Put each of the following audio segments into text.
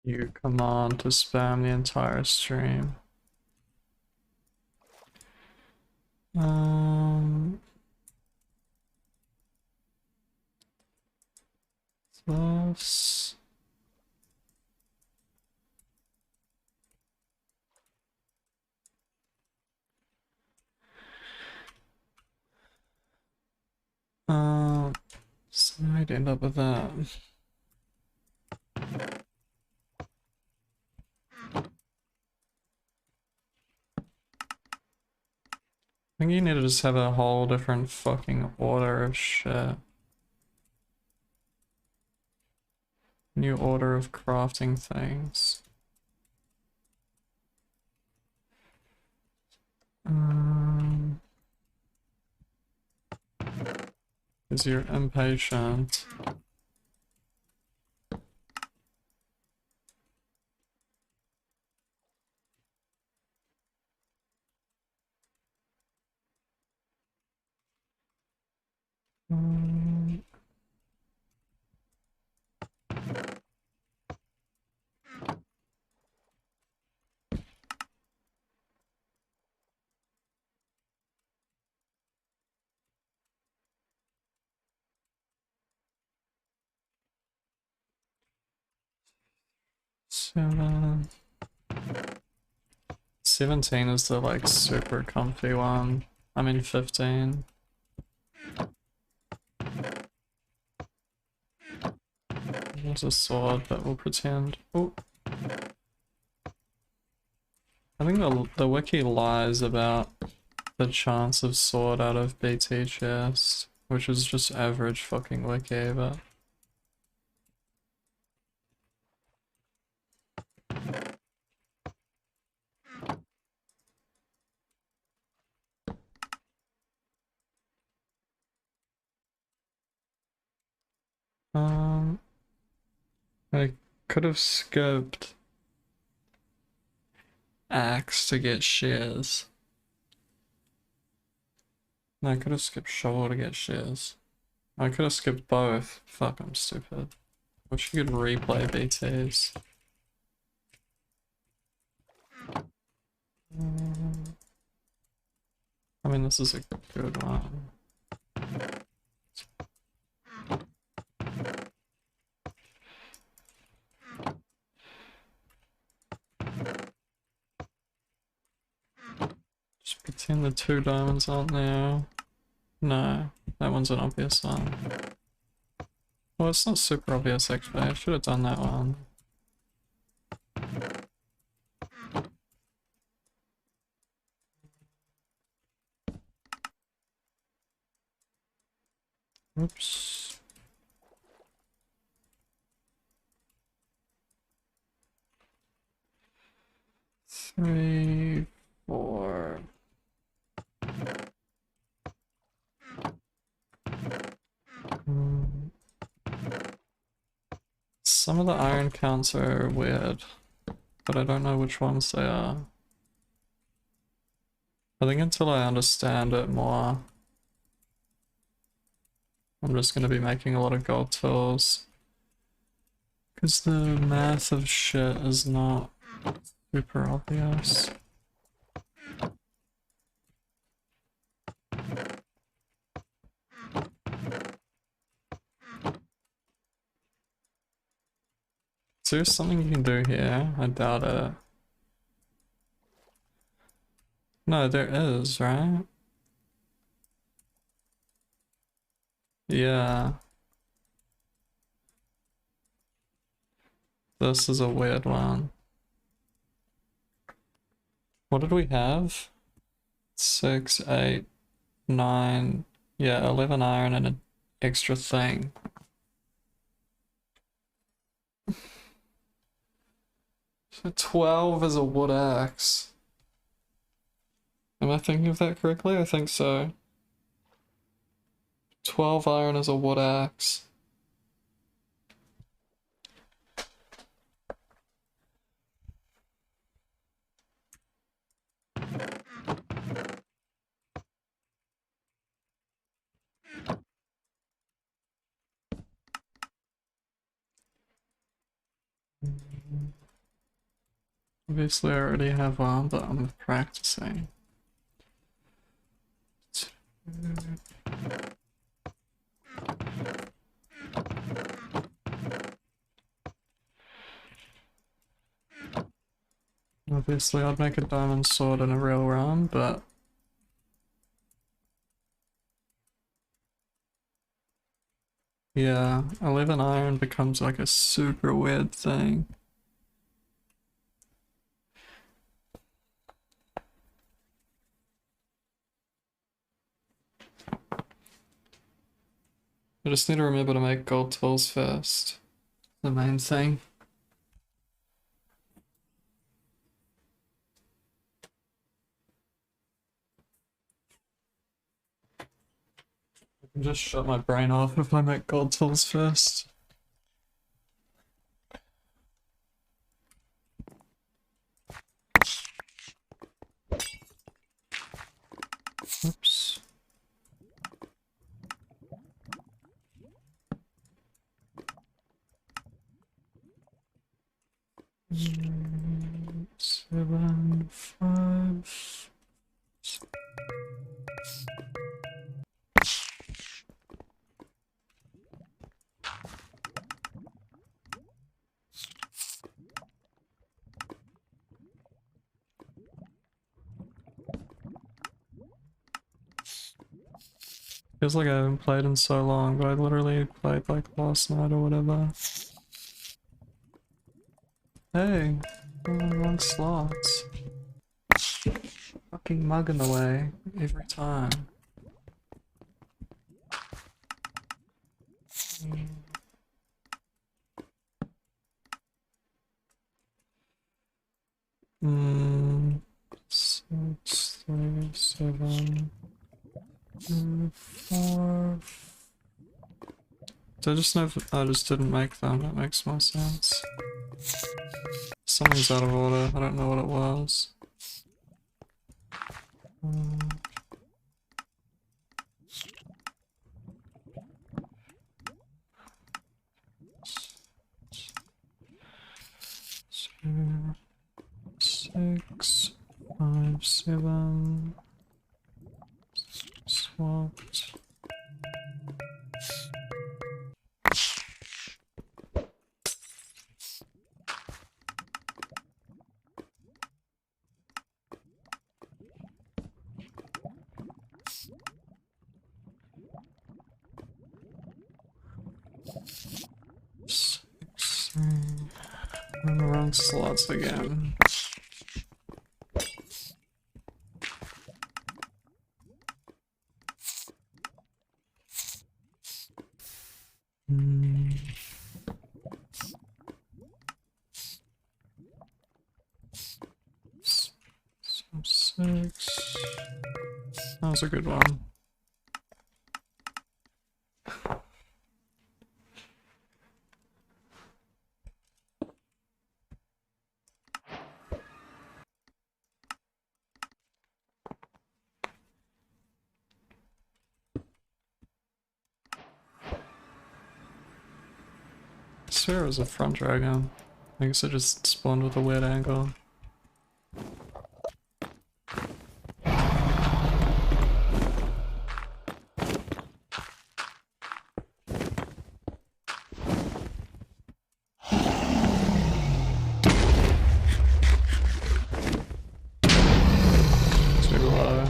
You command to spam the entire stream. Plus so I'd end up with that. I think you need to just have a whole different fucking order of shit. New order of crafting things. Because you're impatient. Seven. 17 is the like super comfy one. I mean 15. There's a sword, but we'll pretend. Oh. I think the wiki lies about the chance of sword out of BT chest, which is just average fucking wiki, but I could have skipped axe to get shears. No, I could have skipped shovel to get shears. I could have skipped both. Fuck, I'm stupid. Wish you could replay BTs. I mean, this is a good one. Just pretend the 2 diamonds aren't there. No, that one's an obvious one. Well, it's not super obvious actually. I should have done that one. Oops. Three, 4. Some of the iron counts are weird, but I don't know which ones they are. I think until I understand it more, I'm just going to be making a lot of gold tools. Because the math of shit is not super obvious. Is there something you can do here? I doubt it. No, there is, right? Yeah. This is a weird one. What did we have? 6, 8, 9, yeah, 11 iron and an extra thing. So 12 is a wood axe. Am I thinking of that correctly? I think so. 12 iron is a wood axe. Obviously I already have one, but I'm practicing. Obviously I'd make a diamond sword in a real run, but yeah, 11 iron becomes like a super weird thing. I just need to remember to make gold tools first. The main thing. I can just shut my brain off if I make gold tools first. Oops. Seven, five. Feels like I haven't played in so long, but I literally played like last night or whatever. Hey, I'm in the wrong slots. Fucking mug in the way every time. Six, three, seven, 4. Did I just know if I just didn't make them? That makes more sense. Something's out of order. I don't know what it was. Two, 6, 5, 7. Swapped. I'm in the wrong slots again. So 6. That was a good one. I swear it was a front dragon. I guess it just spawned with a weird angle. Too low.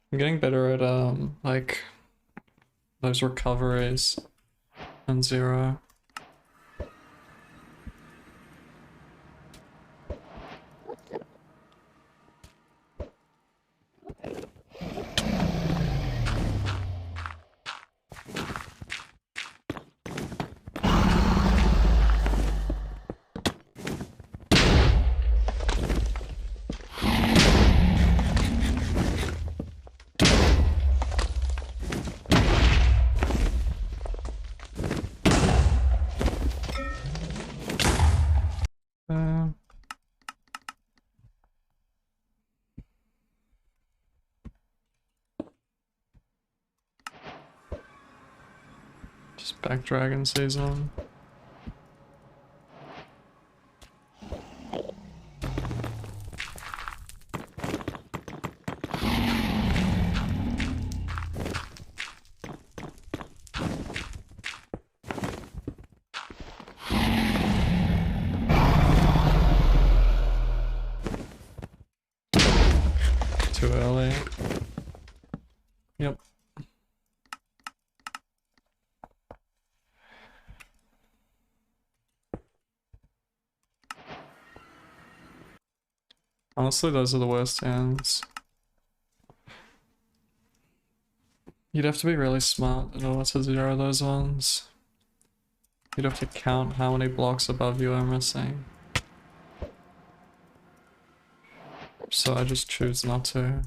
I'm getting better at like those recoveries and 0. back dragon season. Too early. Yep. Honestly, those are the worst hands. You'd have to be really smart in order to zero those ones. You'd have to count how many blocks above you are missing. So I just choose not to.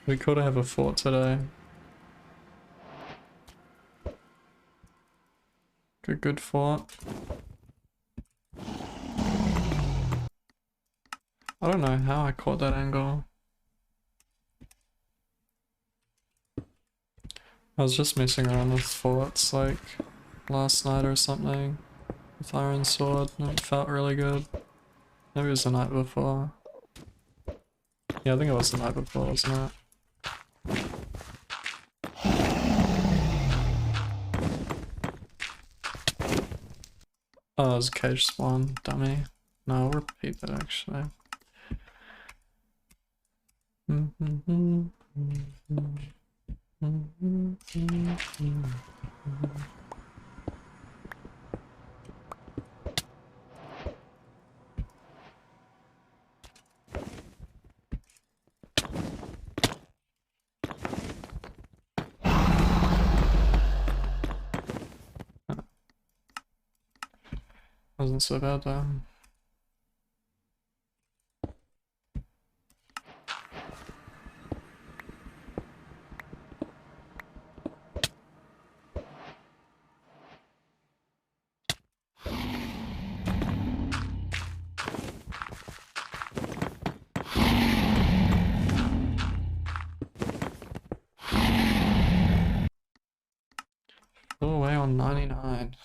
We could have a fort today. Good fort. I don't know how I caught that angle. I was just messing around with forts like last night or something with Iron Sword and it felt really good. Maybe it was the night before. Yeah, I think it was the night before, wasn't it? Oh, it was a cage spawn, dummy. No, I'll repeat that actually. Wasn't so bad though. Go away on 99.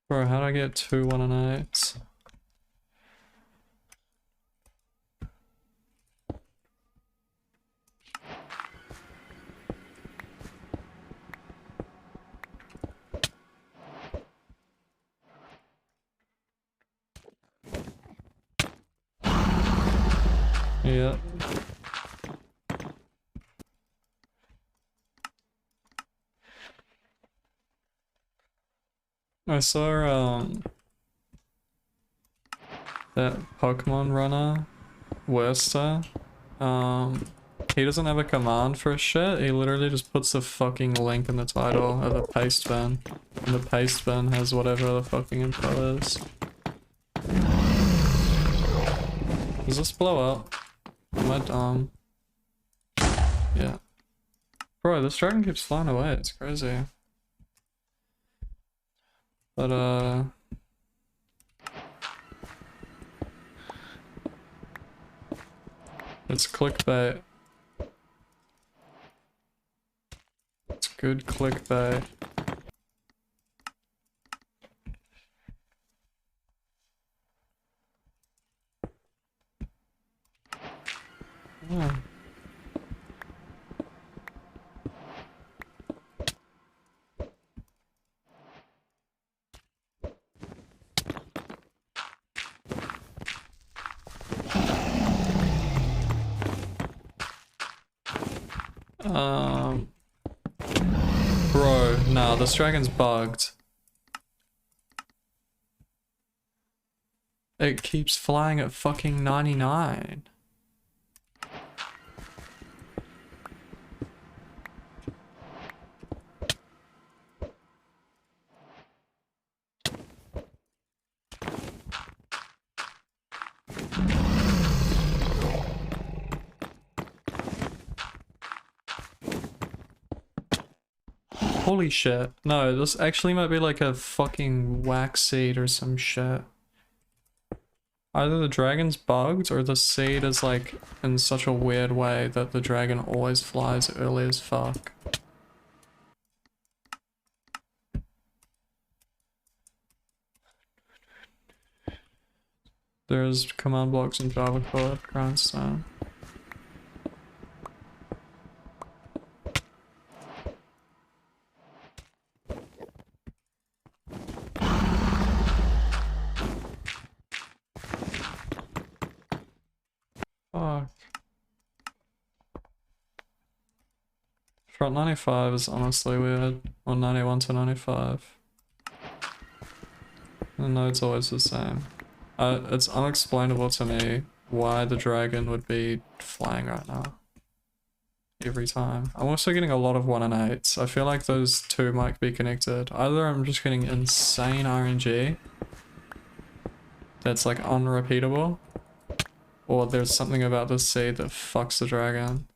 Bro, how'd I get 2 1-8s? Yeah. I saw that Pokemon runner, Worcester. He doesn't have a command for shit, he literally just puts the fucking link in the title of the paste bin. And the paste bin has whatever the fucking info is. Does this blow up? Am I dumb? Yeah. Bro, this dragon keeps flying away, it's crazy. But it's clickbait. It's good clickbait. Yeah. No, this dragon's bugged. It keeps flying at fucking 99. Holy shit. No, this actually might be like a fucking wax seed or some shit. Either the dragon's bugged or the seed is like in such a weird way that the dragon always flies early as fuck. There's command blocks in Java code, grindstone. Fuck. Front 95 is honestly weird. Or 91 to 95. The node's always the same. It's unexplainable to me why the dragon would be flying right now. Every time. I'm also getting a lot of 1 and 8s. I feel like those two might be connected. Either I'm just getting insane RNG that's like unrepeatable, or there's something about this seed that fucks the dragon.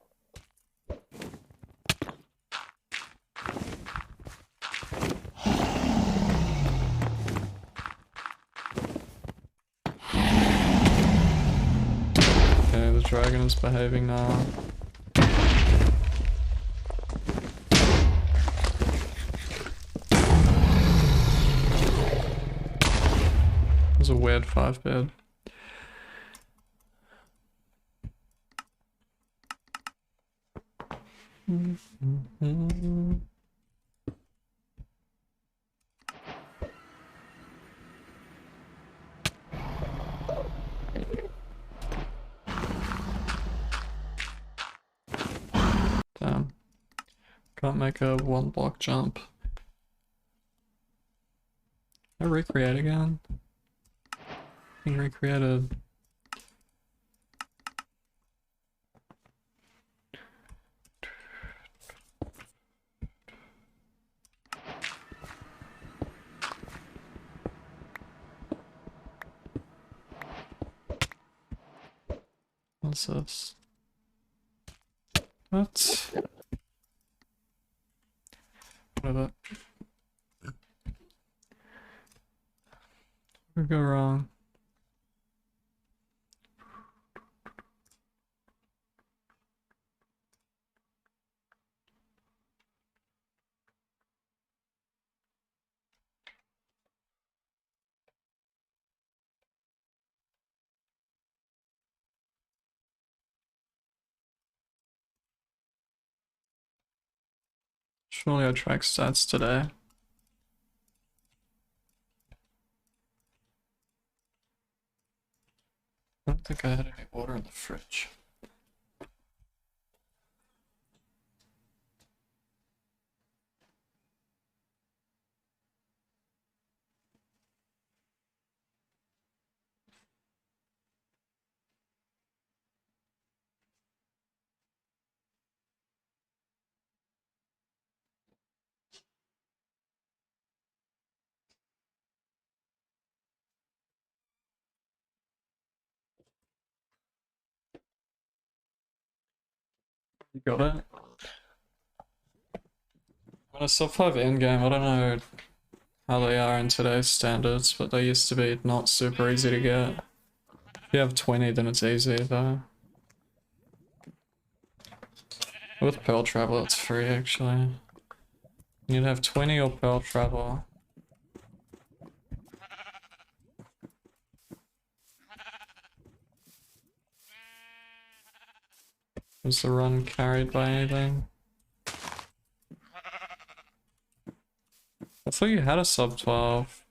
Okay, the dragon is behaving now. There's a weird 5-bed. Damn. Can't make a 1-block jump. Can I recreate again? Being recreated. What's this? What? Whatever. What could go wrong? Surely I track stats today. I don't think I had any water in the fridge. You got it? When a sub 5 endgame, I don't know how they are in today's standards, but they used to be not super easy to get. If you have 20, then it's easy though. With Pearl Travel, it's free actually. You'd have 20 or Pearl Travel. Was the run carried by anything? I thought you had a sub 12.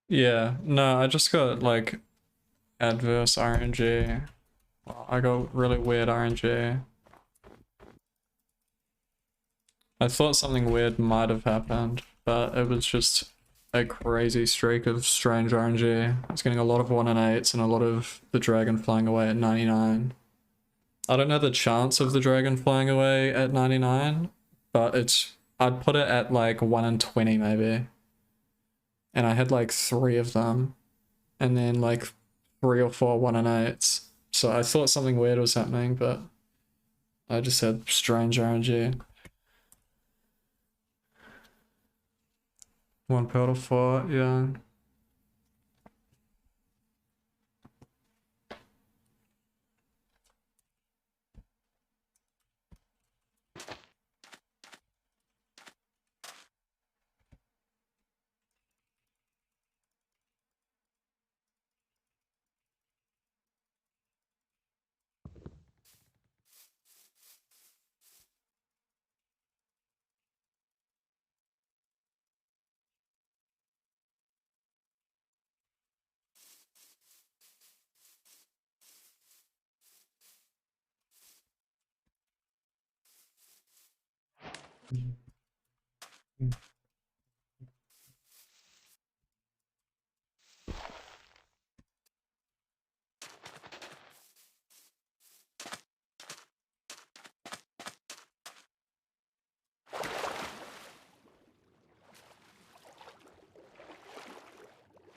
Yeah, no, I just got like adverse RNG. Well, I got really weird RNG. I thought something weird might have happened, but it was just a crazy streak of strange RNG. I was getting a lot of 1 and 8s and a lot of the dragon flying away at 99. I don't know the chance of the dragon flying away at 99, but I'd put it at like 1 and 20 maybe. And I had like 3 of them. And then like 3 or 4 1 and 8s. So I thought something weird was happening, but I just had strange RNG. 1 pearl to 4, yeah.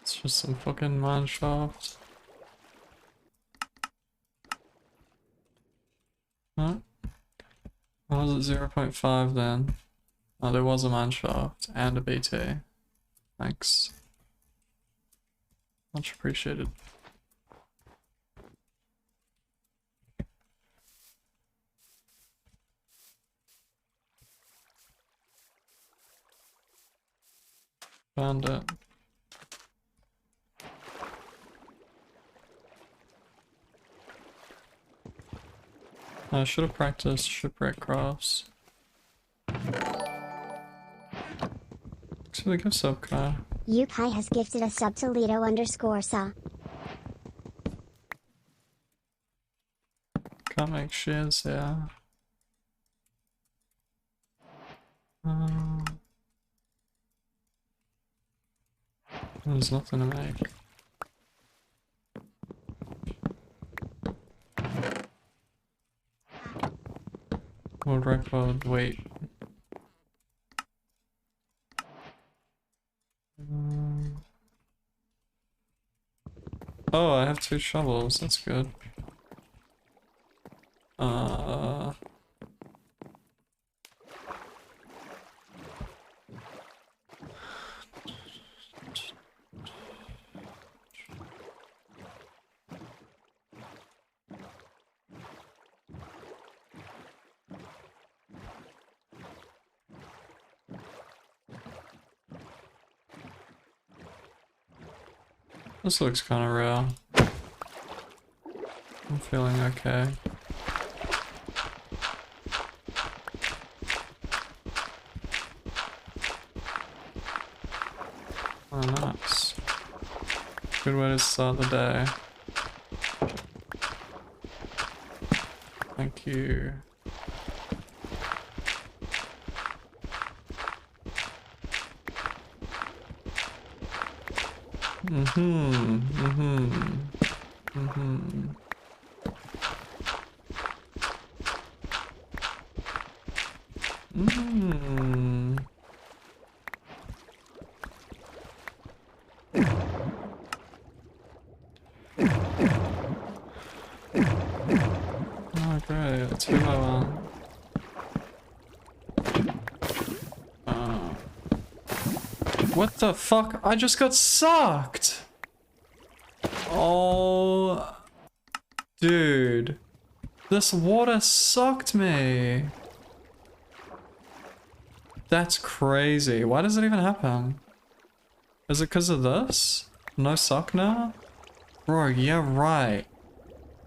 It's just some fucking mine shaft. Huh? Why was it 0.5 then? Oh, there was a mine shaft and a BT. Thanks. Much appreciated. Found it. I should have practiced shipwreck crafts. Thanks for the gift sub, Kai. Yukai has gifted a sub to Lido_sa. Can't make shares here. There's nothing to make. World record, wait. Oh, I have 2 shovels, that's good. This looks kind of real. I'm feeling okay. Oh, nice. Good way to start the day. Thank you. Oh, great. That's who I want. What the fuck? I just got sucked! Oh... Dude. This water sucked me. That's crazy. Why does it even happen? Is it because of this? No suck now? Bro, yeah right.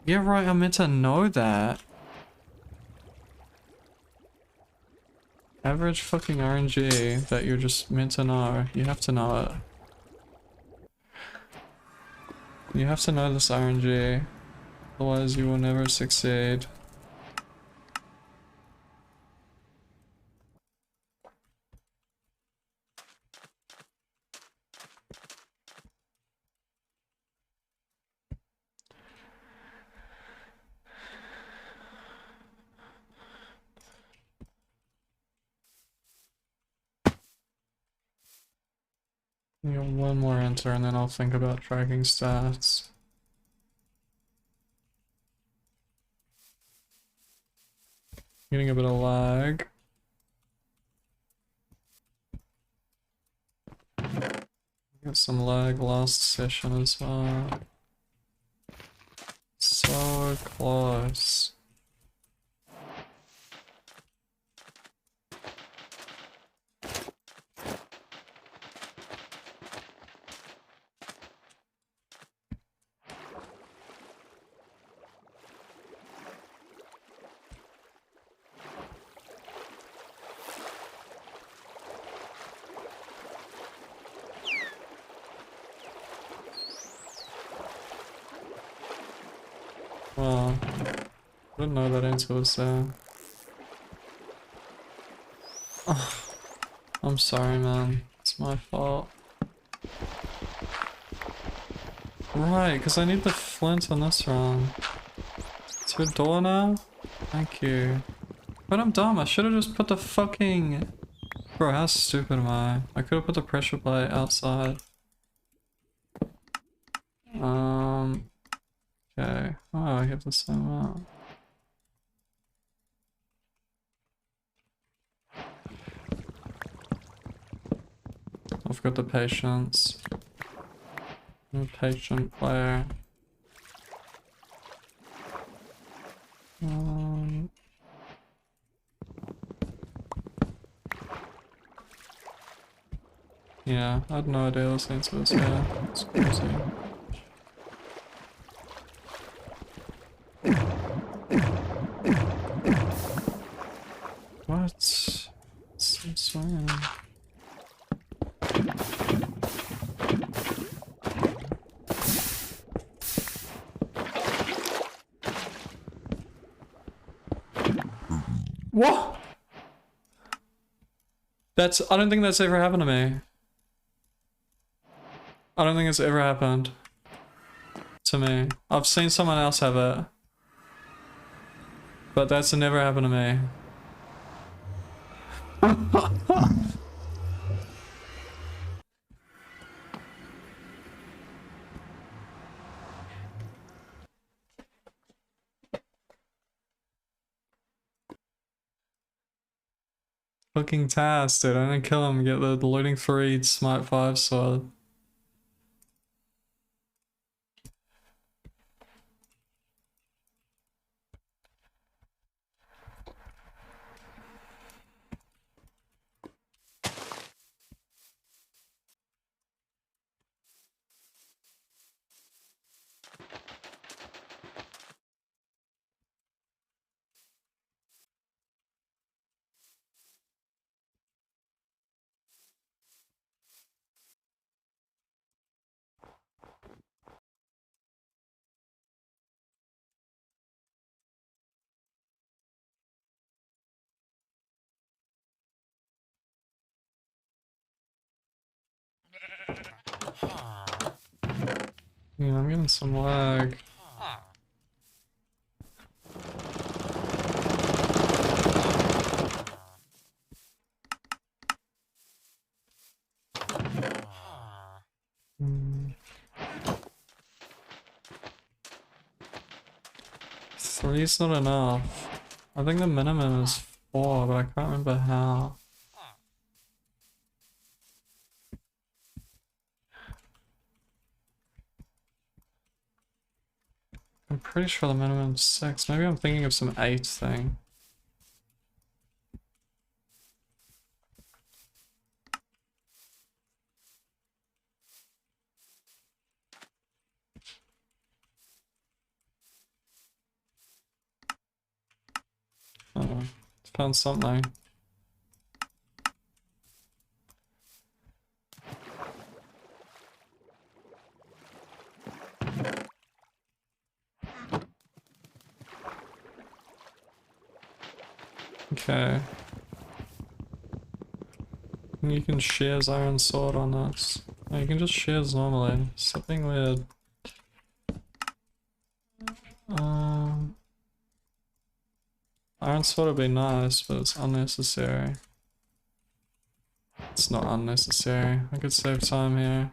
Yeah right, I'm meant to know that. Average fucking RNG that you're just meant to know. You have to know it. You have to know this RNG, otherwise you will never succeed. You got one more enter and then I'll think about tracking stats. Getting a bit of lag. Got some lag last session as well. So close. Wow. I didn't know that answer was there. Oh, I'm sorry, man. It's my fault. Right, because I need the flint on this run. To a door now? Thank you. But I'm dumb. I should have just put the fucking... Bro, how stupid am I? I could have put the pressure plate outside. Okay. Oh, I have the same amount. I've got the patience. I'm a patient player. Yeah, I had no idea this answer was here. It's crazy. What? It's swinging. What? I don't think that's ever happened to me. I don't think it's ever happened to me. I've seen someone else have it, but that's never happened to me. Fucking task, dude. I didn't kill him. Get the looting 3, smite 5 sword. Yeah, I'm getting some lag. Three's not enough. I think the minimum is 4, but I can't remember how. I'm pretty sure the minimum's 6. Maybe I'm thinking of some 8 thing. I don't know. Found something. Okay. You can shears iron sword on this. No, you can just shears normally. Something weird. Iron sword would be nice, but it's unnecessary. It's not unnecessary. I could save time here.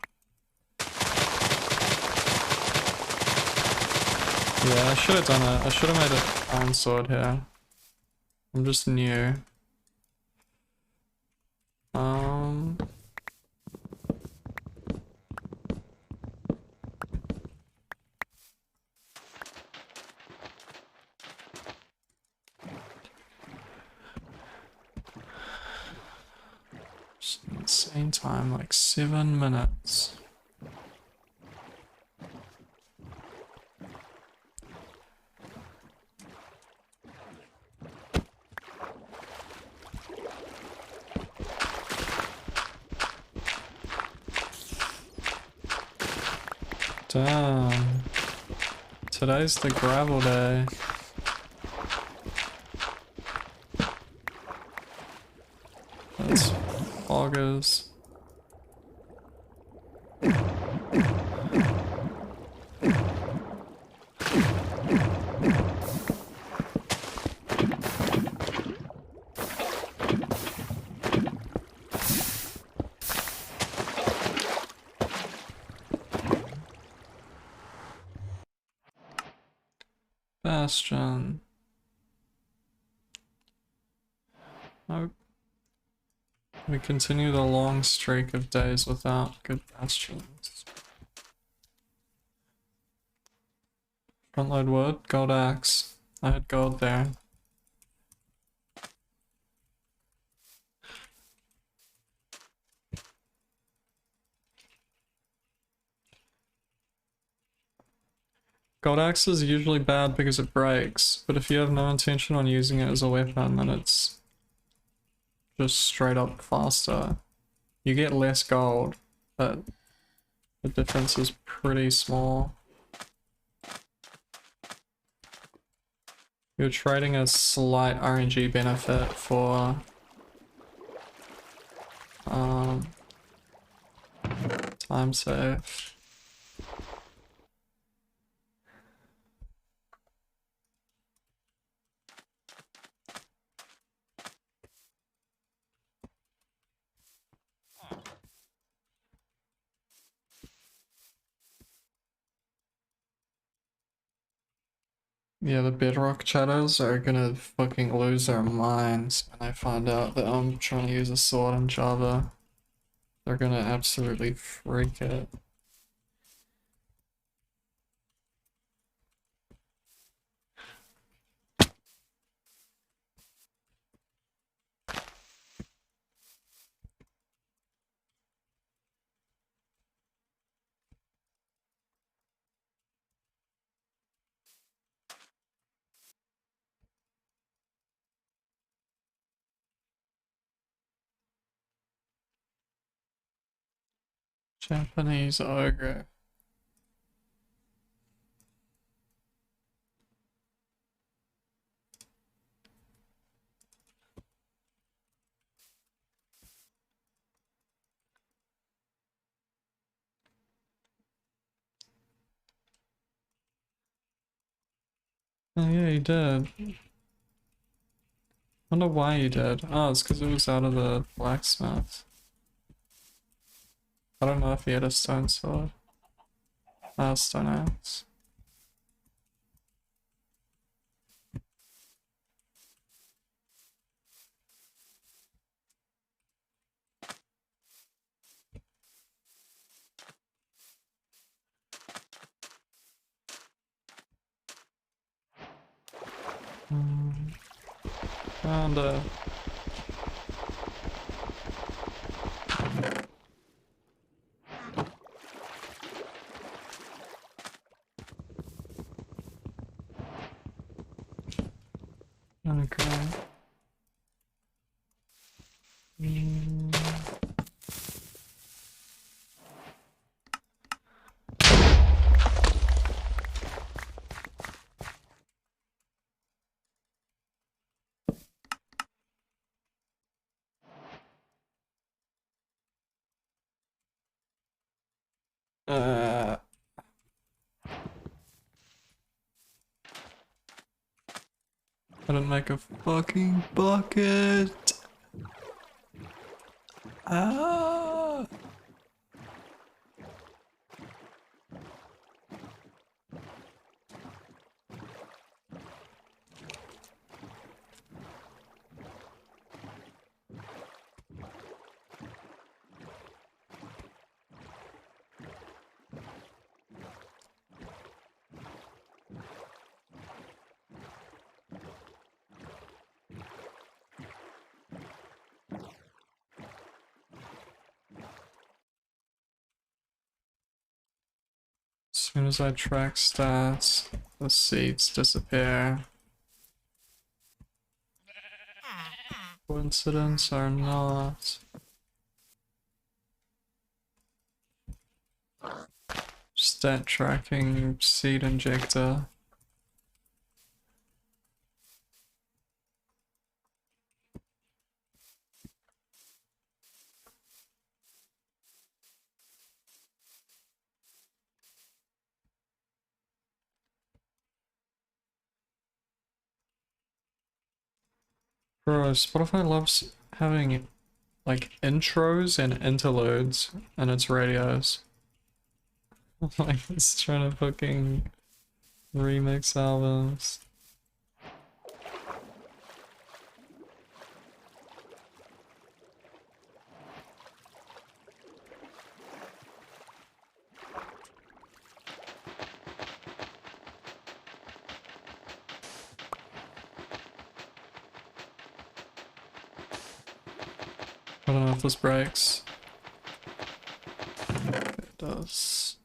Yeah, I should have done it. I should have made an iron sword here. I'm just new. Just insane time, like 7 minutes. Damn. Today's the gravel day. That's boggers. Bastion. Nope. We continue the long streak of days without good bastions. Front load wood, gold axe. I had gold there. Gold axe is usually bad because it breaks, but if you have no intention on using it as a weapon, then it's just straight up faster. You get less gold, but the difference is pretty small. You're trading a slight RNG benefit for time save. Yeah, the bedrock chatters are gonna fucking lose their minds when they find out that I'm trying to use a sword in Java. They're gonna absolutely freak it. Japanese ogre. Oh yeah, you did. Wonder why you did. Oh, it's because it was out of the blacksmith. I don't know if he had a stone sword. Stone axe. Found a... Okay. I didn't make a fucking bucket. Ah. As soon as I track stats, the seeds disappear. Coincidence or not? Stat tracking seed injector. Bro, Spotify loves having like intros and interludes in its radios. Like it's trying to fucking remix albums. I don't know if this breaks. It does.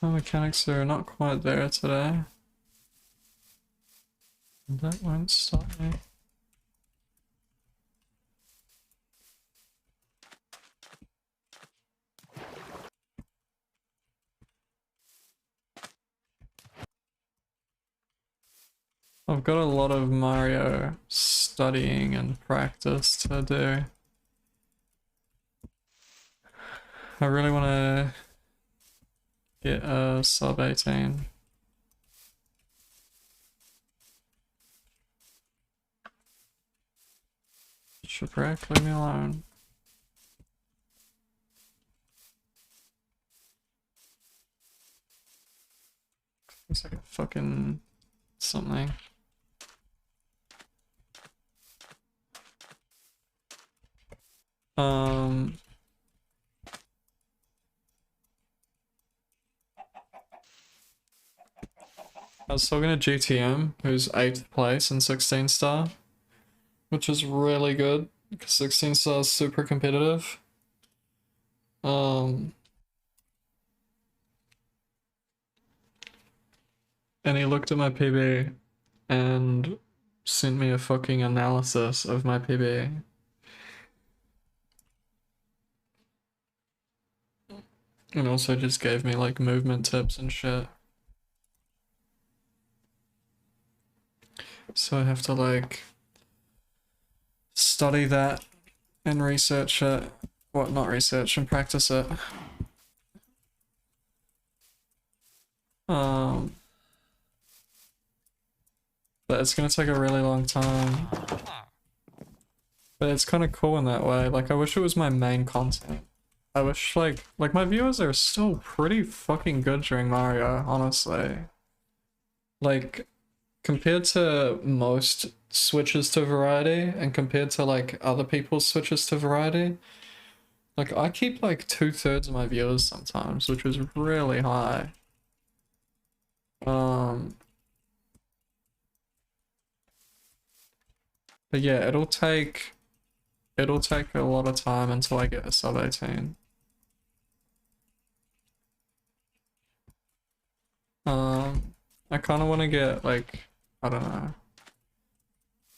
My mechanics are not quite there today. That won't stop me. I've got a lot of Mario studying and practice to do. I really want to get a sub 18. Shipwreck, leave me alone. Looks like a fucking something. I was talking to GTM, who's 8th place in 16 star, which is really good because 16 star is super competitive. And he looked at my PB and sent me a fucking analysis of my PB. And also just gave me like movement tips and shit. So I have to like study that and research it. What, not research and practice it. But it's gonna take a really long time. But it's kind of cool in that way. Like I wish it was my main content. I wish like my viewers are still pretty fucking good during Mario, honestly. Like compared to most switches to variety and compared to like other people's switches to variety, like I keep like 2/3 of my viewers sometimes, which is really high. But yeah, it'll take a lot of time until I get a sub 18. I kind of want to get like, I don't know.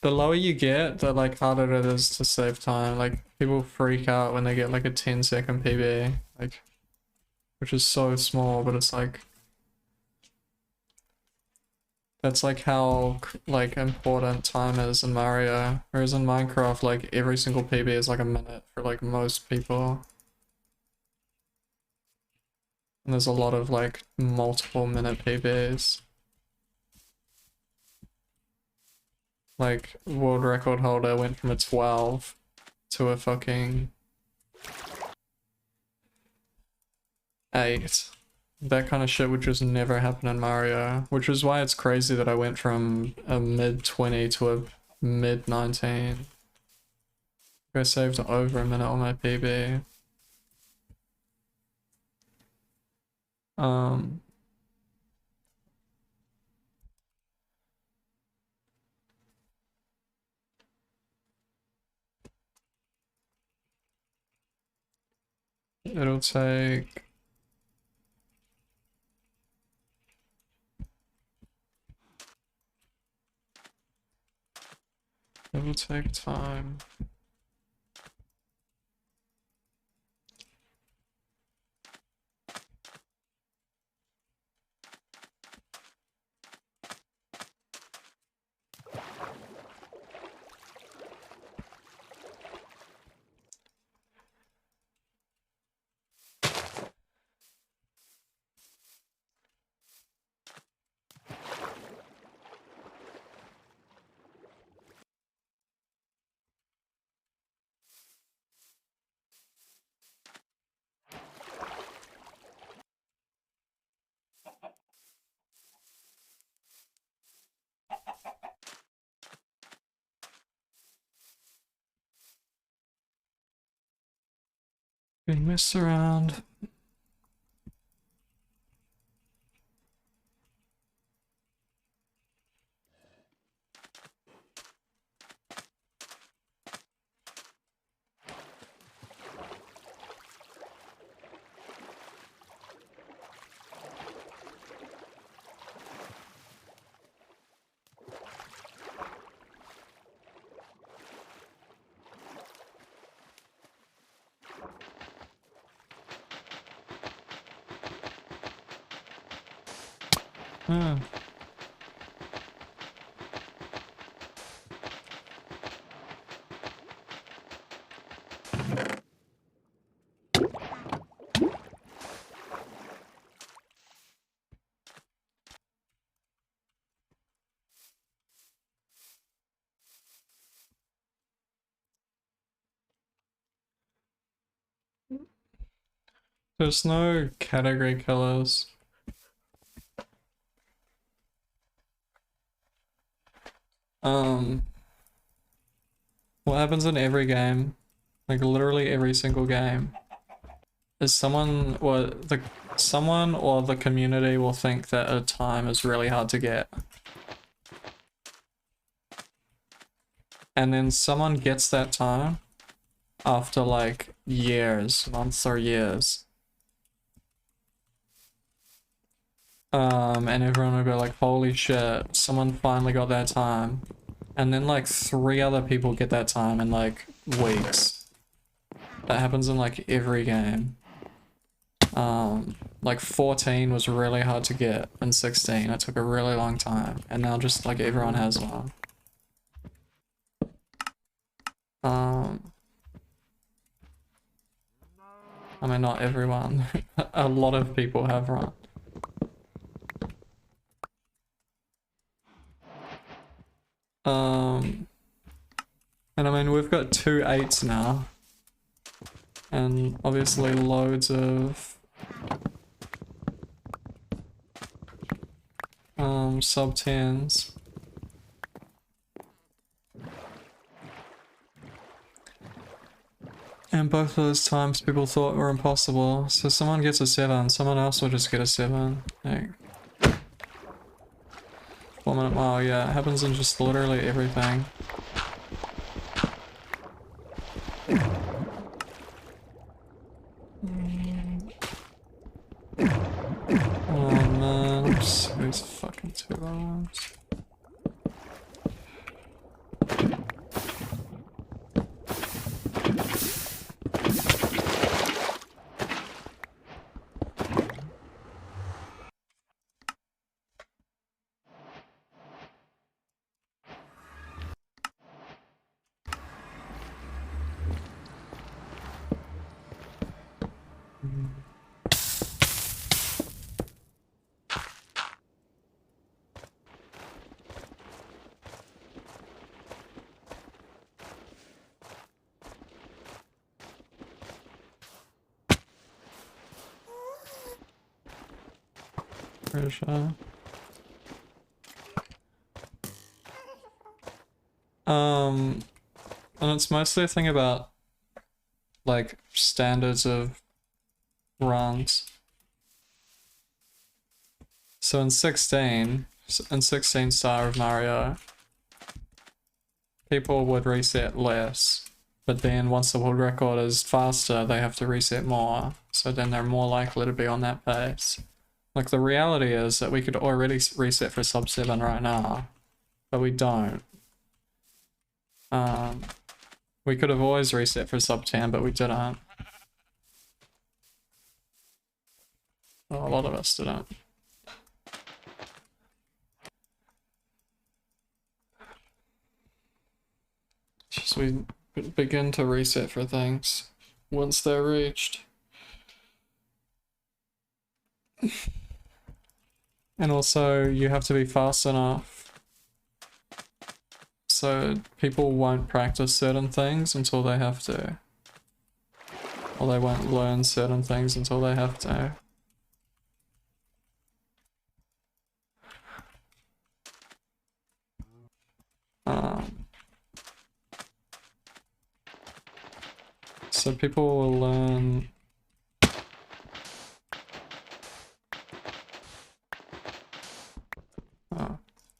The lower you get, the like harder it is to save time. Like people freak out when they get like a 10-second PB, like, which is so small, but it's like That's like how like important time is in Mario. Whereas in Minecraft, like every single PB is like a minute for like most people. And there's a lot of like multiple minute PBs. Like world record holder went from a 12 to a fucking 8. That kind of shit would just never happen in Mario, which is why it's crazy that I went from a mid 20 to a mid 19. I saved over a minute on my PB. It'll take time. Being messed around. Yeah. There's no category killers. What happens in every game, like literally every single game, is someone or the community will think that a time is really hard to get. And then someone gets that time after like years, months or years. And everyone will go like, holy shit, someone finally got that time. And then like 3 other people get that time in like weeks. That happens in like every game. Like 14 was really hard to get, and 16, it took a really long time. And now just like everyone has one. I mean, not everyone. A lot of people have one. And I mean, we've got 2 8s now. And obviously loads of sub 10s. And both of those times people thought were impossible. So someone gets a 7, someone else will just get a 7. Like 4-minute mile, yeah, it happens in just literally everything. Oh man, I'm so these fucking 2 arms. Pretty sure. And it's mostly a thing about like standards of runs. So in 16 star of Mario, people would reset less, but then once the world record is faster, they have to reset more. So then they're more likely to be on that pace. Like the reality is that we could already reset for sub 7 right now, but we don't. We could have always reset for sub 10, but we didn't. Well, a lot of us didn't. Just we begin to reset for things once they're reached. And also you have to be fast enough so people won't practice certain things until they have to. Or they won't learn certain things until they have to. So people will learn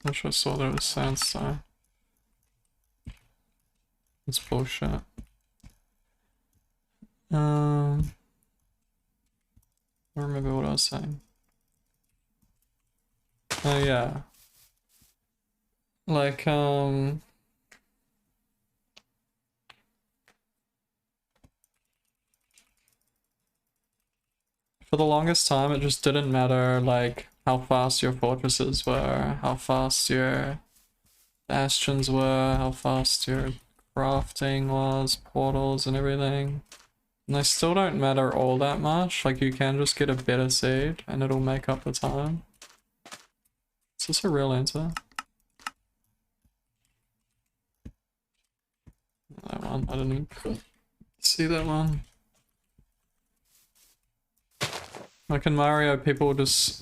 I wish I saw there was sandstone. It's bullshit. I remember what I was saying. Oh yeah. Like for the longest time it just didn't matter like how fast your fortresses were, how fast your bastions were, how fast your crafting was, portals and everything. And they still don't matter all that much, like you can just get a better seed and it'll make up the time. Is this a real answer? That one, I didn't even see that one. Like in Mario, people just,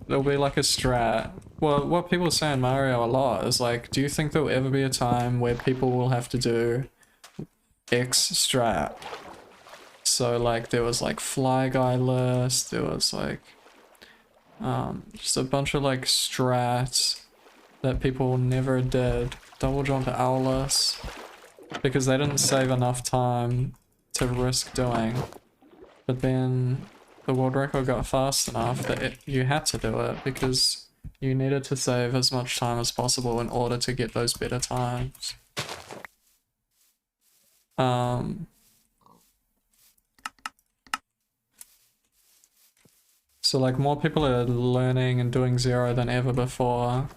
there'll be like a strat. Well, what people say in Mario a lot is like, do you think there'll ever be a time where people will have to do X strat? So like there was like Fly Guy list, there was like just a bunch of like strats that people never did. Double jump owlless because they didn't save enough time to risk doing. But then the world record got fast enough that you had to do it because you needed to save as much time as possible in order to get those better times. So like more people are learning and doing 0 than ever before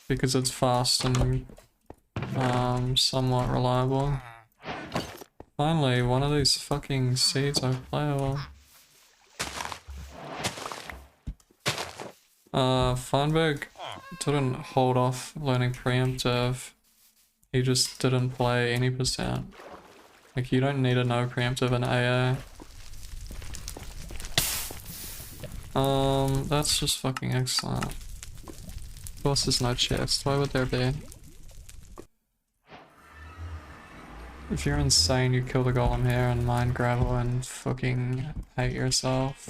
because it's fast and somewhat reliable. Finally, one of these fucking seeds are playable. Feinberg didn't hold off learning preemptive. He just didn't play any percent. Like you don't need to know preemptive in AA. That's just fucking excellent. Of course there's no chest, why would there be? If you're insane, you kill the golem here and mine gravel and fucking hate yourself.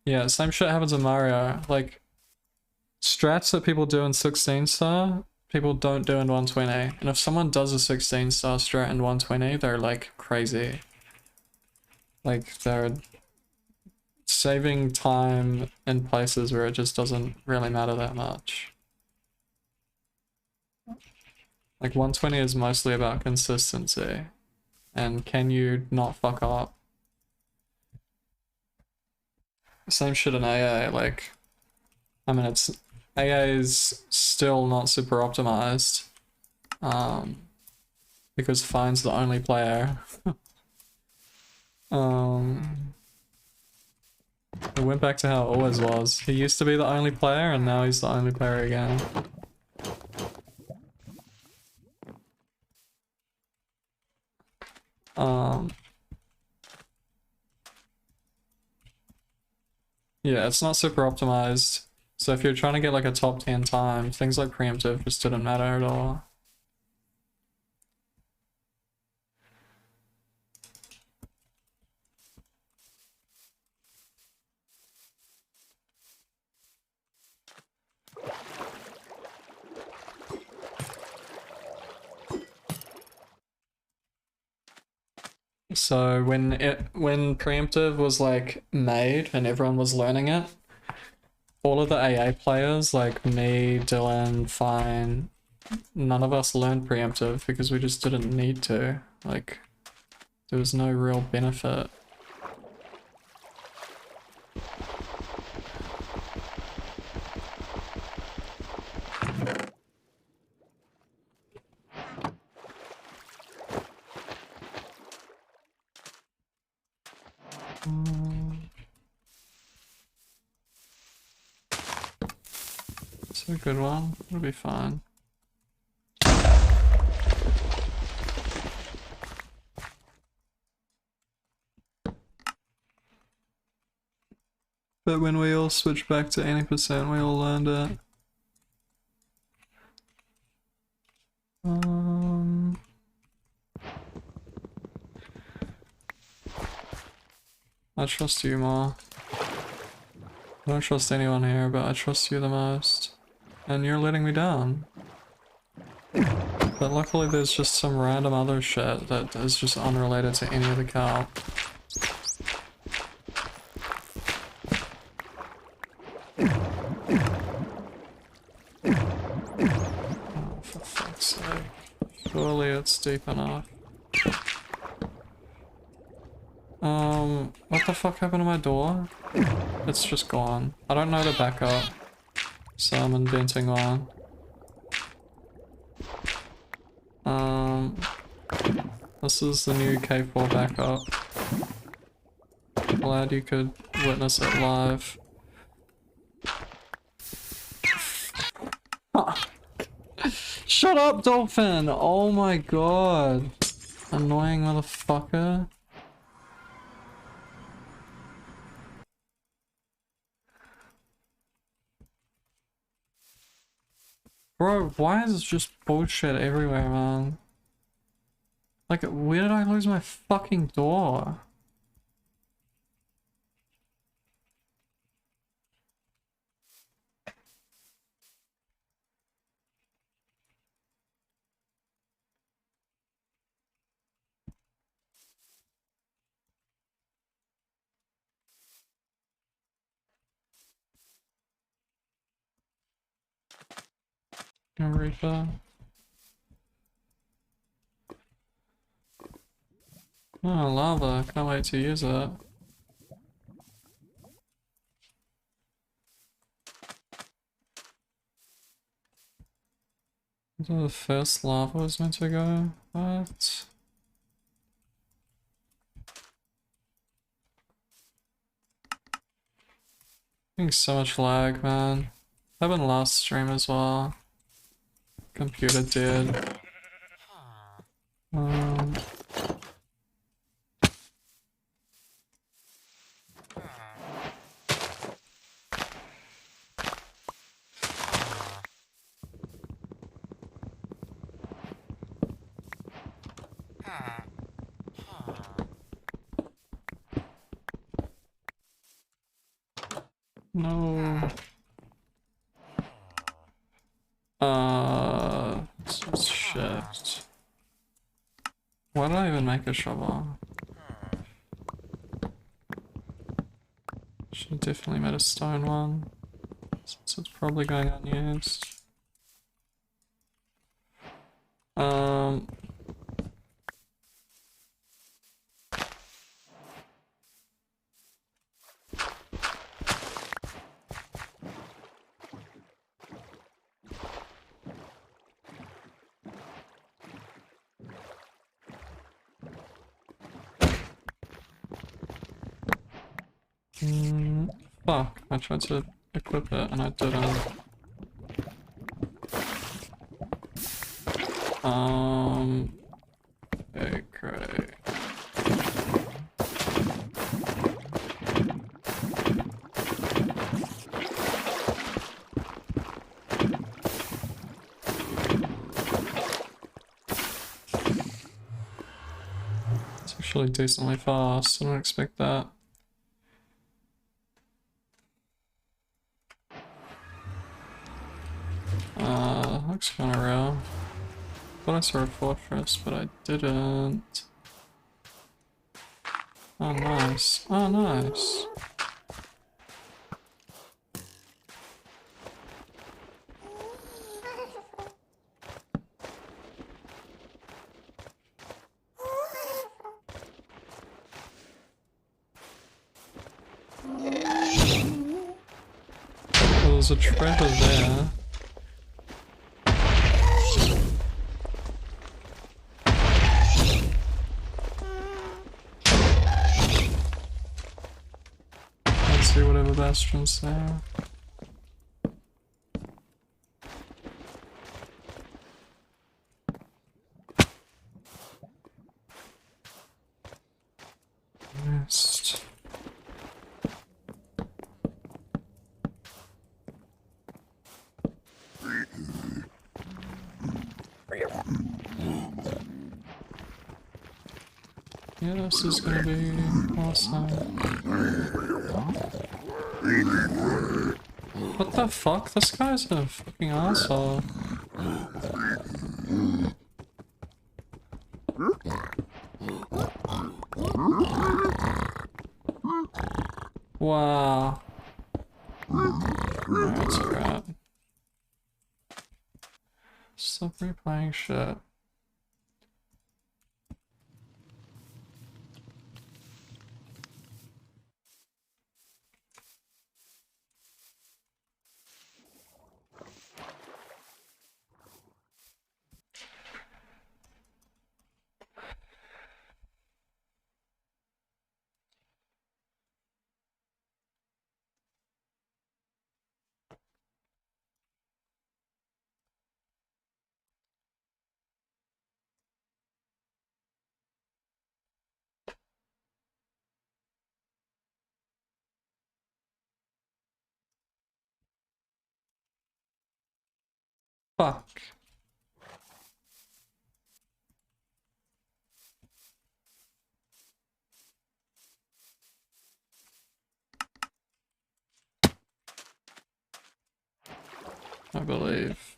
Yeah, same shit happens in Mario. Like, strats that people do in 16 star, people don't do in 120. And if someone does a 16 star strat in 120, they're like crazy. Like, they're saving time in places where it just doesn't really matter that much. Like 120 is mostly about consistency. And can you not fuck up? Same shit in AA, like, I mean it's, AA is still not super optimized. Because Fine's the only player. It went back to how it always was. He used to be the only player and now he's the only player again. Yeah, it's not super optimized. So if you're trying to get like a top 10 time, things like preemptive just didn't matter at all. So when preemptive was like made and everyone was learning it, all of the AA players like me, Dylan, Fine, none of us learned preemptive because we just didn't need to. Like there was no real benefit. It's a good one. It'll be fine. But when we all switched back to 80%, we all learned it. I trust you more. I don't trust anyone here, but I trust you the most. And you're letting me down. But luckily there's just some random other shit that is just unrelated to any of the cow. Oh, for fuck's sake. Surely it's deep enough. What the fuck happened to my door? It's just gone. I don't know the backup, so I'm inventing one. This is the new K4 backup. Glad you could witness it live. Shut up, dolphin! Oh my god. Annoying motherfucker. Bro, why is just bullshit everywhere, man? Like, where did I lose my fucking door? Reaper. Oh, lava. Can't wait to use it. Is that the first lava was meant to go? What? Getting so much lag, man. Happened last stream as well. Computer dead. No. Shit. Why did I even make a shovel? Should have definitely made a stone one, since it's probably going unused. Fuck, I tried to equip it and I didn't. Okay, great. actually decently fast. I don't expect that. Looks kind of real. Thought I saw a fortress, but I didn't. Oh, nice. Oh, nice. Well, there's a treasure there. Let's see whatever bastion's there. Next. Yeah, this is gonna be awesome. What the fuck? This guy's a fucking asshole. Wow. That's alright. Stop replaying shit. Fuck. I believe.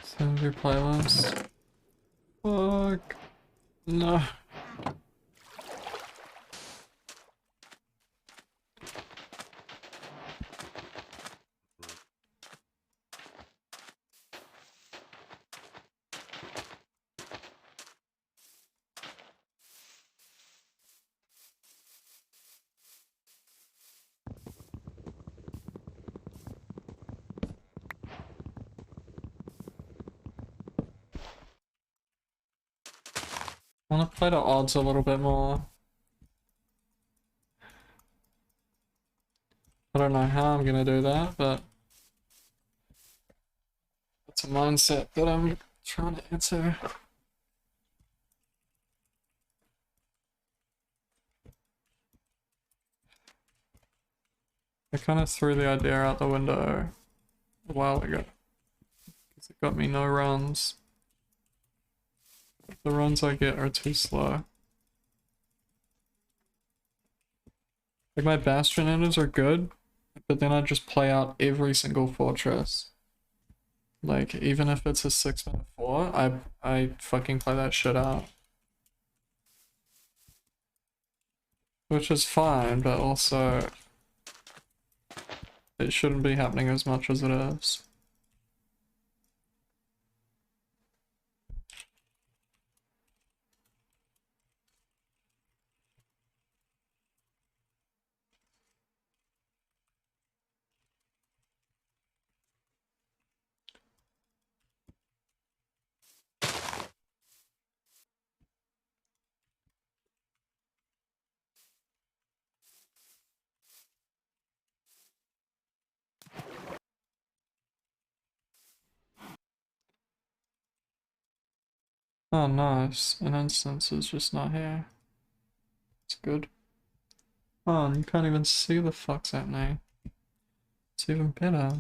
Save your playlist. Fuck. No. I want to play the odds a little bit more. I don't know how I'm gonna do that, but it's a mindset that I'm trying to enter. I kind of threw the idea out the window a while ago because it got me no runs. The runs I get are too slow. Like my bastion enders are good, but then I just play out every single fortress. Like even if it's a 6-minute fort, I fucking play that shit out. Which is fine, but also it shouldn't be happening as much as it is. Oh nice, an instance is just not here. It's good. Oh, and you can't even see the fuck's happening. It's even better.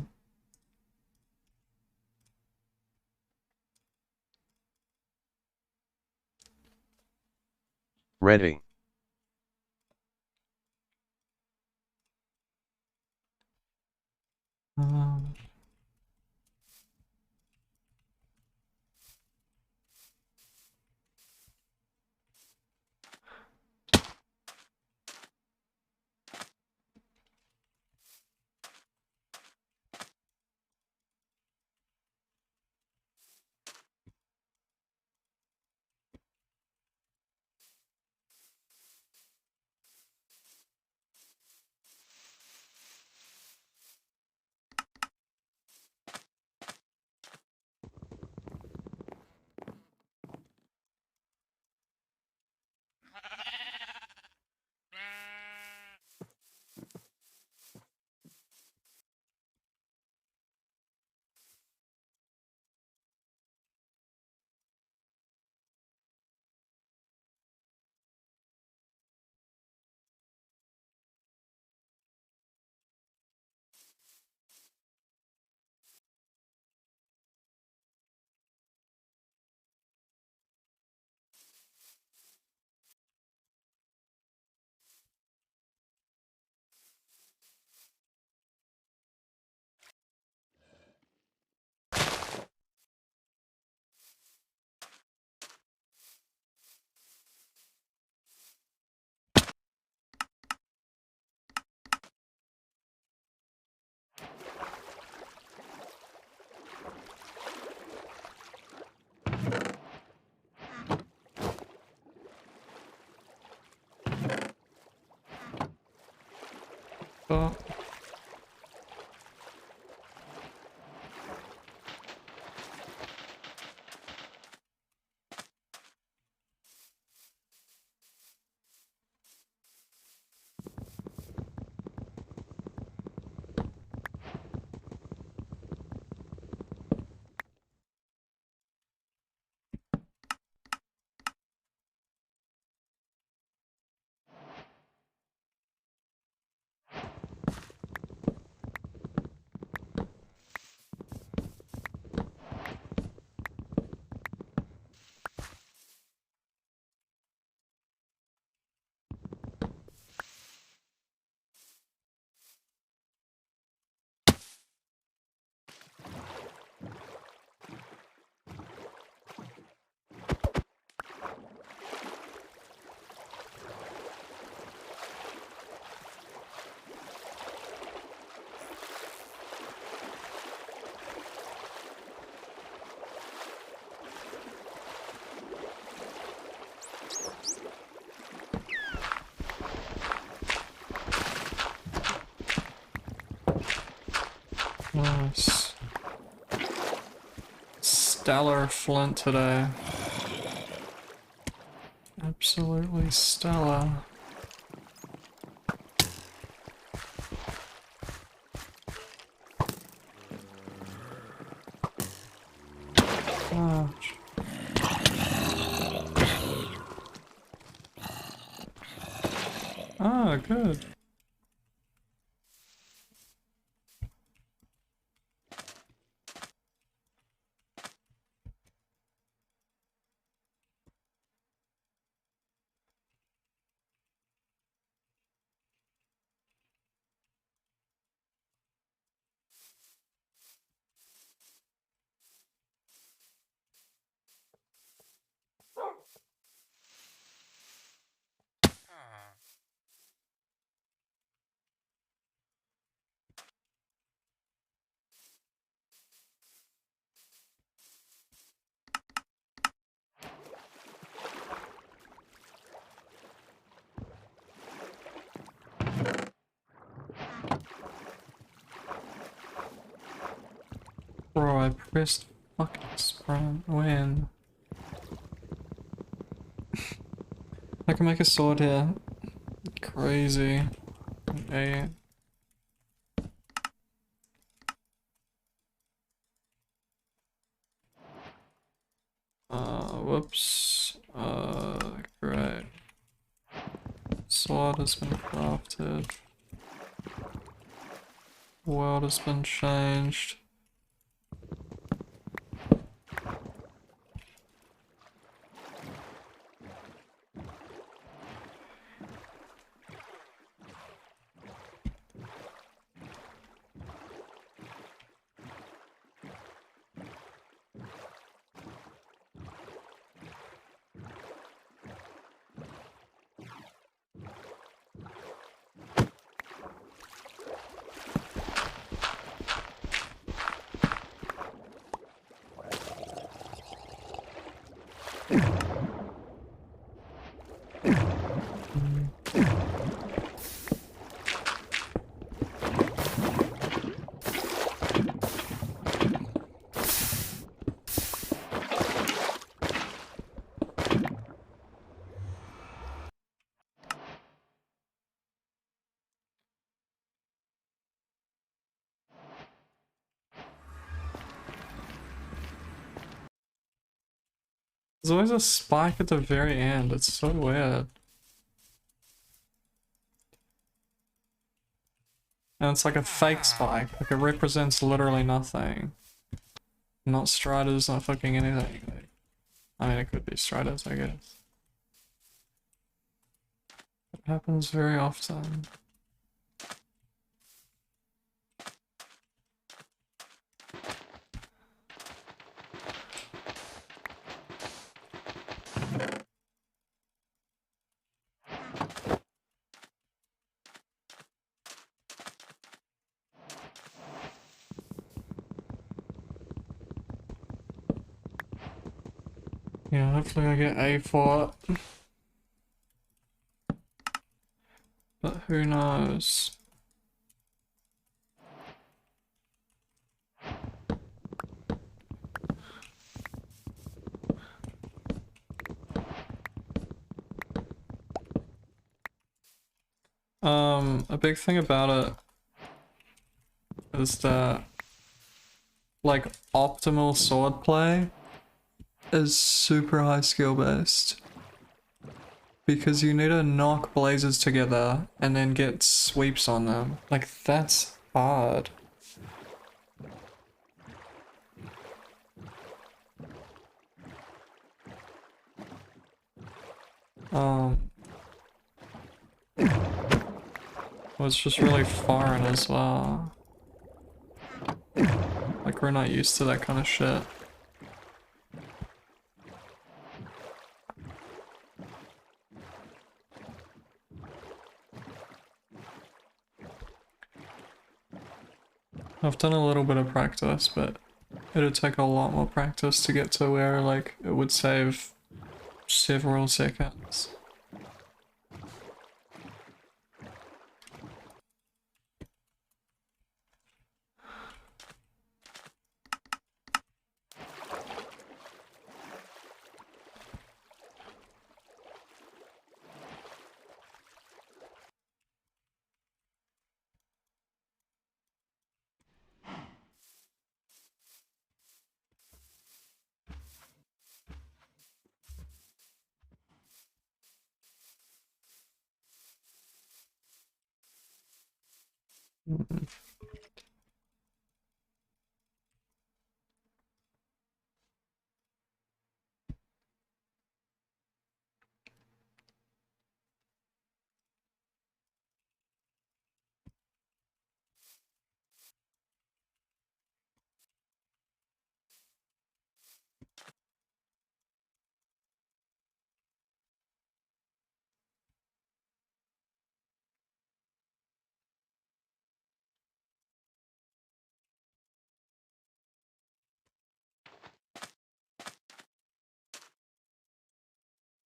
Ready. Um, oh. Nice. Stellar flint today. Absolutely stellar. Ouch. Ah, good. Bro, I pressed fucking sprint. When? I can make a sword here. Crazy. Okay. Whoops. Great. Sword has been crafted. World has been changed. There's always a spike at the very end. It's so weird. And it's like a fake spike. Like it represents literally nothing. Not striders, not fucking anything. Like, I mean, it could be striders, I guess. It happens very often. Yeah, hopefully I get A for it. But who knows? A big thing about it is that, like, optimal swordplay is super high skill based. Because you need to knock blazes together and then get sweeps on them. Like, that's hard. Well, it's just really foreign as well. Like, we're not used to that kind of shit. I've done a little bit of practice, but it'd take a lot more practice to get to where, like, it would save several seconds.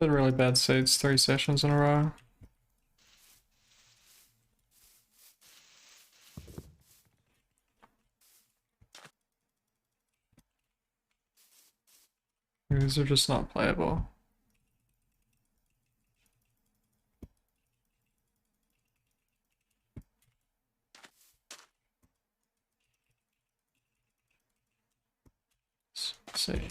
Been really bad seeds 3 sessions in a row. These are just not playable. Let's see.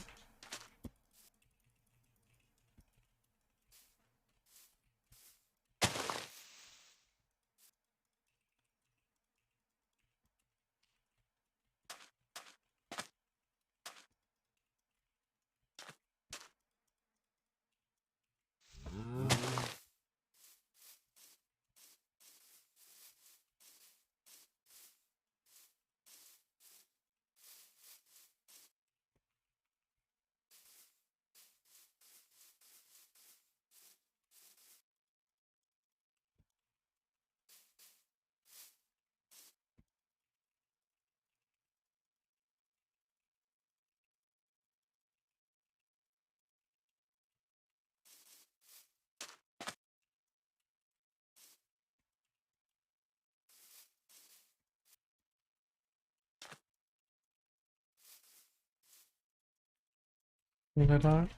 Did I die?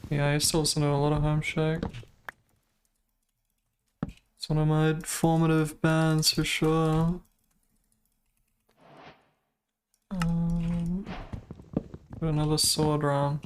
Yeah, I used to listen to a lot of Home Shake. It's one of my formative bands for sure. Got another sword round.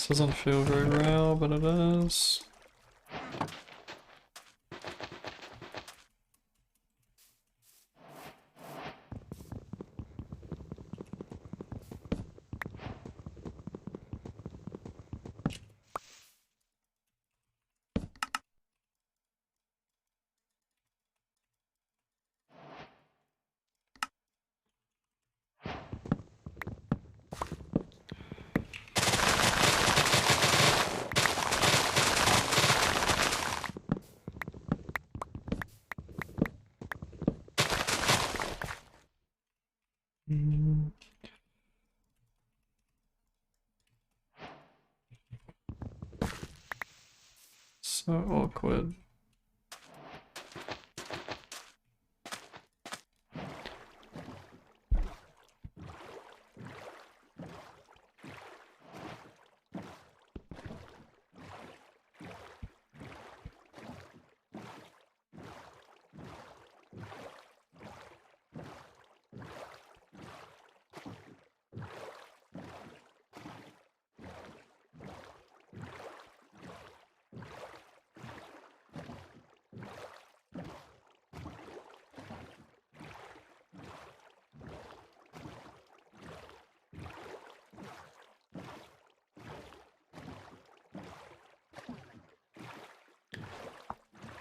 This doesn't feel very real, but it is. So awkward.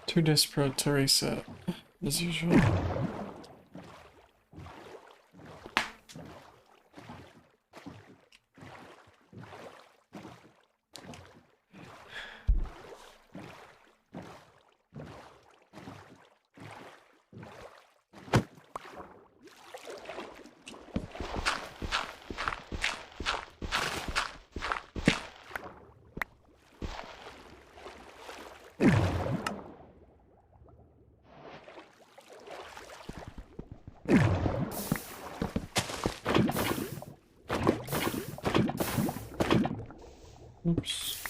Too desperate to reset, as usual. Oops.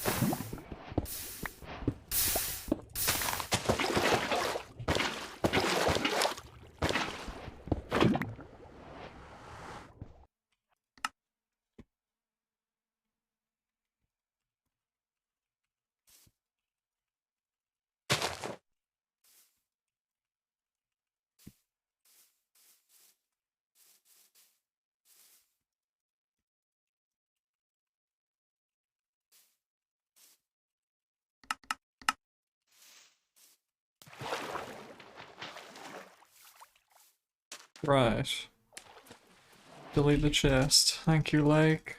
Right. Delete the chest. Thank you, Lake.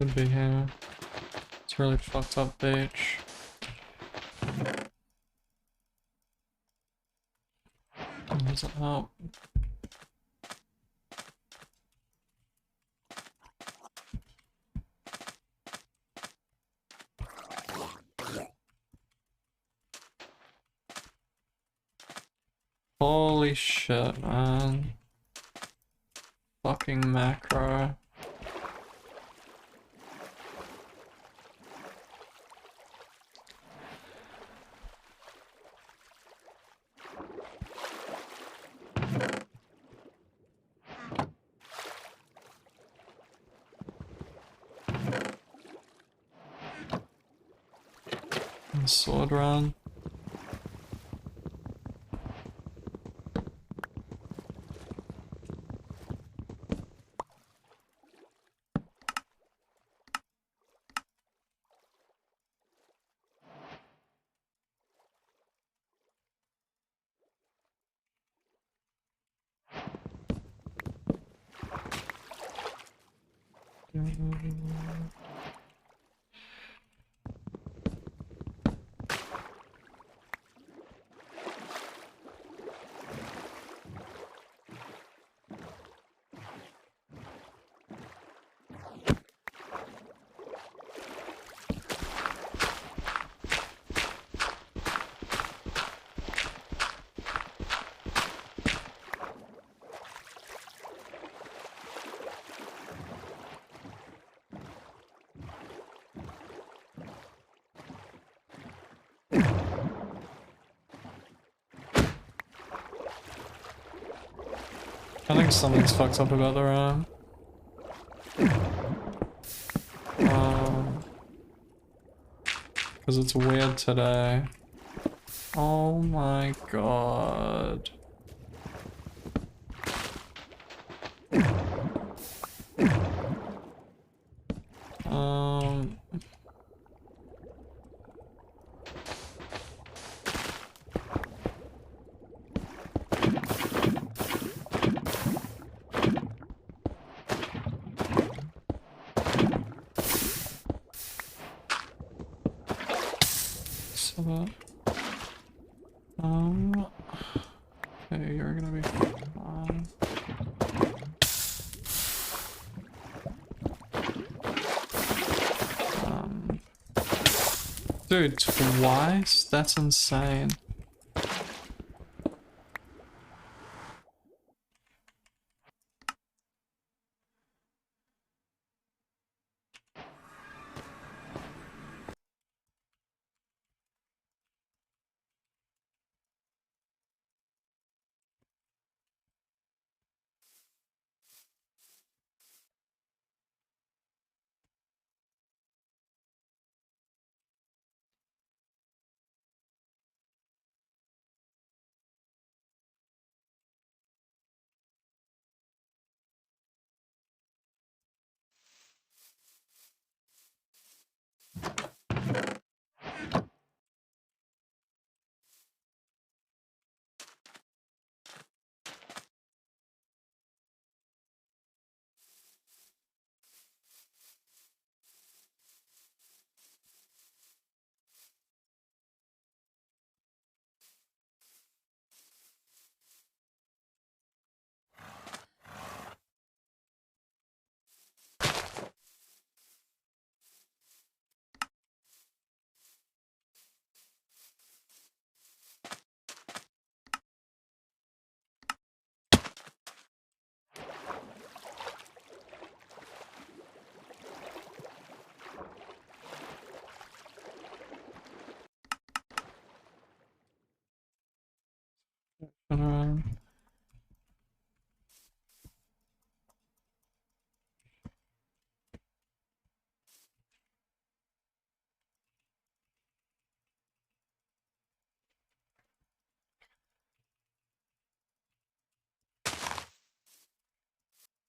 Could be here. It's really fucked up beach. Does it help? Holy shit, man. Fucking macro. And sword run. I think something's fucked up about the RAM. Because it's weird today. Oh my god. Um... So that... Okay, you're gonna be fine. Dude, twice? That's insane.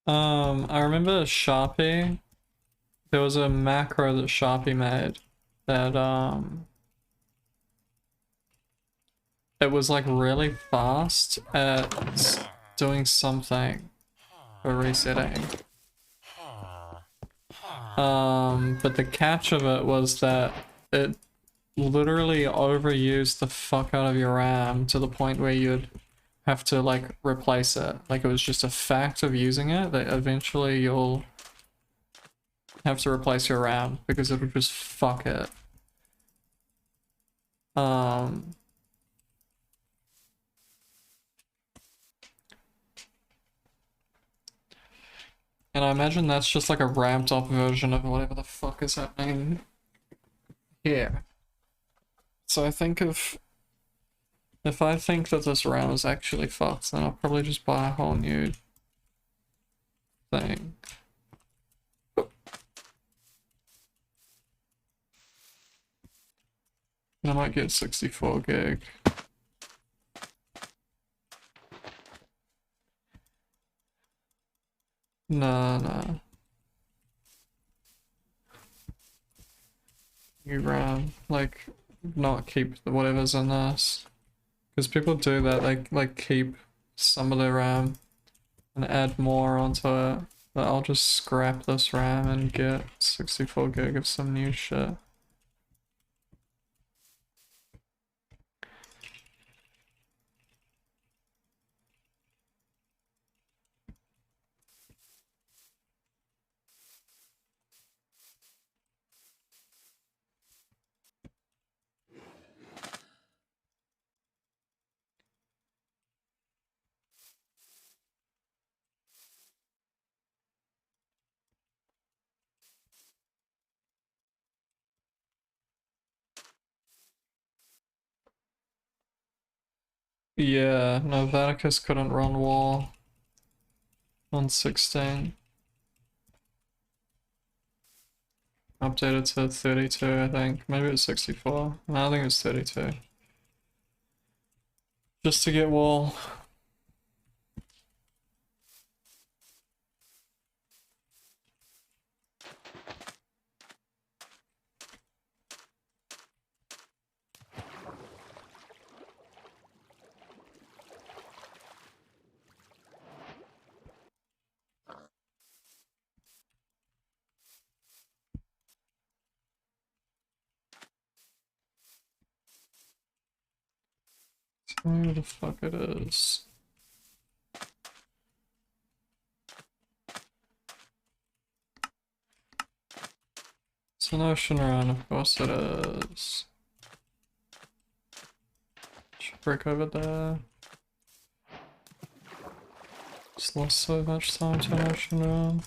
I remember Sharpie. There was a macro that Sharpie made that it was like really fast at doing something for resetting. But the catch of it was that it literally overused the fuck out of your RAM to the point where you'd have to like replace it. Like it was just a fact of using it that eventually you'll have to replace your RAM because it would just fuck it. And I imagine that's just like a ramped up version of whatever the fuck is happening here. So I think if I think that this RAM is actually fucked, then I'll probably just buy a whole new thing. And I might get 64 gig. Nah. New RAM. Like, not keep whatever's in this. Because people do that, they like keep some of their RAM and add more onto it. But I'll just scrap this RAM and get 64 gig of some new shit. Yeah, no, Vaticus couldn't run wall on 16. Updated to 32, I think. Maybe it's 64. No, I think it's 32. Just to get wall. Tell me what the fuck it is. It's an ocean run, of course it is. Should break over there. Just lost so much time to an ocean run.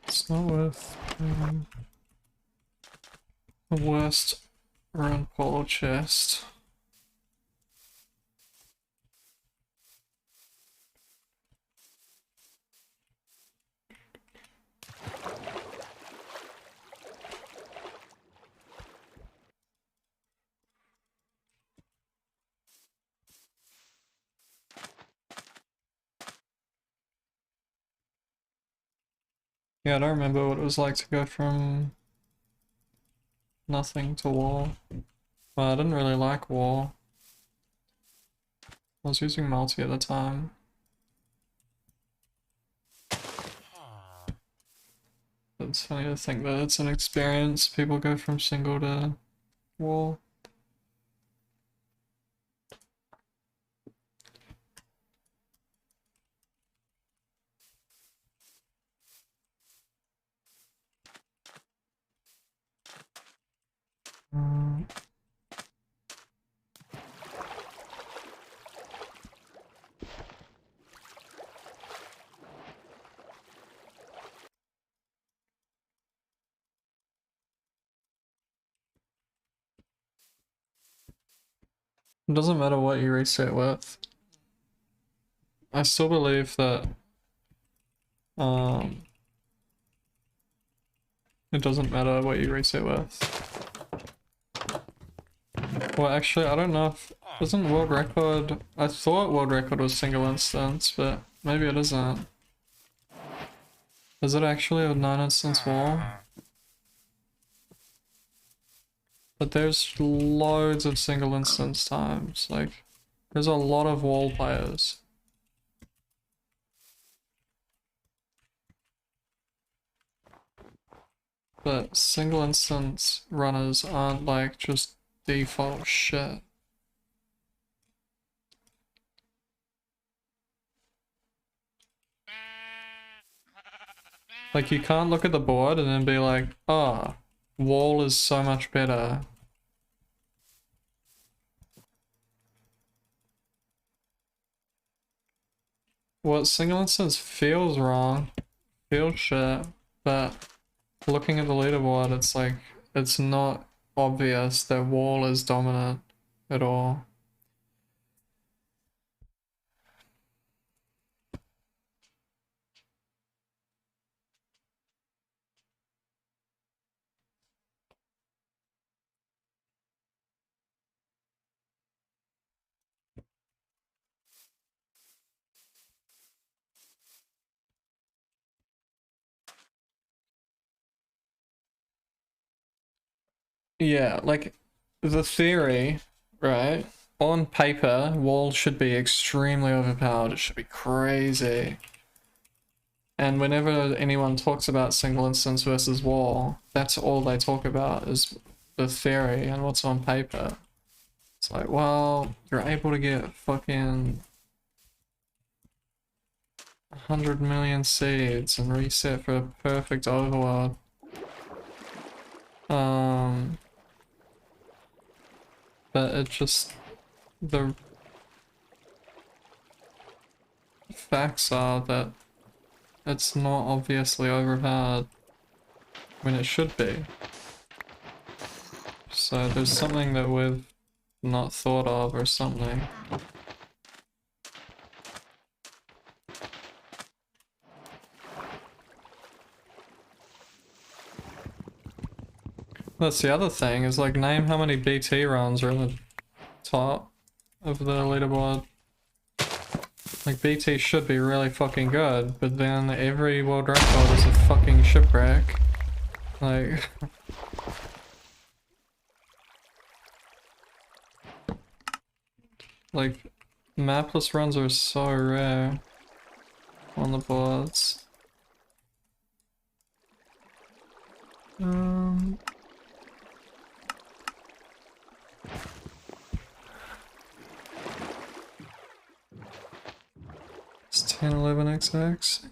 It's not worth the worst run polo chest. Yeah, I don't remember what it was like to go from nothing to war. Well, I didn't really like war. I was using multi at the time. It's funny to think that it's an experience. People go from single to war. It doesn't matter what you reset with. I still believe that it doesn't matter what you reset with. Well, actually, I don't know if... Isn't world record... I thought world record was single instance, but maybe it isn't. Is it actually a 9 instance wall? But there's loads of single instance times. Like, there's a lot of wall players. But single instance runners aren't like just default shit. Like, you can't look at the board and then be like, oh, wall is so much better. Well, single instance feels wrong, feels shit, but looking at the leaderboard, it's like, it's not obvious that wall is dominant at all. Yeah, like, the theory, right? On paper, wall should be extremely overpowered, it should be crazy. And whenever anyone talks about single instance versus wall, that's all they talk about is the theory and what's on paper. It's like, well, you're able to get fucking 100 million seeds and reset for a perfect overworld. But it just... the facts are that it's not obviously overpowered when it should be. So there's something that we've not thought of or something. That's the other thing, is like, name how many BT runs are in the top of the leaderboard. Like, BT should be really fucking good, but then every world record is a fucking shipwreck. Like... like, mapless runs are so rare on the boards. It's 1011XX.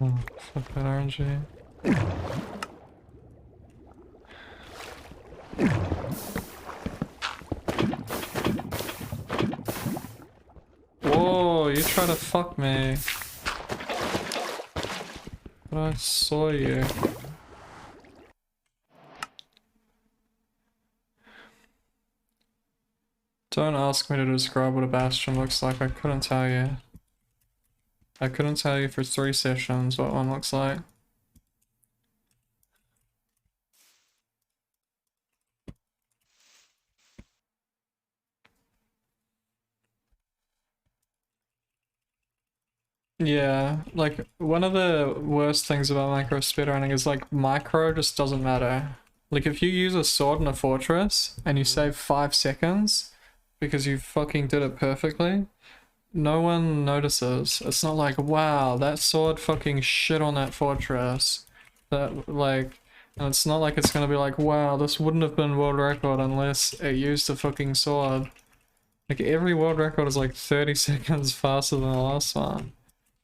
Oh, fuck that RNG. Whoa, you try to fuck me. But I saw you. Don't ask me to describe what a bastion looks like, I couldn't tell you. I couldn't tell you for 3 sessions what one looks like. Yeah, like, one of the worst things about micro speedrunning is like, micro just doesn't matter. Like, if you use a sword in a fortress and you save 5 seconds because you fucking did it perfectly, no one notices. It's not like, wow, that sword fucking shit on that fortress. That, like, and it's not like it's gonna be like, wow, this wouldn't have been world record unless it used a fucking sword. Like, every world record is like 30 seconds faster than the last one.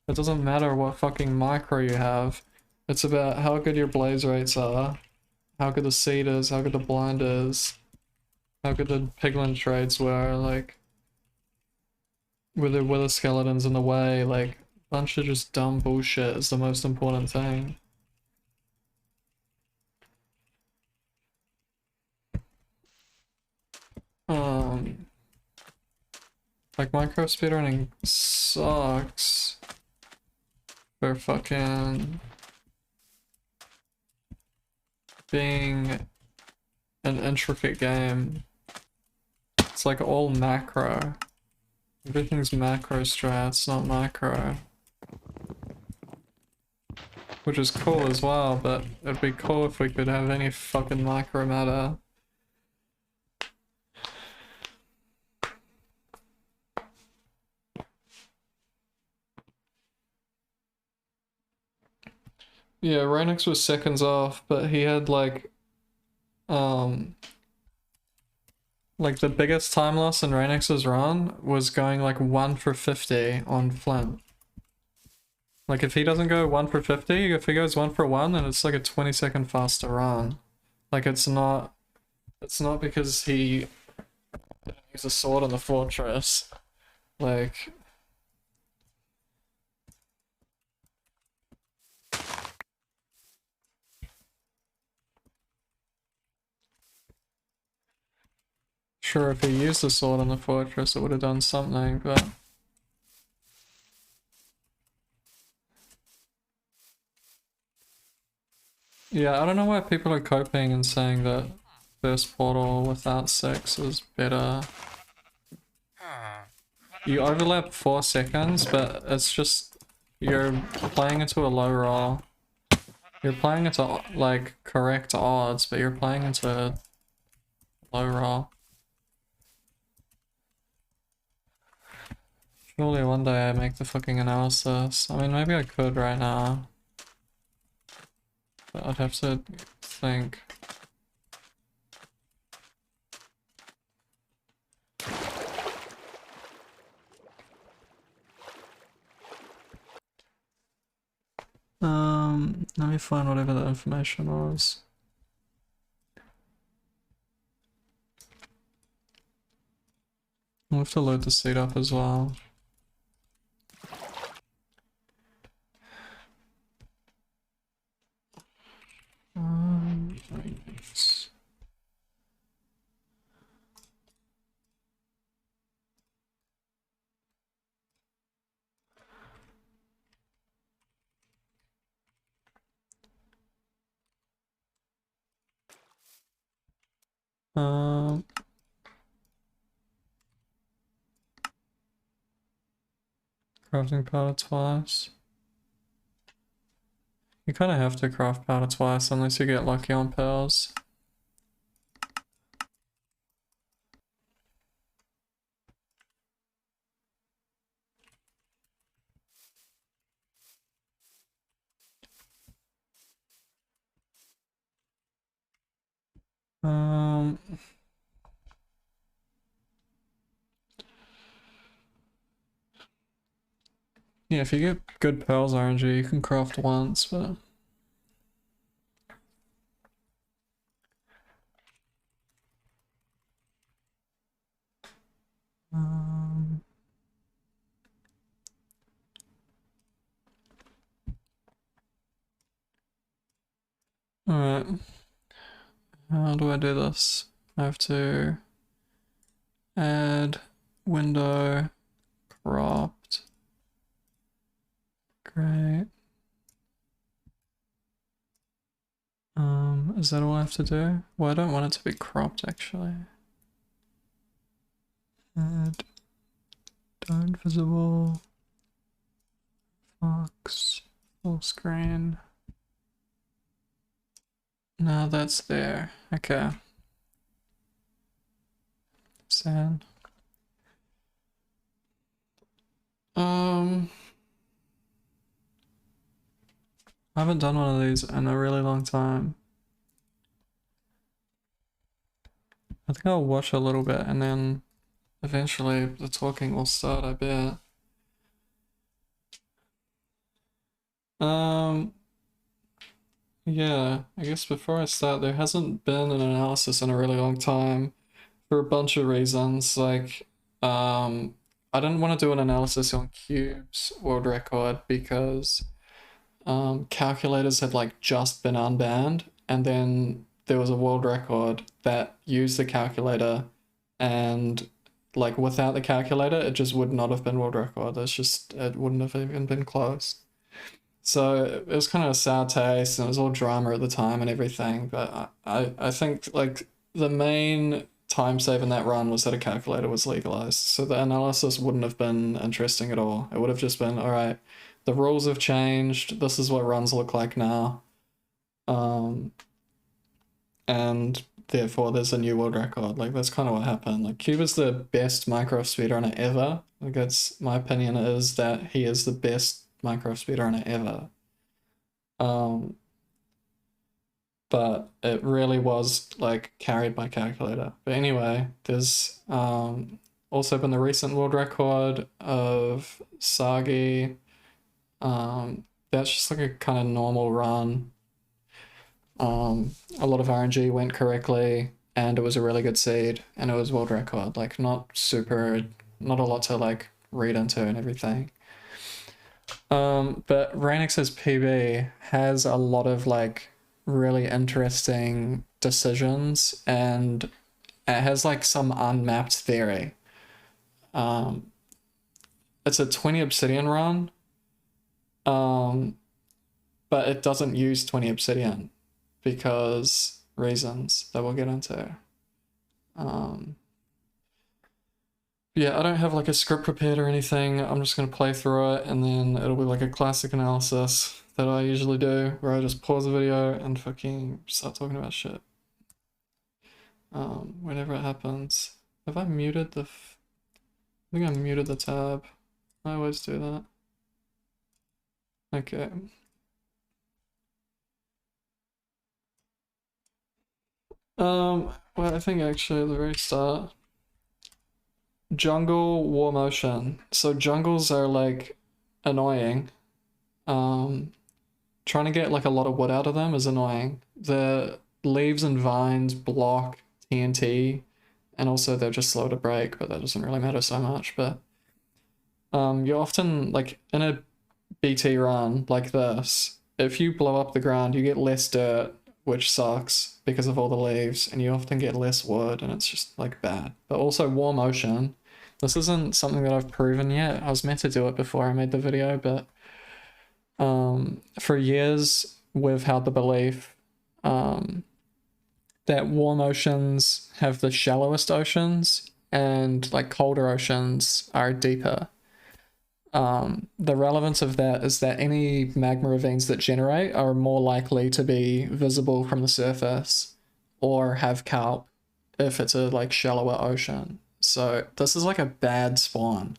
It doesn't matter what fucking micro you have. It's about how good your blaze rates are, how good the seed is, how good the blind is. how good the piglin trades were, like with the wither skeletons in the way, like bunch of just dumb bullshit is the most important thing. Like micro speedrunning sucks for fucking being an intricate game. It's like all macro. Everything's macro strats, not micro. Which is cool as well, but it'd be cool if we could have any fucking micro meta. Yeah, Rainix was seconds off, but he had like the biggest time loss in Rainix's run was going like 1 for 50 on Flint. Like if he doesn't go 1 for 50, if he goes 1 for 1, then it's like a 20-second faster run. Like it's not because he didn't use a sword on the fortress. Like sure, if he used a sword on the fortress, it would have done something, but yeah, I don't know why people are coping and saying that first portal without 6 is better. You overlap 4 seconds, but it's just you're playing into a low roll. You're playing into like correct odds, but you're playing into low roll. Surely one day I make the fucking analysis. I mean, maybe I could right now. But I'd have to think. Let me find whatever the information was. I'll have to load the seat up as well. Thanks. Crafting powder twice. You kind of have to craft powder twice unless you get lucky on pearls. Yeah, if you get good pearls RNG, you can craft once, but alright. How do I do this? I have to add window cropped. Great. Is that all I have to do? Well, I don't want it to be cropped actually. Add don't visible Fox full screen. No, that's there. Okay. Sad. I haven't done one of these in a really long time. I think I'll watch a little bit and then eventually the talking will start, I bet. Yeah, I guess before I start, there hasn't been an analysis in a really long time for a bunch of reasons. Like, I didn't want to do an analysis on Cube's world record because calculators had like just been unbanned, and then there was a world record that used the calculator, and like without the calculator, it just would not have been world record. It wouldn't have even been close. So it was kind of a sad taste, and it was all drama at the time and everything. But I think like the main time save in that run was that a calculator was legalized. So the analysis wouldn't have been interesting at all. It would have just been, all right, the rules have changed. This is what runs look like now. And therefore there's a new world record. Like that's kind of what happened. Like Cube is the best Minecraft speedrunner ever. Like that's my opinion is that he is the best Minecraft speedrunner ever. But it really was like carried by calculator. But anyway, there's also been the recent world record of Sagi. That's just like a kind of normal run. A lot of RNG went correctly, and it was a really good seed, and it was world record. Like not a lot to like read into and everything. But Rainix's PB has a lot of like really interesting decisions, and it has like some unmapped theory. It's a 20 obsidian run, but it doesn't use 20 obsidian because reasons that we'll get into. Yeah, I don't have like a script prepared or anything. I'm just gonna play through it, and then it'll be like a classic analysis that I usually do, where I just pause the video and fucking start talking about shit. Whenever it happens. Have I muted I think I muted the tab. I always do that. Okay. Well, I think actually at the very start, jungle war motion. So jungles are like annoying. Trying to get like a lot of wood out of them is annoying. The leaves and vines block TNT, and also they're just slow to break, but that doesn't really matter so much. But you often like in a BT run like this, if you blow up the ground, you get less dirt, which sucks because of all the leaves, and you often get less wood, and it's just like bad. But also war motion. This isn't something that I've proven yet. I was meant to do it before I made the video, but for years we've had the belief that warm oceans have the shallowest oceans, and like colder oceans are deeper. The relevance of that is that any magma ravines that generate are more likely to be visible from the surface or have kelp if it's a like shallower ocean. So this is like a bad spawn.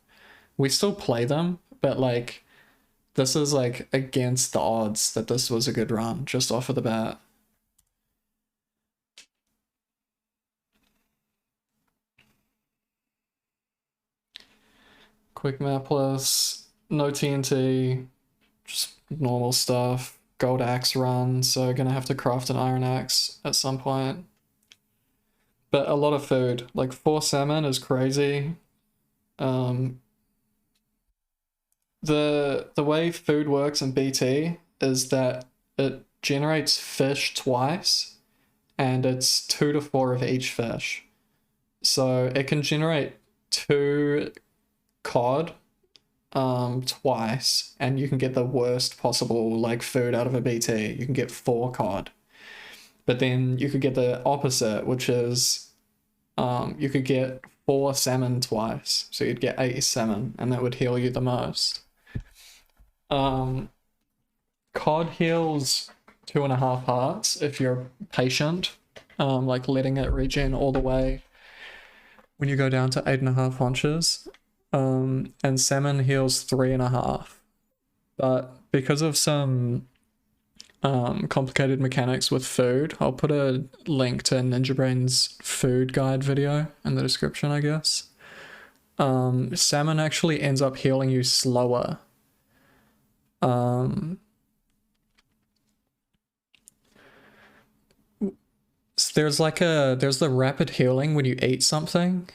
We still play them, but like this is like against the odds that this was a good run just off of the bat. Quick mapless, no TNT, just normal stuff. Gold axe run, so gonna have to craft an iron axe at some point. But a lot of food, like 4 salmon is crazy. The way food works in BT is that it generates fish twice, and it's 2 to 4 of each fish. So it can generate 2 cod twice, and you can get the worst possible like food out of a BT. You can get 4 cod. But then you could get the opposite, which is you could get 4 salmon twice. So you'd get 8 salmon, and that would heal you the most. Cod heals 2.5 hearts if you're patient, like letting it regen all the way when you go down to 8.5 haunches. And salmon heals 3.5. But because of some complicated mechanics with food, I'll put a link to Ninja Brain's food guide video in the description, I guess. Salmon actually ends up healing you slower. there's the rapid healing when you eat something.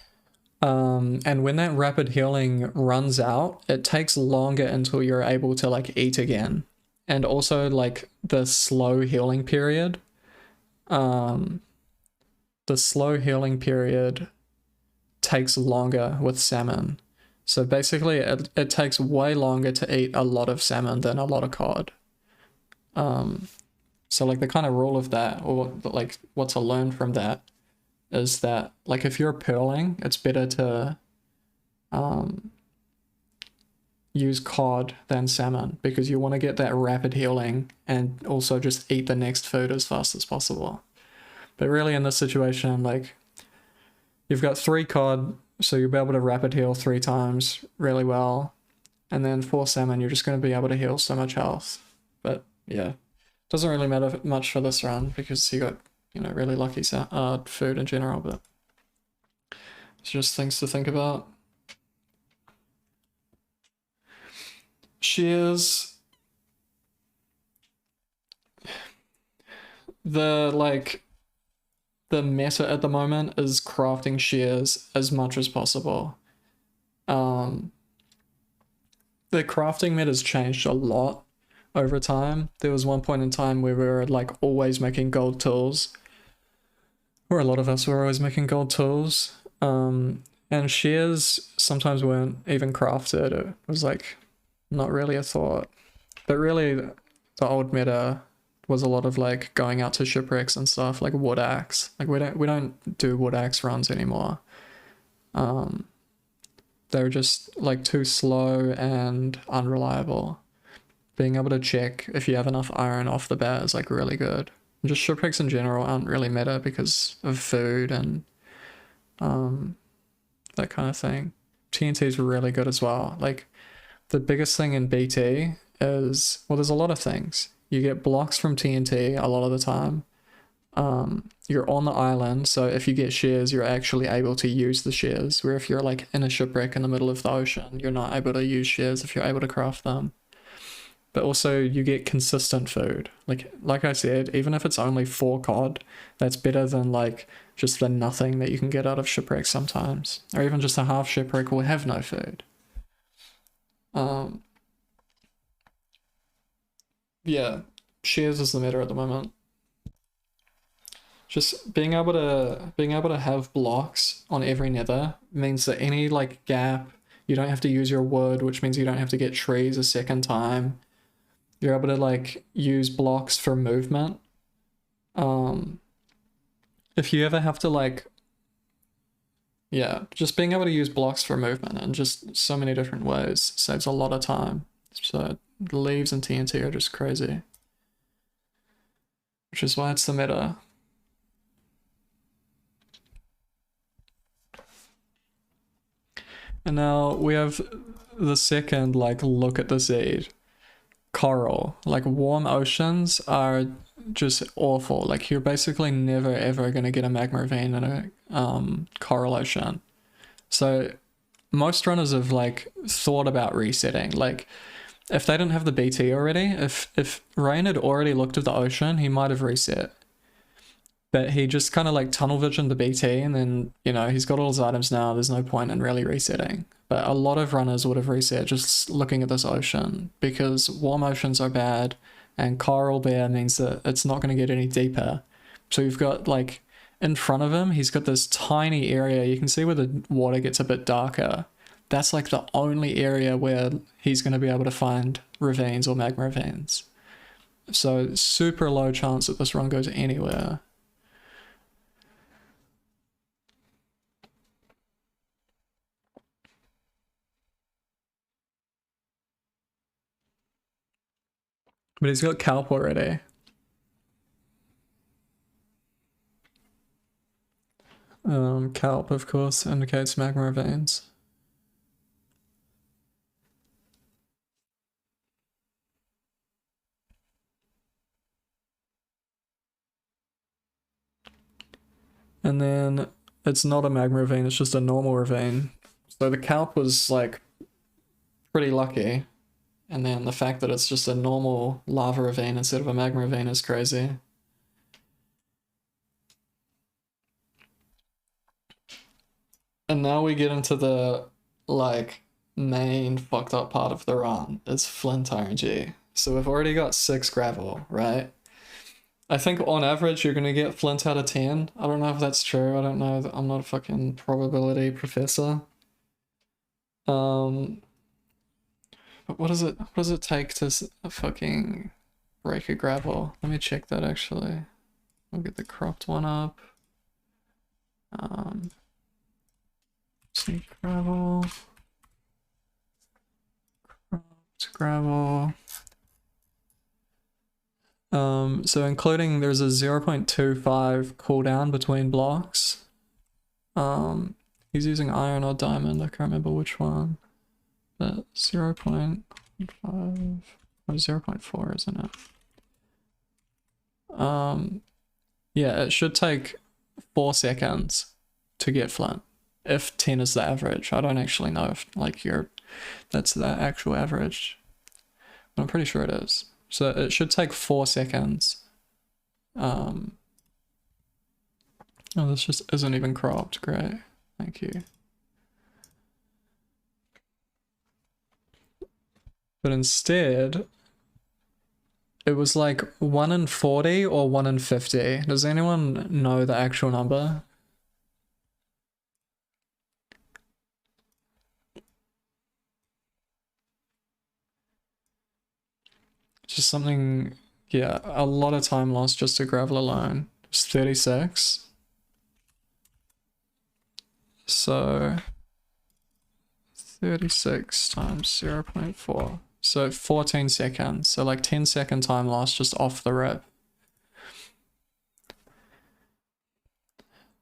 And when that rapid healing runs out, it takes longer until you're able to like eat again. And also like the slow healing period. The slow healing period takes longer with salmon. So basically it takes way longer to eat a lot of salmon than a lot of cod. So like the kind of rule of that, or like what to learn from that, is that like if you're pearling, it's better to use cod than salmon because you want to get that rapid healing and also just eat the next food as fast as possible. But really in this situation, like you've got 3 cod, so you'll be able to rapid heal 3 times really well. And then 4 salmon, you're just going to be able to heal so much health. But yeah, doesn't really matter much for this run because you got, you know, really lucky food in general, but it's just things to think about. Shears. The meta at the moment is crafting shears as much as possible. The crafting meta's changed a lot over time. There was one point in time where we were like always making gold tools, or a lot of us were always making gold tools. And shears sometimes weren't even crafted. It was like not really a thought. But really the old meta was a lot of like going out to shipwrecks and stuff, like wood axe. Like we don't do wood axe runs anymore. They're just like too slow and unreliable. Being able to check if you have enough iron off the bat is like really good. And just shipwrecks in general aren't really meta because of food and that kind of thing. TNT is really good as well. Like the biggest thing in BT is, well, there's a lot of things. You get blocks from TNT a lot of the time. You're on the island, so if you get shears, you're actually able to use the shears. Where if you're like in a shipwreck in the middle of the ocean, you're not able to use shears if you're able to craft them. But also you get consistent food. Like I said, even if it's only 4 cod, that's better than like just the nothing that you can get out of shipwrecks sometimes. Or even just a half shipwreck will have no food. Yeah, shears is the meta at the moment. Just being able to have blocks on every nether means that any like gap, you don't have to use your wood, which means you don't have to get trees a second time. You're able to like use blocks for movement. If you ever have to like, yeah, just being able to use blocks for movement in just so many different ways saves a lot of time. So the leaves and TNT are just crazy, which is why it's the meta. And now we have the second like look at the seed. Coral. Like warm oceans are just awful. Like you're basically never ever gonna get a magma vein in a coral ocean. So most runners have like thought about resetting. Like if they didn't have the BT already, if Rain had already looked at the ocean, he might have reset. But he just kind of like tunnel visioned the BT, and then, you know, he's got all his items now. There's no point in really resetting. But a lot of runners would have reset just looking at this ocean, because warm oceans are bad and coral there means that it's not going to get any deeper. So you've got like in front of him, he's got this tiny area. You can see where the water gets a bit darker. That's like the only area where he's going to be able to find ravines or magma ravines. So super low chance that this run goes anywhere. But he's got kelp already. Kelp, of course, indicates magma veins. And then it's not a magma ravine, it's just a normal ravine. So the kelp was like pretty lucky. And then the fact that it's just a normal lava ravine instead of a magma ravine is crazy. And now we get into the, like, main fucked up part of the run. It's flint RNG. So we've already got 6 gravel, right? I think on average you're gonna get flint out of 10. I don't know if that's true. I don't know. I'm not a fucking probability professor. But what does it take to fucking break a gravel? Let me check that actually. I'll get the cropped one up. See gravel. Cropped gravel. So including there's a 0.25 cooldown between blocks. He's using iron or diamond, I can't remember which one. But 0.5 or 0.4, isn't it? Yeah, it should take 4 seconds to get flint. If 10 is the average. I don't actually know if like that's the actual average. But I'm pretty sure it is. So it should take 4 seconds. Oh, this just isn't even cropped. Great. Thank you. But instead, it was like 1 in 40 or 1 in 50. Does anyone know the actual number? Just something, yeah, a lot of time lost just to gravel alone. It's 36. So 36 times 0.4. So 14 seconds. So like 10-second time loss just off the rip.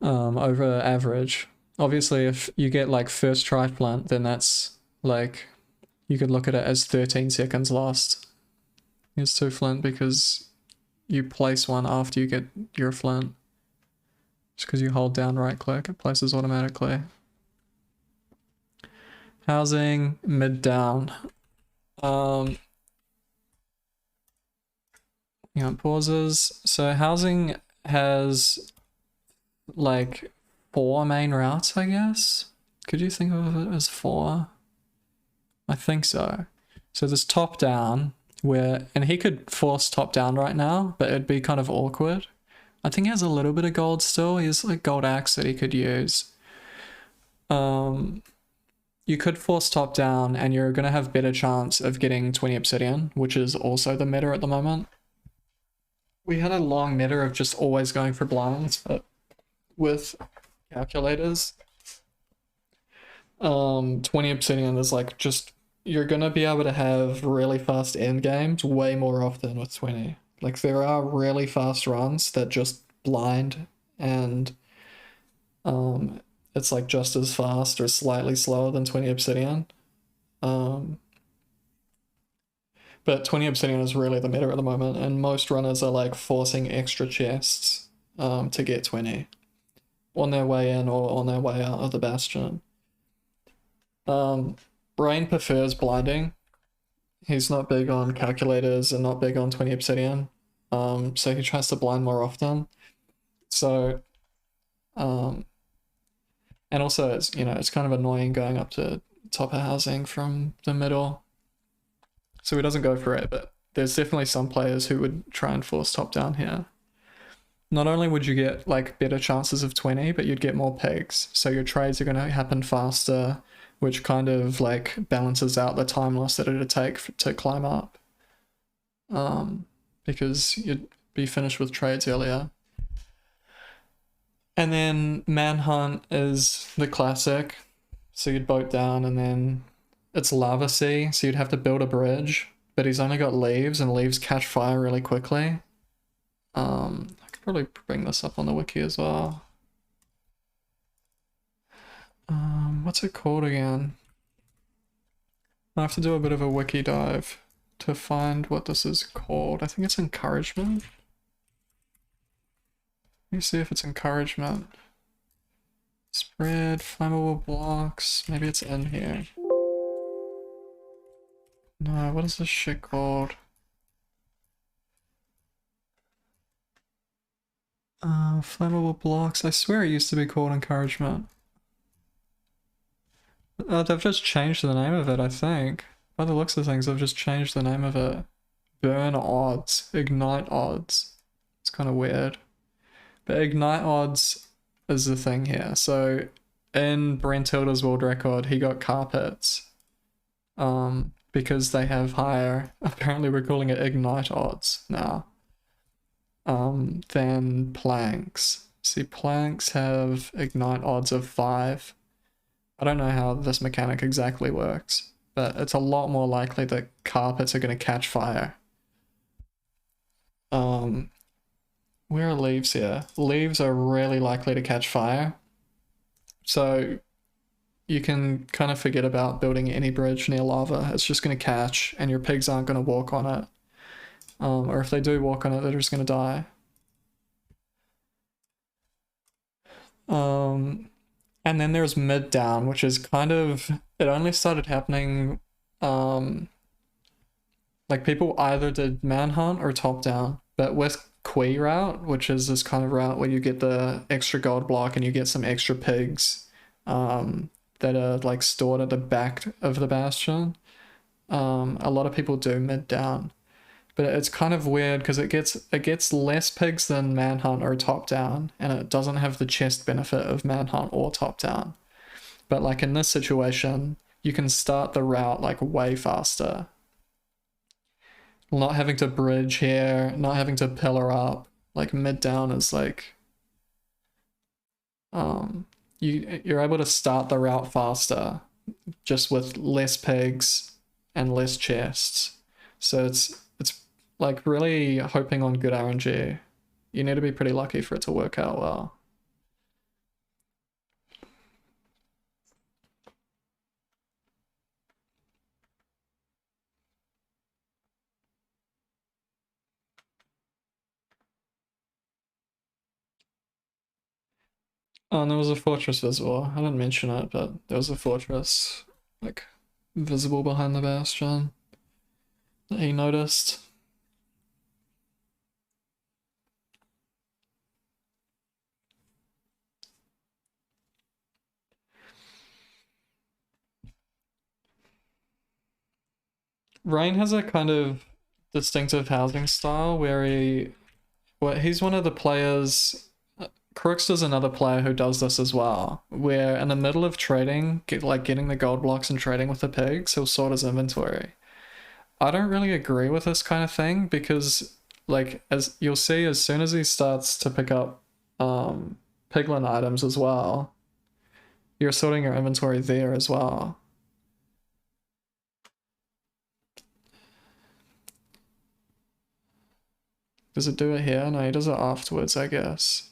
Over average. Obviously, if you get like first try flint, then that's like, you could look at it as 13 seconds lost. Here's 2 flint because you place one after you get your flint. Just because you hold down right click, it places automatically. Housing, mid down. Pauses. So housing has like 4 main routes, I guess. Could you think of it as 4? I think so. So there's top down where, and he could force top down right now, but it'd be kind of awkward. I think he has a little bit of gold still. He has like gold axe that he could use. You could force top down and you're gonna have better chance of getting 20 obsidian, which is also the meta at the moment. We had a long meta of just always going for blinds, but with calculators, 20 obsidian is like just, you're gonna be able to have really fast end games way more often with 20. Like there are really fast runs that just blind and it's like just as fast or slightly slower than 20 obsidian. But 20 obsidian is really the meta at the moment, and most runners are like forcing extra chests to get 20 on their way in or on their way out of the bastion. Brain prefers blinding. He's not big on calculators and not big on 20 obsidian. So he tries to blind more often. So, and also it's, it's kind of annoying going up to top of housing from the middle. So he doesn't go for it, but there's definitely some players who would try and force top down here. Not only would you get like better chances of 20, but you'd get more pegs. So your trades are going to happen faster, which kind of like balances out the time loss that it'd take to climb up. Because you'd be finished with trades earlier. And then Manhunt is the classic. So you'd boat down and then it's lava sea, so you'd have to build a bridge, but he's only got leaves and leaves catch fire really quickly. I could probably bring this up on the wiki as well. What's it called again? I have to do a bit of a wiki dive to find what this is called. I think it's encouragement. Let me see if it's encouragement. Spread, flammable blocks, maybe it's in here. No, what is this shit called? Flammable blocks. I swear it used to be called encouragement. They've just changed the name of it, I think. By the looks of things, they've just changed the name of it. Burn odds. Ignite odds. It's kind of weird. But ignite odds is the thing here. So in Brentilda's world record, he got carpets. Because they have higher, apparently we're calling it ignite odds now, than planks. See, planks have ignite odds of 5. I don't know how this mechanic exactly works, but it's a lot more likely that carpets are going to catch fire. Where are leaves here? Leaves are really likely to catch fire. So you can kind of forget about building any bridge near lava. It's just going to catch and your pigs aren't going to walk on it. Or if they do walk on it, they're just going to die. And then there's mid down, which is kind of, it only started happening, like people either did manhunt or top down, but with Quay route, which is this kind of route where you get the extra gold block and you get some extra pigs, that are like stored at the back of the bastion. A lot of people do mid down, but it's kind of weird because it gets less pigs than manhunt or top down, and it doesn't have the chest benefit of manhunt or top down. But like in this situation, you can start the route like way faster. Not having to bridge here, not having to pillar up. Like mid down is like, you're able to start the route faster, just with less pigs and less chests. So it's like really hoping on good RNG. You need to be pretty lucky for it to work out well. Oh, and there was a fortress visible. I didn't mention it, but there was a fortress, like, visible behind the bastion that he noticed. Rain has a kind of distinctive housing style where he's one of the players. Crooks is another player who does this as well, where in the middle of trading, getting the gold blocks and trading with the pigs, he'll sort his inventory. I don't really agree with this kind of thing because, like, as you'll see, as soon as he starts to pick up piglin items as well, you're sorting your inventory there as well. Does it do it here? No, he does it afterwards, I guess.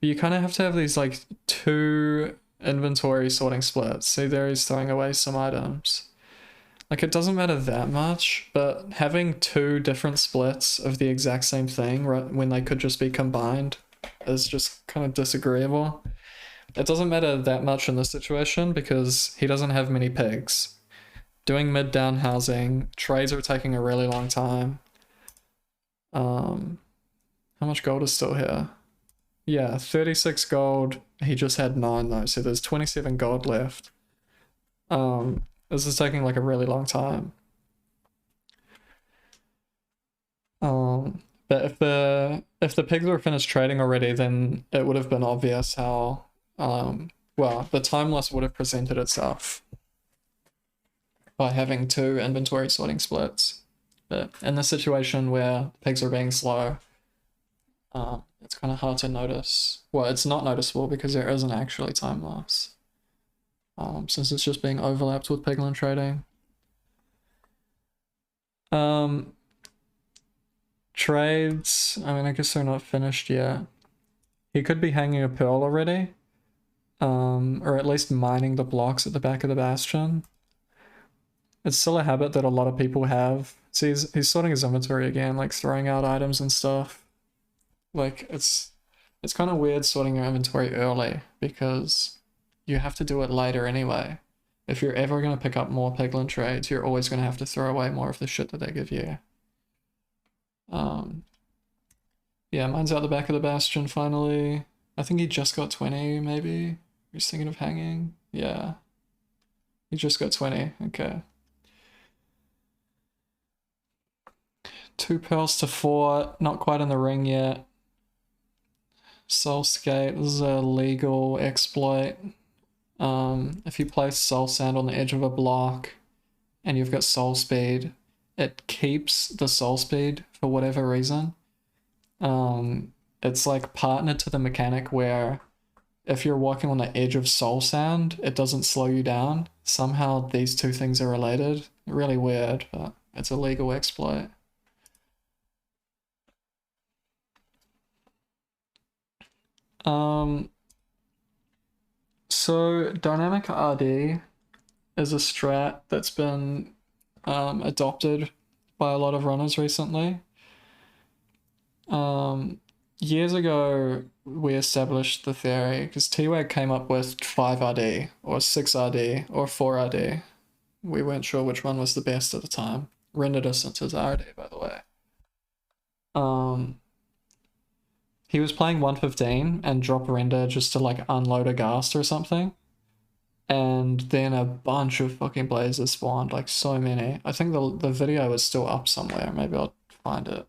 But you kind of have to have these like 2 inventory sorting splits. See there, he's throwing away some items. Like it doesn't matter that much, but having 2 different splits of the exact same thing right when they could just be combined is just kind of disagreeable. It doesn't matter that much in this situation because he doesn't have many pigs. Doing mid-down housing, trades are taking a really long time. How much gold is still here? Yeah, 36 gold. He just had 9 though, so there's 27 gold left. This is taking like a really long time. But if the pigs were finished trading already, then it would have been obvious how well, the time loss would have presented itself by having 2 inventory sorting splits. But in the situation where pigs are being slow, it's kind of hard to notice. Well, it's not noticeable because there isn't actually time loss, since it's just being overlapped with piglin trading. Trades, I mean, I guess they're not finished yet. He could be hanging a pearl already, or at least mining the blocks at the back of the bastion. It's still a habit that a lot of people have. See, he's sorting his inventory again, like throwing out items and stuff. Like, it's kind of weird sorting your inventory early because you have to do it later anyway. If you're ever going to pick up more piglin trades, you're always going to have to throw away more of the shit that they give you. Yeah, mine's out the back of the bastion finally. I think he just got 20, maybe. He's thinking of hanging. Yeah. You just got 20, okay. 2 pearls to 4, not quite in the ring yet. Soul Skate, this is a legal exploit. If you place Soul Sand on the edge of a block and you've got Soul Speed, it keeps the Soul Speed for whatever reason. It's like partnered to the mechanic where if you're walking on the edge of Soul Sand, it doesn't slow you down. Somehow these two things are related. Really weird, but it's a legal exploit. So dynamic RD is a strat that's been adopted by a lot of runners recently. Years ago, we established the theory because T-Wag came up with 5 RD or 6 RD or 4 RD. We weren't sure which one was the best at the time. Render distance is RD, by the way. He was playing 115 and dropped render just to like unload a ghast or something. And then a bunch of fucking blazes spawned, like so many. I think the video is still up somewhere. Maybe I'll find it.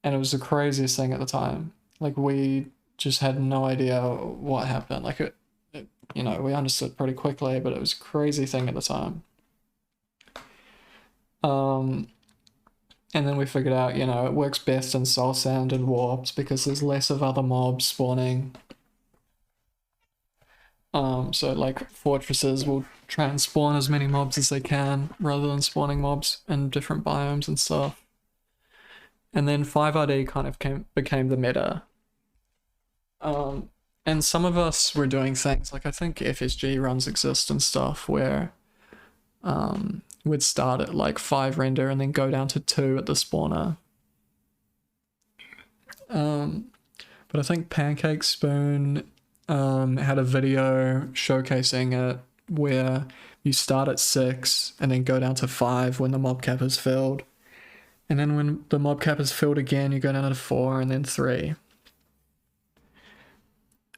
And it was the craziest thing at the time. Like we just had no idea what happened. Like it you know, we understood pretty quickly, but it was a crazy thing at the time. And then we figured out, you know, it works best in Soul Sand and Warped because there's less of other mobs spawning. So like fortresses will try and spawn as many mobs as they can rather than spawning mobs in different biomes and stuff. And then 5RD kind of became the meta. And some of us were doing things like I think FSG runs exist and stuff where we'd start at like 5 render and then go down to 2 at the spawner. But I think Pancake Spoon had a video showcasing it where you start at 6 and then go down to 5 when the mob cap is filled. And then when the mob cap is filled again, you go down to 4 and then 3.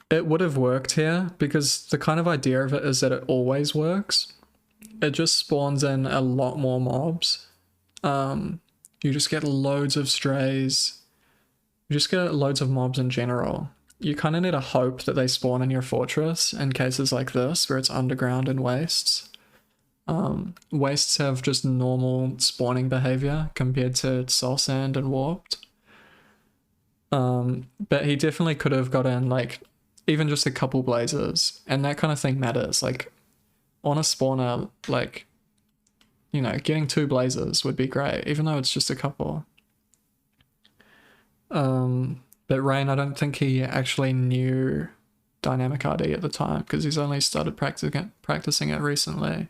It would have worked here because the kind of idea of it is that it always works. It just spawns in a lot more mobs. You just get loads of strays. You just get loads of mobs in general. You kind of need to hope that they spawn in your fortress in cases like this where it's underground and wastes. Wastes have just normal spawning behavior compared to Soul Sand and Warped. But he definitely could have gotten like even just a couple blazes, and that kind of thing matters. Like on a spawner, like, you know, getting 2 blazes would be great, even though it's just a couple. But Rain, I don't think he actually knew dynamic RD at the time because he's only started practicing it recently.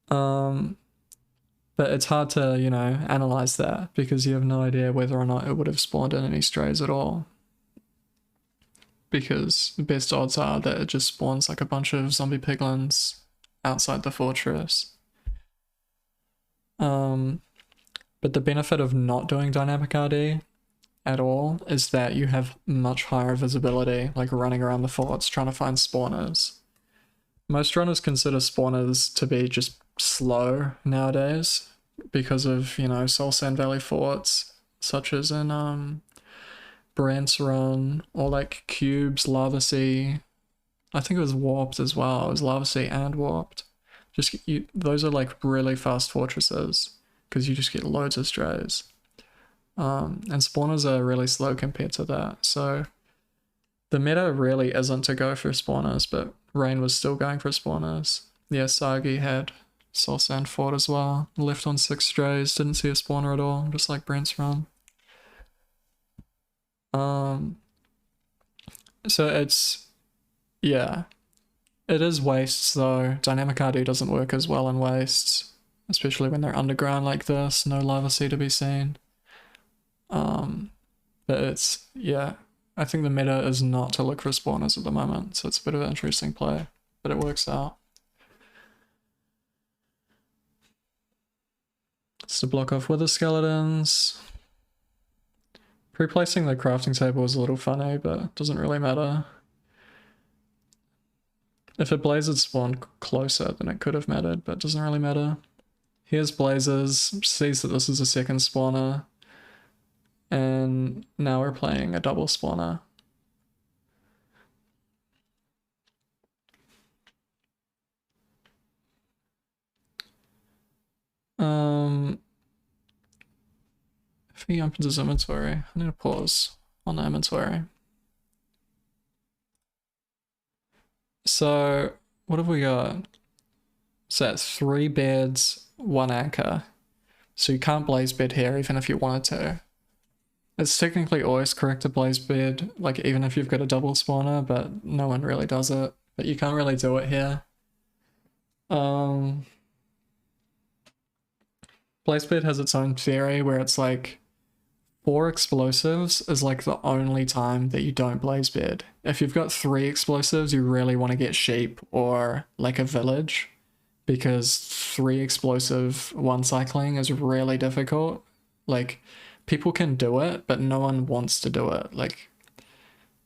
But it's hard to, you know, analyze that because you have no idea whether or not it would have spawned in any strays at all. Because the best odds are that it just spawns like a bunch of zombie piglins outside the fortress. But the benefit of not doing dynamic RD at all is that you have much higher visibility, like running around the forts trying to find spawners. Most runners consider spawners to be just slow nowadays because of, you know, Soul Sand Valley forts, such as in Brent's Run, or like Cubes, Lava Sea. I think it was Warped as well. It was Lava Sea and Warped. Those are like really fast fortresses because you just get loads of strays. And spawners are really slow compared to that. So the meta really isn't to go for spawners, but Rain was still going for spawners. Yeah, Sagi had Soul Sand Fort as well. Left on 6 strays, didn't see a spawner at all, just like Brent's Run. So it's, yeah, it is wastes though. Dynamic RD doesn't work as well in wastes, especially when they're underground like this, no lava sea to be seen. But it's, yeah, I think the meta is not to look for spawners at the moment, so it's a bit of an interesting play, but it works out. It's to block off wither skeletons. Pre-placing the crafting table is a little funny, but it doesn't really matter. If a blaze had spawned closer, then it could have mattered, but it doesn't really matter. Here's blazes, sees that this is a second spawner, and now we're playing a double spawner. If he opens his inventory, I need to pause on the inventory. So, what have we got? So that's 3 beds, 1 anchor. So you can't blaze bed here even if you wanted to. It's technically always correct to blaze bed, like even if you've got a double spawner, but no one really does it. But you can't really do it here. Blaze bed has its own theory where it's like 4 explosives is like the only time that you don't blaze bed. If you've got 3 explosives, you really want to get sheep or like a village, because 3 explosive one cycling is really difficult. Like, people can do it, but no one wants to do it. Like,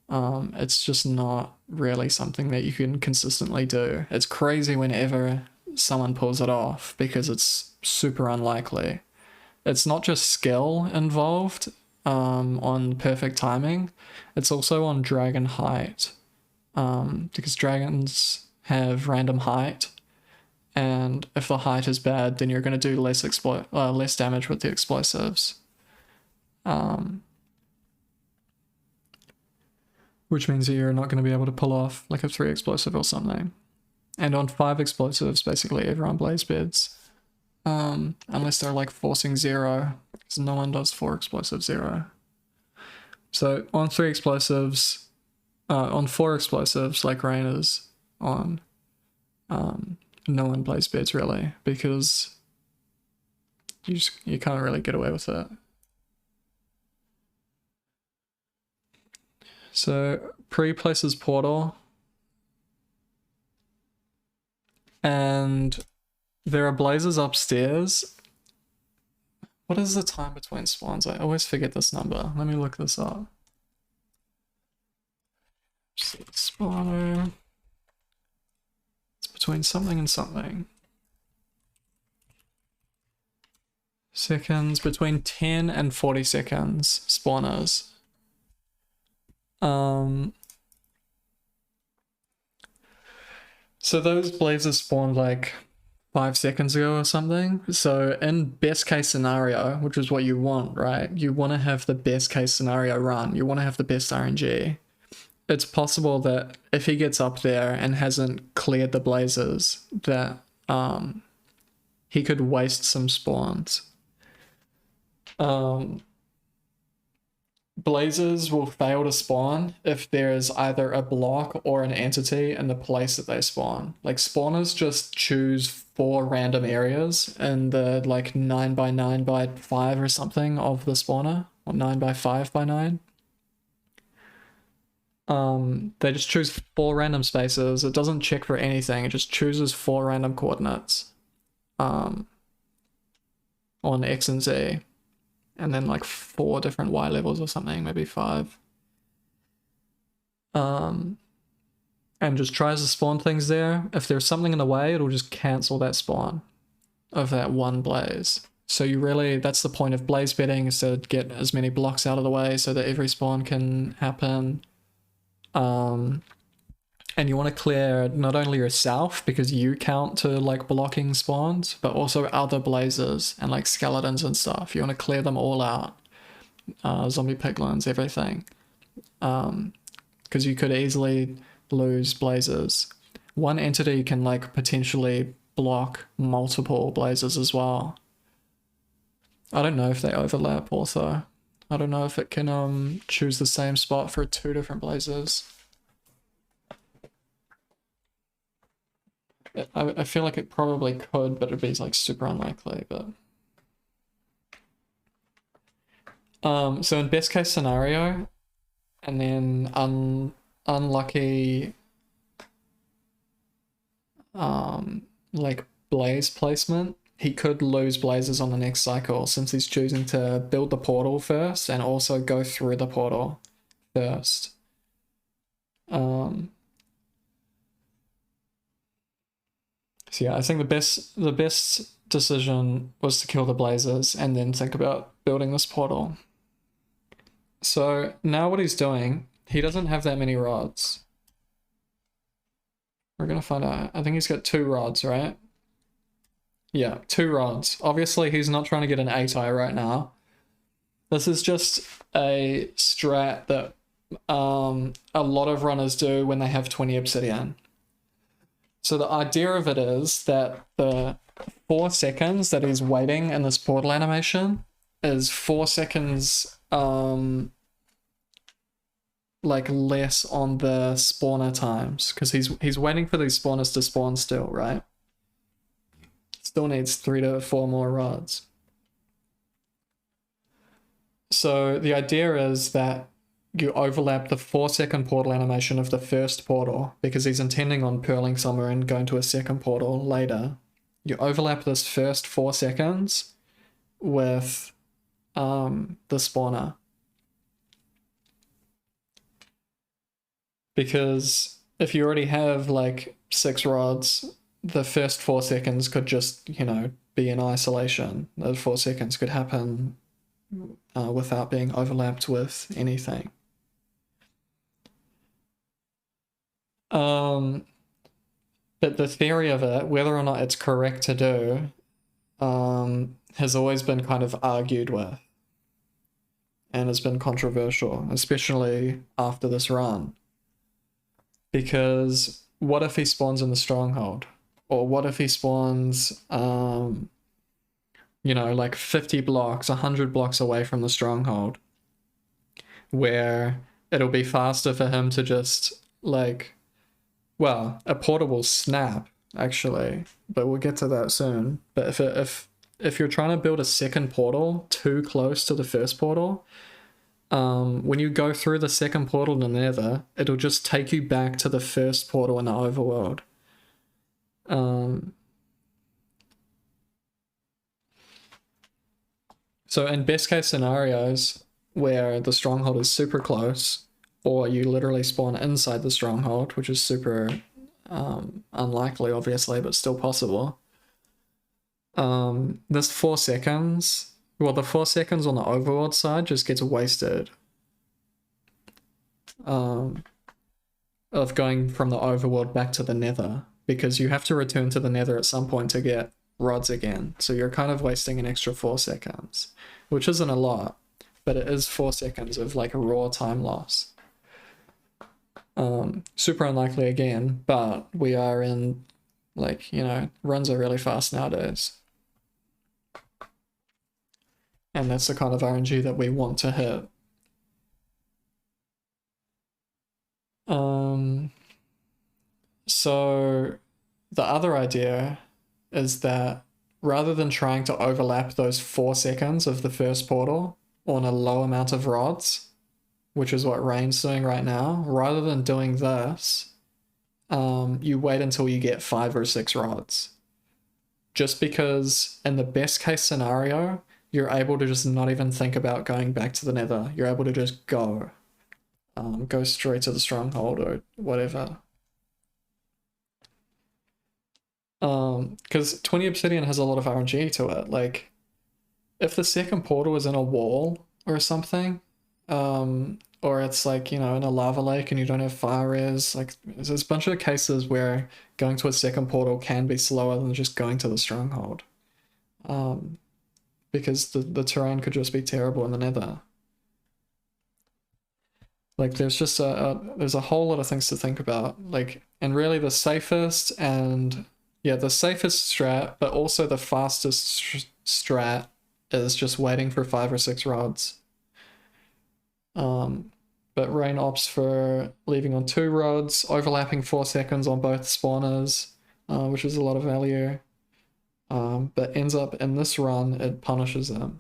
it's just not really something that you can consistently do. It's crazy whenever someone pulls it off because it's super unlikely. It's not just skill involved on perfect timing, it's also on dragon height, because dragons have random height, and if the height is bad, then you're going to do less damage with the explosives. Which means that you're not going to be able to pull off like a 3 explosive or something. And on 5 explosives, basically everyone blaze beds. Unless they're like forcing 0, because no one does 4 explosive 0. So on 3 explosives, on 4 explosives, like Rain is on, no one blaze beds really, because you can't really get away with it. So pre-places portal, and there are blazes upstairs. What is the time between spawns? I always forget this number. Let me look this up. Spawner. It's between something and something. Seconds, between 10 and 40 seconds, spawners. So those blazes spawned like 5 seconds ago or something. So in best case scenario, which is what you want, right? You want to have the best case scenario run. You want to have the best RNG. It's possible that if he gets up there and hasn't cleared the blazes, that he could waste some spawns. Blazes will fail to spawn if there's either a block or an entity in the place that they spawn. Like, spawners just choose 4 random areas in the like 9x9x5 or something of the spawner, or 9x5x9. They just choose 4 random spaces. It doesn't check for anything. It just chooses 4 random coordinates on X and Z. And then like 4 different Y levels or something, maybe 5. And just tries to spawn things there. If there's something in the way, it'll just cancel that spawn of that one blaze. So you really, that's the point of blaze bedding, is to get as many blocks out of the way so that every spawn can happen. And you want to clear not only yourself, because you count to like blocking spawns, but also other blazes and like skeletons and stuff. You want to clear them all out. Zombie piglins, everything. Because you could easily lose blazes. One entity can like potentially block multiple blazes as well. I don't know if they overlap also. I don't know if it can choose the same spot for 2 different blazes. I feel like it probably could, but it'd be like super unlikely. But so in best case scenario, and then unlucky like blaze placement, he could lose blazes on the next cycle, since he's choosing to build the portal first and also go through the portal first. So yeah, I think the best decision was to kill the blazers and then think about building this portal. So now what he's doing, he doesn't have that many rods. We're gonna find out. I think he's got 2 rods, right? Yeah, 2 rods. Obviously he's not trying to get an 8-eye right now. This is just a strat that a lot of runners do when they have 20 obsidian. So the idea of it is that the 4 seconds that he's waiting in this portal animation is 4 seconds like less on the spawner times, because he's waiting for these spawners to spawn still, right? Still needs 3 to 4 more rods. So the idea is that you overlap the 4-second portal animation of the first portal, because he's intending on pearling somewhere and going to a second portal later. You overlap this first 4 seconds with the spawner. Because if you already have like 6 rods, the first 4 seconds could just, you know, be in isolation. Those 4 seconds could happen without being overlapped with anything. But the theory of it, whether or not it's correct to do, has always been kind of argued with. And has been controversial, especially after this run. Because what if he spawns in the stronghold? Or what if he spawns, you know, like 50 blocks, 100 blocks away from the stronghold? Where it'll be faster for him to just, like, well, a portal will snap, actually, but we'll get to that soon. But if you're trying to build a second portal too close to the first portal, when you go through the second portal in the Nether, it'll just take you back to the first portal in the overworld. So in best case scenarios, where the stronghold is super close, or you literally spawn inside the stronghold, which is super unlikely, obviously, but still possible, this 4 seconds, well, the 4 seconds on the overworld side just gets wasted. Of going from the overworld back to the Nether, because you have to return to the Nether at some point to get rods again. So you're kind of wasting an extra 4 seconds, which isn't a lot, but it is 4 seconds of like a raw time loss. Super unlikely again, but we are in, like, you know, runs are really fast nowadays. And that's the kind of RNG that we want to hit. So the other idea is that rather than trying to overlap those 4 seconds of the first portal on a low amount of rods, which is what Rain's doing right now, rather than doing this, you wait until you get 5 or 6 rods. Just because in the best case scenario, you're able to just not even think about going back to the Nether. You're able to just go. Go straight to the stronghold or whatever. Because 20 obsidian has a lot of RNG to it. Like, if the second portal is in a wall or something, or it's like, you know, in a lava lake and you don't have fire res, like, there's a bunch of cases where going to a second portal can be slower than just going to the stronghold. Because the terrain could just be terrible in the Nether. Like, there's just there's a whole lot of things to think about. Like, and really the safest and, yeah, the safest strat, but also the fastest strat is just waiting for 5 or 6 rods. But Rain opts for leaving on 2 rods, overlapping 4 seconds on both spawners, which is a lot of value. But ends up in this run, it punishes them.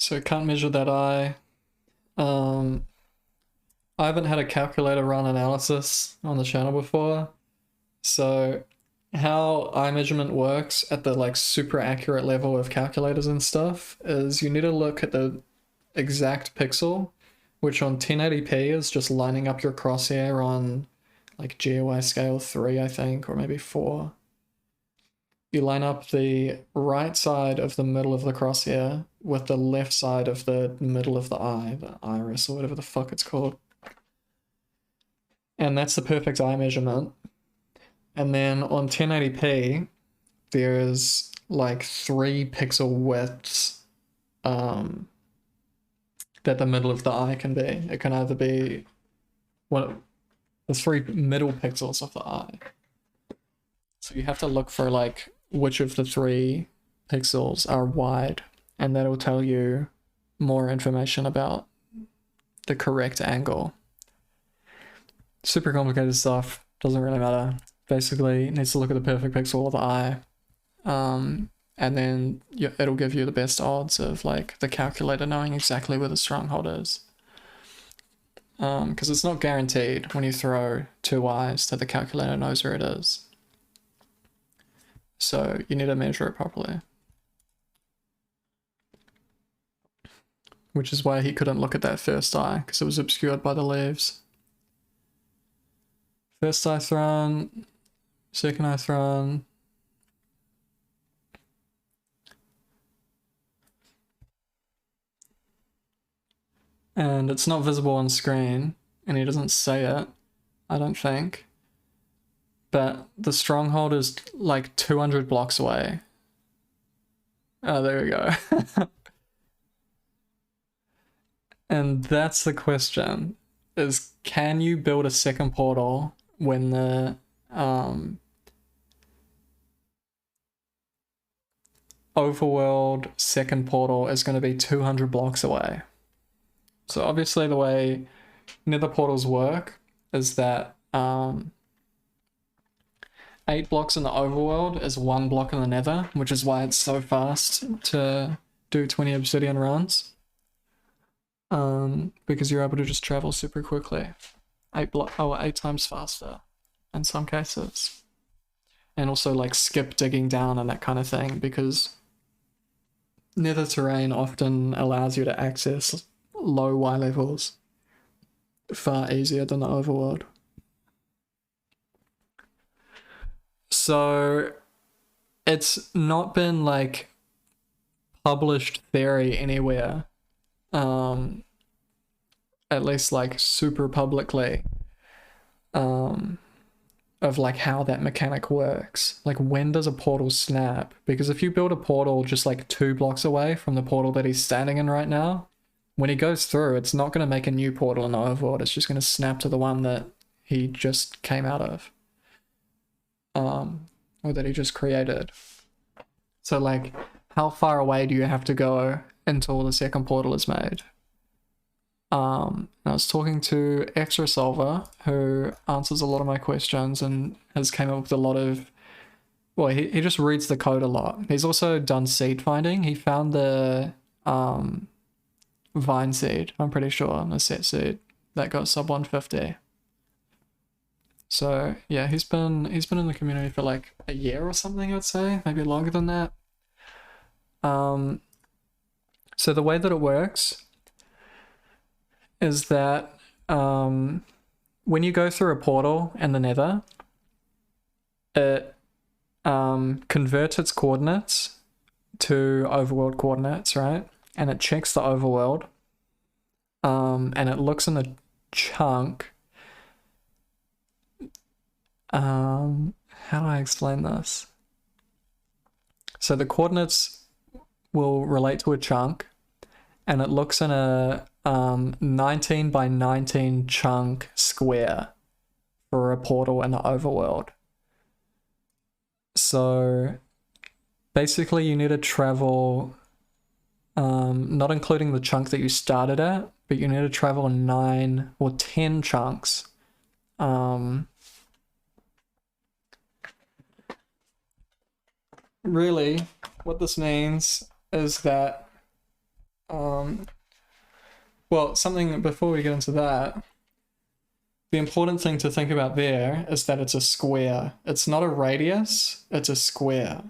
So can't measure that eye. I haven't had a calculator run analysis on the channel before, so how eye measurement works at the like super accurate level of calculators and stuff is you need to look at the exact pixel, which on 1080p is just lining up your crosshair on like GOI scale 3, I think, or maybe 4. You line up the right side of the middle of the crosshair with the left side of the middle of the eye, the iris, or whatever the fuck it's called. And that's the perfect eye measurement. And then on 1080p, there's like 3 pixel widths that the middle of the eye can be. It can either be one, the 3 middle pixels of the eye. So you have to look for like which of the 3 pixels are wide, and that'll tell you more information about the correct angle. Super complicated stuff, doesn't really matter. Basically, it needs to look at the perfect pixel of the eye, and then it'll give you the best odds of like the calculator knowing exactly where the stronghold is. Because it's not guaranteed when you throw 2 eyes that the calculator knows where it is. So you need to measure it properly. Which is why he couldn't look at that first eye, because it was obscured by the leaves. First eye thrown, second eye thrown. And it's not visible on screen, and he doesn't say it, I don't think. But the stronghold is like 200 blocks away. Oh, there we go. And that's the question, is can you build a second portal when the overworld second portal is going to be 200 blocks away? So obviously the way nether portals work is that 8 blocks in the overworld is 1 block in the nether, which is why it's so fast to do 20 obsidian runs. Because you're able to just travel super quickly. 8 times faster in some cases. And also like skip digging down and that kind of thing, because nether terrain often allows you to access low Y levels far easier than the overworld. So it's not been like published theory anywhere, at least like super publicly, of like how that mechanic works. Like when does a portal snap? Because if you build a portal just like 2 blocks away from the portal that he's standing in right now, when he goes through, it's not going to make a new portal in the overworld. It's just going to snap to the one that he just came out of. Or that he just created. So like, how far away do you have to go until the second portal is made? I was talking to Extra Solver, who answers a lot of my questions and has came up with a lot of, well, he just reads the code a lot. He's also done seed finding. He found the vine seed, I'm pretty sure, the set seed that got sub 150. So yeah, he's been in the community for like a year or something, I'd say, maybe longer than that. So the way that it works is that when you go through a portal in the nether, it converts its coordinates to overworld coordinates, right? And it checks the overworld, and it looks in the chunk. How do I explain this? So the coordinates will relate to a chunk, and it looks in a 19 by 19 chunk square for a portal in the overworld. So basically you need to travel, not including the chunk that you started at, but you need to travel 9 or 10 chunks. Really, what this means is that, well, something before we get into that, the important thing to think about there is that it's a square. It's not a radius, it's a square.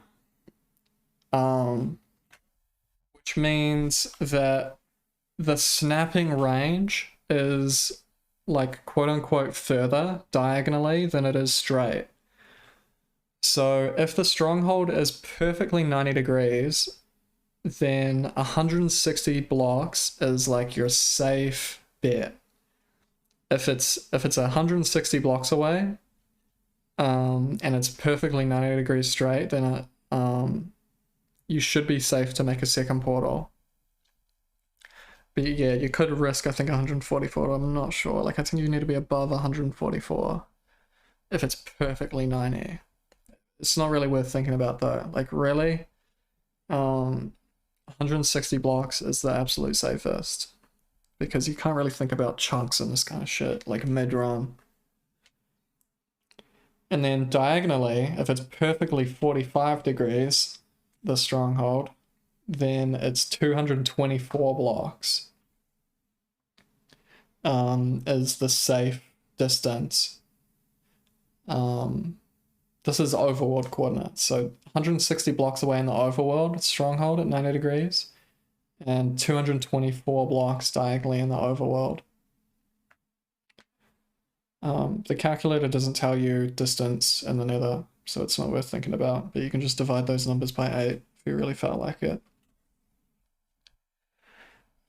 Which means that the snapping range is like quote unquote further diagonally than it is straight. So if the stronghold is perfectly 90 degrees, then 160 blocks is like your safe bet. If it's 160 blocks away, and it's perfectly 90 degrees straight, then you should be safe to make a second portal. But yeah, you could risk, I think, 144. I'm not sure. Like, I think you need to be above 144 if it's perfectly 90. It's not really worth thinking about though. Like, really, 160 blocks is the absolute safest, because you can't really think about chunks and this kind of shit, like mid-run. And then diagonally, if it's perfectly 45 degrees, the stronghold, then it's 224 blocks is the safe distance. This is overworld coordinates, so 160 blocks away in the overworld stronghold at 90 degrees, and 224 blocks diagonally in the overworld. The calculator doesn't tell you distance in the nether, so it's not worth thinking about, but you can just divide those numbers by 8 if you really felt like it.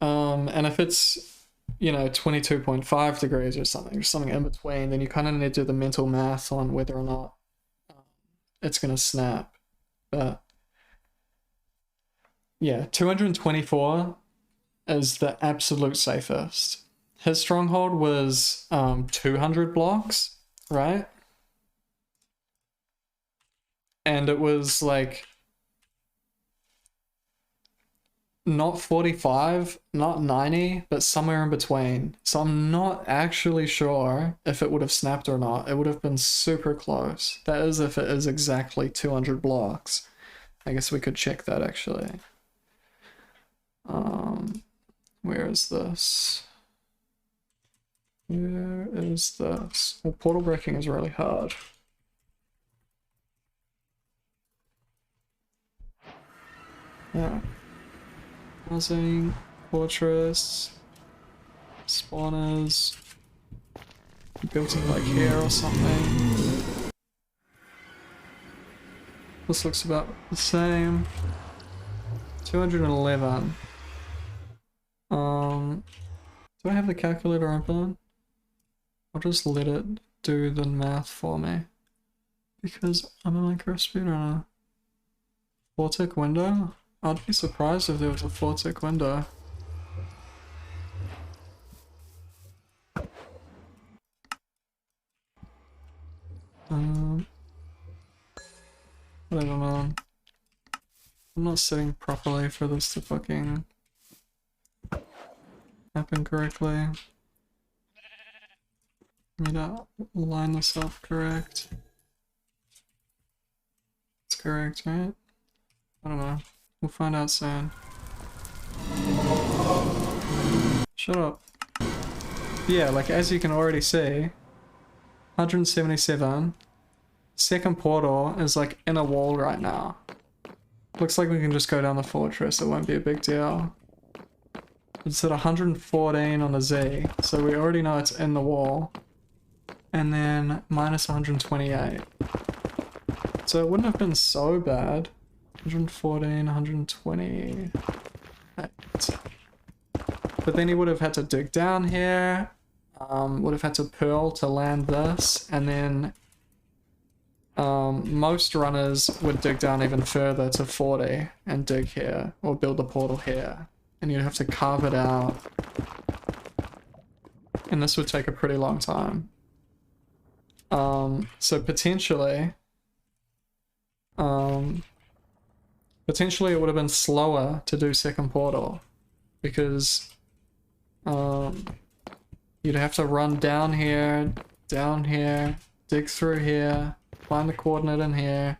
And if it's, you know, 22.5 degrees or something in between, then you kind of need to do the mental math on whether or not it's going to snap. But yeah, 224 is the absolute safest. His stronghold was 200 blocks, right? And it was like not 45, not 90, but somewhere in between. So I'm not actually sure if it would have snapped or not. It would have been super close. That is if it is exactly 200 blocks. I guess we could check that actually. Where is this? Where is this? Well, portal breaking is really hard. Yeah. Housing, fortress, spawners, built in like here or something. This looks about the same. 211. Do I have the calculator open? I'll just let it do the math for me, because I'm a Minecraft speedrunner. 4-tick window? I'd be surprised if there was a 4-tick window. Whatever, man. I'm not sitting properly for this to fucking happen correctly. I need to line this up correct. It's correct, right? I don't know. We'll find out soon. Shut up. Yeah, like as you can already see, 177. Second portal is like in a wall right now. Looks like we can just go down the fortress, it won't be a big deal. It's at 114 on the Z, so we already know it's in the wall. And then minus 128. So it wouldn't have been so bad. 114, 128. But then he would have had to dig down here, would have had to pearl to land this, and then most runners would dig down even further to 40 and dig here, or build a portal here. And you'd have to carve it out. And this would take a pretty long time. So potentially it would have been slower to do second portal, because you'd have to run down here, dig through here, find the coordinate in here,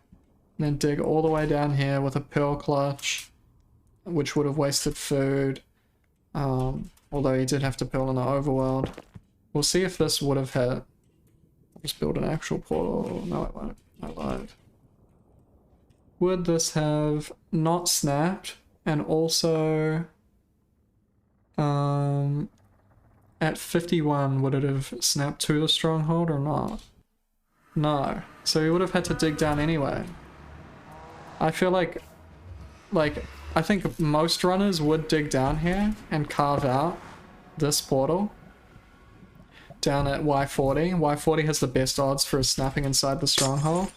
and then dig all the way down here with a pearl clutch, which would have wasted food, although you did have to pearl in the overworld. We'll see if this would have hit. I'll just build an actual portal. No, I won't. I lied. Would this have not snapped and also at 51 would it have snapped to the stronghold or not? No. So he would have had to dig down anyway. I feel like I think most runners would dig down here and carve out this portal down at Y40. Y40 has the best odds for snapping inside the stronghold.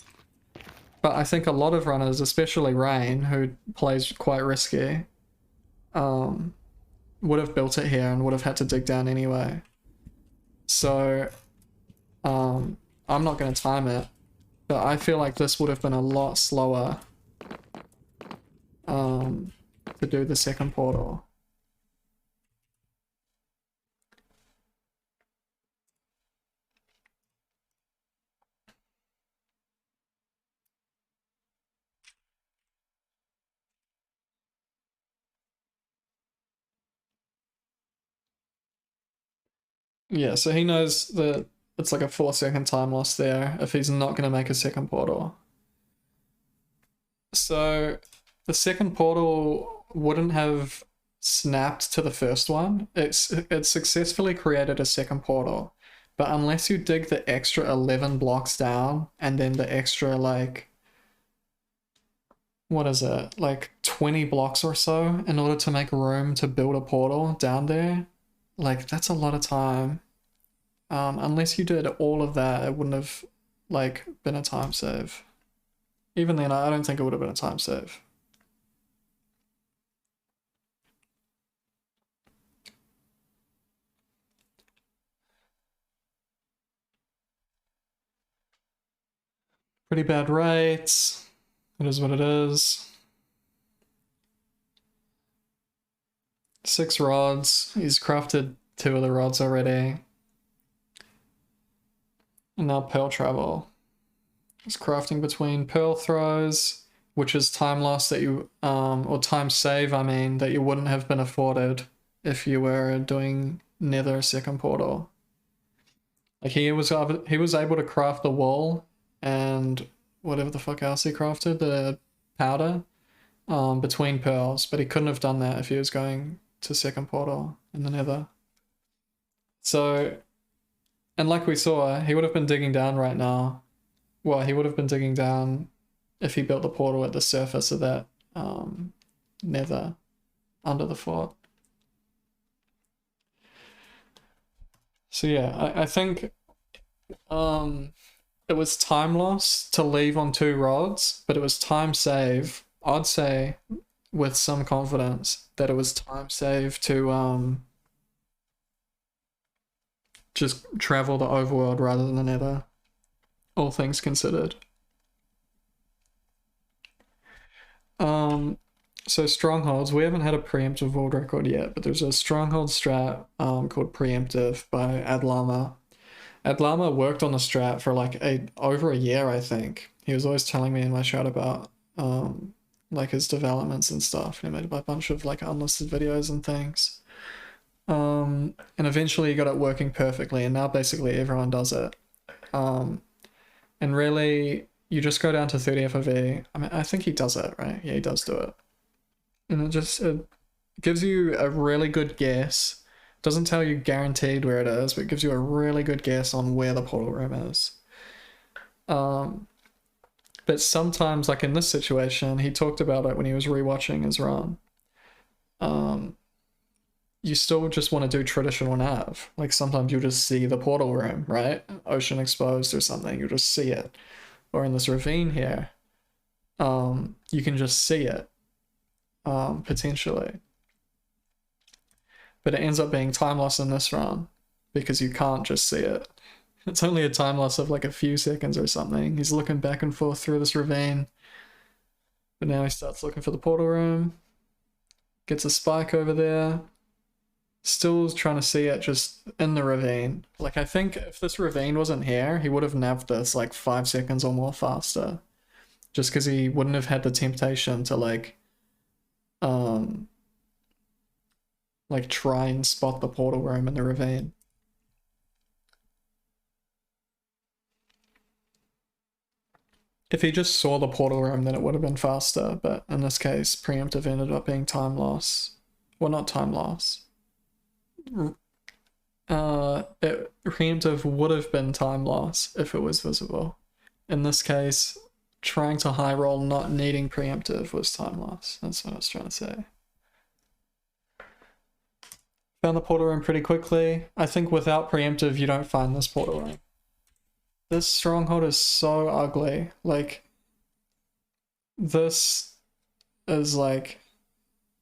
But I think a lot of runners, especially Rain, who plays quite risky, would have built it here and would have had to dig down anyway. So, I'm not going to time it, but I feel like this would have been a lot slower to do the second portal. Yeah, so he knows that it's like a 4-second time loss there if he's not going to make a second portal. So the second portal wouldn't have snapped to the first one. It successfully created a second portal, but unless you dig the extra 11 blocks down and then the extra like, what is it, like 20 blocks or so in order to make room to build a portal down there, like that's a lot of time. Unless you did all of that, it wouldn't have like been a time save. Even then, I don't think it would have been a time save. Pretty bad rates. It is what it is. 6 rods. He's crafted 2 of the rods already. And now Pearl Travel. He's crafting between Pearl Throws, which is time loss that you, or time save, I mean, that you wouldn't have been afforded if you were doing Nether second portal. Like he was able to craft the wool and whatever the fuck else he crafted, the powder, between pearls, but he couldn't have done that if he was going to second portal in the Nether. So, and like we saw, he would have been digging down right now. Well, he would have been digging down if he built the portal at the surface of that Nether under the fort. So yeah, I think it was time loss to leave on 2 rods, but it was time save. I'd say with some confidence that it was time save to just travel the overworld rather than the Nether, all things considered. So strongholds, we haven't had a preemptive world record yet, but there's a stronghold strat called preemptive by Adlama. Adlama worked on the strat for like over a year, I think. He was always telling me in my chat about like his developments and stuff. He made a bunch of like unlisted videos and things. And eventually he got it working perfectly, and now basically everyone does it. And really, you just go down to 30 FOV. I mean, I think he does it, right? Yeah, he does do it. And it gives you a really good guess. Doesn't tell you guaranteed where it is, but it gives you a really good guess on where the portal room is. But sometimes, like in this situation, he talked about it when he was rewatching his run. You still just want to do traditional nav. Like sometimes you'll just see the portal room, right? Ocean exposed or something, you'll just see it. Or in this ravine here, you can just see it, potentially. But it ends up being time loss in this run because you can't just see it. It's only a time loss of like a few seconds or something. He's looking back and forth through this ravine. But now he starts looking for the portal room. Gets a spike over there. Still trying to see it just in the ravine. Like I think if this ravine wasn't here, he would have nabbed this like 5 seconds or more faster. Just because he wouldn't have had the temptation to like try and spot the portal room in the ravine. If he just saw the portal room, then it would have been faster, but in this case, preemptive ended up being time loss. Well, not time loss. Preemptive would have been time loss if it was visible. In this case, trying to high roll not needing preemptive was time loss. That's what I was trying to say. Found the portal room pretty quickly. I think without preemptive, you don't find this portal room. This stronghold is so ugly. Like, this is like,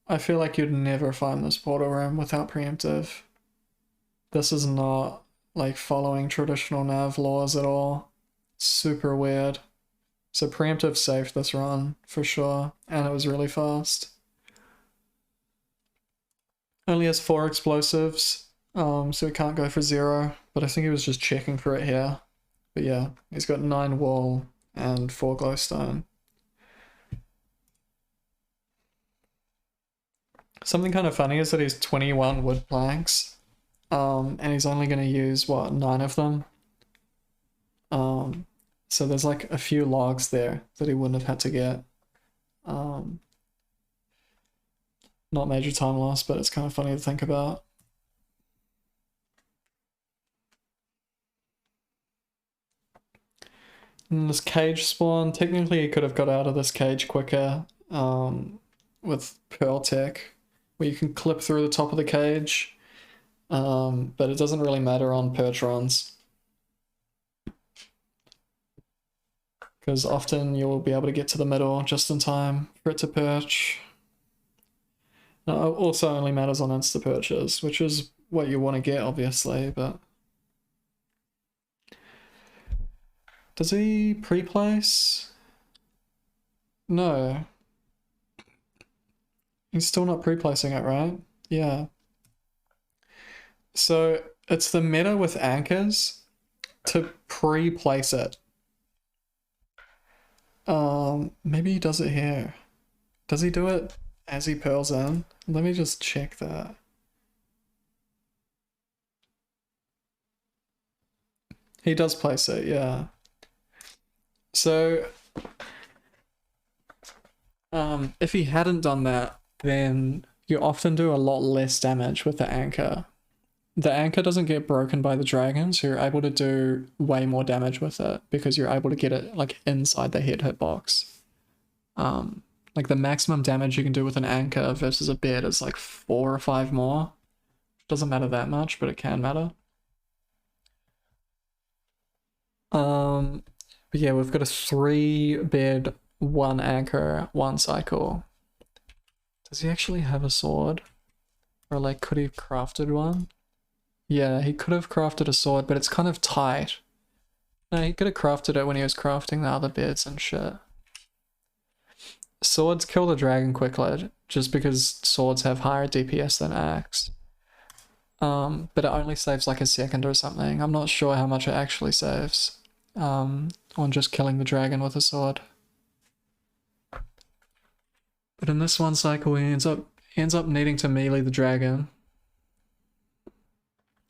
I feel like you'd never find this portal room without preemptive. This is not like following traditional nav laws at all. Super weird. So preemptive saved this run for sure, and it was really fast. Only has 4 explosives, so he can't go for 0, but I think he was just checking for it here. But yeah, he's got 9 wall and 4 glowstone. Something kind of funny is that he's 21 wood planks, and he's only going to use, what, 9 of them? So there's like a few logs there that he wouldn't have had to get. Not major time loss, but it's kind of funny to think about. And this cage spawn, technically he could have got out of this cage quicker with Pearl Tech, where you can clip through the top of the cage, but it doesn't really matter on perch runs. Because often you'll be able to get to the middle just in time for it to perch. It also only matters on insta perches, which is what you want to get, obviously, but... Does he pre-place? No. He's still not pre-placing it, right? Yeah. So it's the meta with anchors to pre-place it. Maybe he does it here. Does he do it as he pearls in? Let me just check that. He does place it, yeah. So, if he hadn't done that, then you often do a lot less damage with the anchor. The anchor doesn't get broken by the dragon, so you're able to do way more damage with it because you're able to get it like inside the head hitbox. Like the maximum damage you can do with an anchor versus a bed is like 4 or 5 more. Doesn't matter that much, but it can matter. But yeah, we've got a 3 bed, 1 anchor, 1 cycle. Does he actually have a sword? Or like, could he have crafted one? Yeah, he could have crafted a sword, but it's kind of tight. No, he could have crafted it when he was crafting the other beds and shit. Swords kill the dragon quickly, just because swords have higher DPS than axe. But it only saves like a second or something. I'm not sure how much it actually saves. On just killing the dragon with a sword. But in this one cycle, he ends up needing to melee the dragon.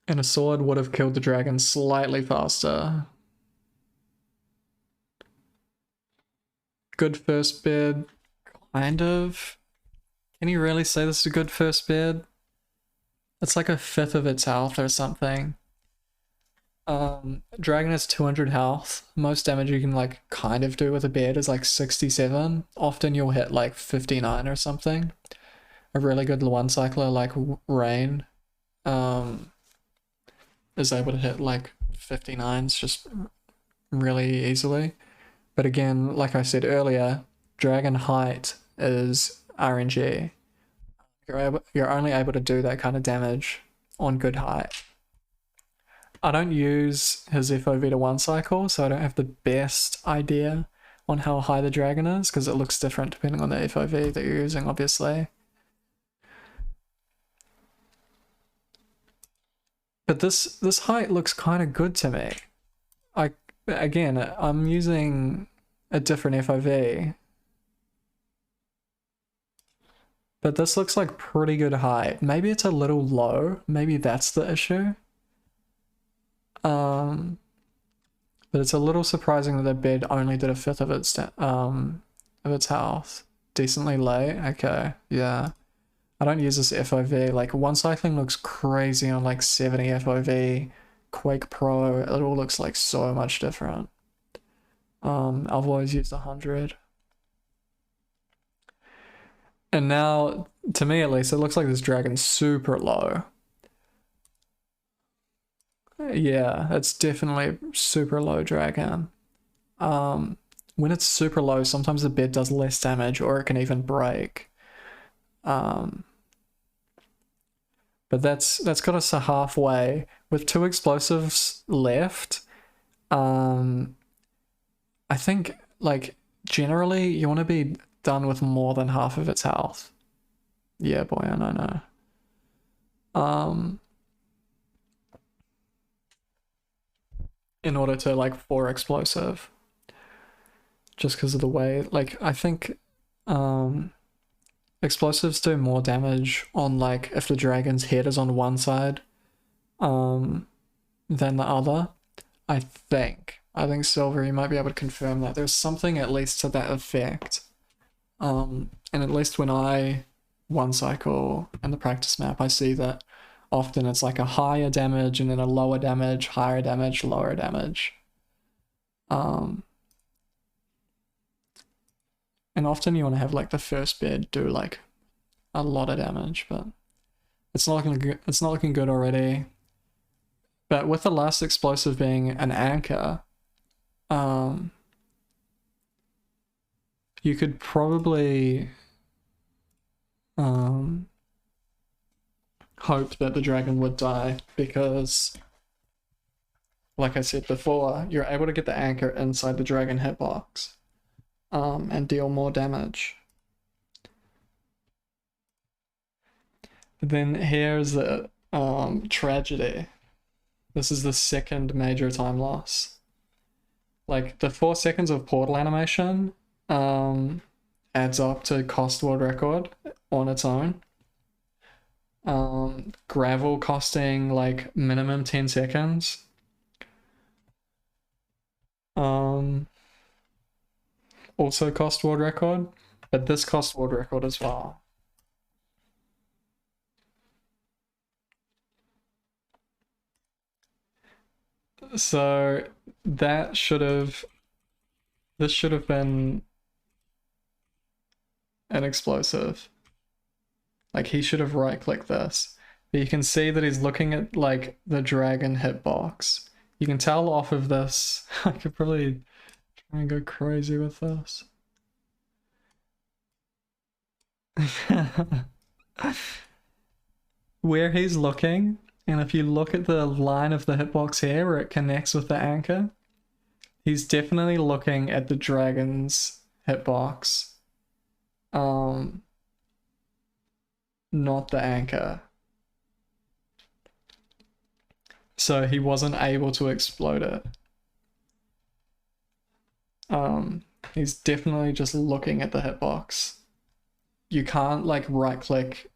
And a sword would have killed the dragon slightly faster. Good first bid, kind of. Can you really say this is a good first bid? It's like a 1/5 of its health or something. Dragon has 200 health. Most damage you can like kind of do with a bed is like 67. Often you'll hit like 59 or something. A really good one cycler like Rain is able to hit like 59s just really easily. But again, like I said earlier, dragon height is RNG. You're only able to do that kind of damage on good height. I don't use his FOV to 1 cycle, so I don't have the best idea on how high the dragon is, because it looks different depending on the FOV that you're using, obviously. But this height looks kind of good to me. Again, I'm using a different FOV. But this looks like pretty good height. Maybe it's a little low. Maybe that's the issue. But it's a little surprising that the bed only did a fifth of its health. Decently late. Okay, yeah. I don't use this FOV. Like, one cycling looks crazy on like 70 FOV. Quake Pro, it all looks like so much different. I've always used 100. And now, to me at least, it looks like this dragon's super low. Yeah, it's definitely super low dragon. When it's super low, sometimes the bed does less damage or it can even break. But that's got us a halfway with 2 explosives left. I think like generally you want to be done with more than half of its health. Yeah, boy, I know. In order to like 4 explosive. Just because of the way, like, I think explosives do more damage on like if the dragon's head is on one side than the other. I think Silver, you might be able to confirm that. There's something at least to that effect. And at least when I one cycle in the practice map, I see that often it's like a higher damage and then a lower damage, higher damage, lower damage. And often you want to have like the first bed do like a lot of damage, but it's not looking good. It's not looking good already. But with the last explosive being an anchor, you could probably hope that the dragon would die because, like I said before, you're able to get the anchor inside the dragon hitbox and deal more damage. Then here's the tragedy. This is the second major time loss. Like the 4 seconds of portal animation adds up to cost world record on its own. Gravel costing like minimum 10 seconds. Also cost world record, but this cost world record as well. So this should have been an explosive. Like he should have right clicked this. But you can see that he's looking at like the dragon hitbox. You can tell off of this. I could probably try and go crazy with this. Where he's looking, and if you look at the line of the hitbox here where it connects with the anchor, he's definitely looking at the dragon's hitbox. Not the anchor. So he wasn't able to explode it. He's definitely just looking at the hitbox. You can't like right click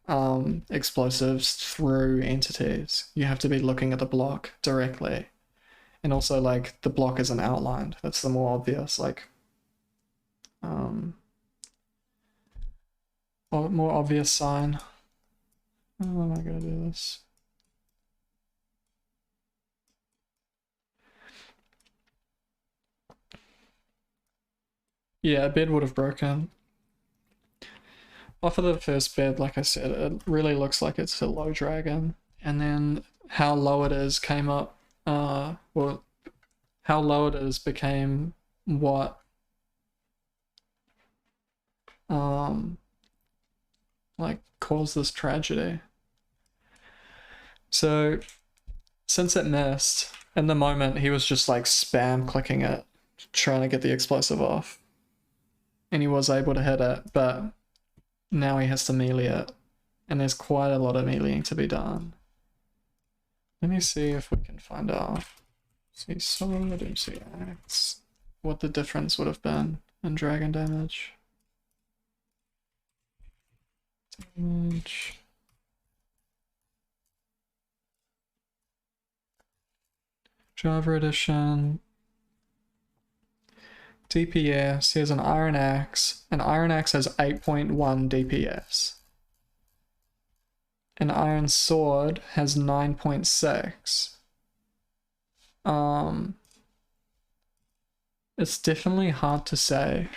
explosives through entities. You have to be looking at the block directly. And also like the block isn't outlined. That's the more obvious like more obvious sign. How am I gonna do this? Yeah, a bed would have broken. Off of the first bed, like I said, it really looks like it's a low dragon. And then how low it is came up, well, how low it is became what like caused this tragedy. So since it missed, in the moment he was just like spam clicking it, trying to get the explosive off. And he was able to hit it, but now he has to melee it. And there's quite a lot of meleeing to be done. Let me see if we can find out. See sword, MC axe. What the difference would have been in dragon damage. Java edition. DPS. He has an iron axe. An iron axe has 8.1 DPS. An iron sword has 9.6. It's definitely hard to say.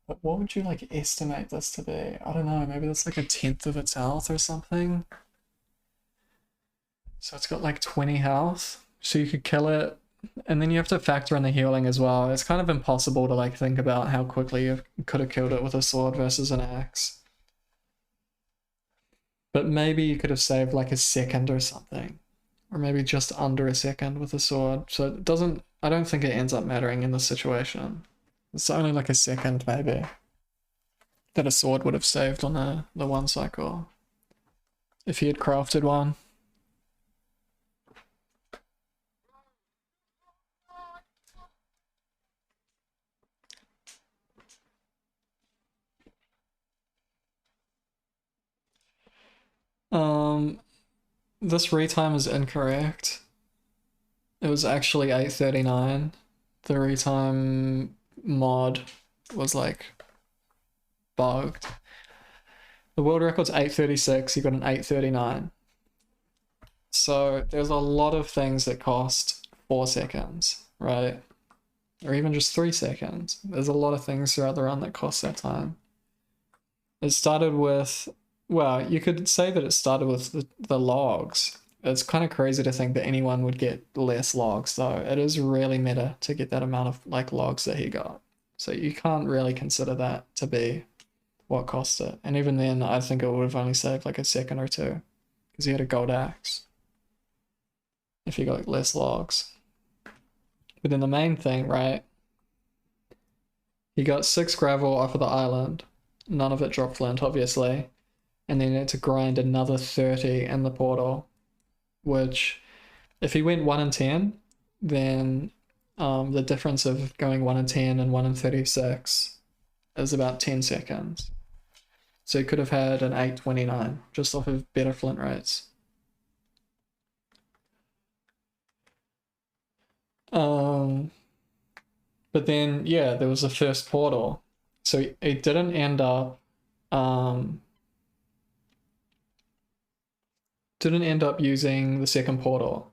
But what would you like estimate this to be? I don't know, maybe that's like a tenth of its health or something. So it's got like 20 health. So you could kill it, and then you have to factor in the healing as well. It's kind of impossible to like think about how quickly you could have killed it with a sword versus an axe. But maybe you could have saved like a second or something. Or maybe just under a second with a sword. So it doesn't, I don't think it ends up mattering in this situation. It's only like a second maybe that a sword would have saved on the one cycle. If he had crafted one. This retime is incorrect. It was actually 8:39. The retime mod was like bugged. The world record's 8:36, you got an 8:39. So there's a lot of things that cost 4 seconds, right? Or even just 3 seconds. There's a lot of things throughout the run that cost that time. It started with, well, you could say that it started with the logs. It's kind of crazy to think that anyone would get less logs, though. It is really meta to get that amount of like logs that he got. So you can't really consider that to be what cost it. And even then, I think it would have only saved like a second or two because he had a gold axe. If he got like, less logs. But then the main thing, right? He got 6 gravel off of the island. None of it dropped flint, obviously. And then he had to grind another 30 in the portal. Which, if he went 1 in 10, then the difference of going 1 in 10 and 1 in 36 is about 10 seconds. So he could have had an 8:29 just off of better flint rates. But then, yeah, there was the first portal. So he didn't end up using the second portal.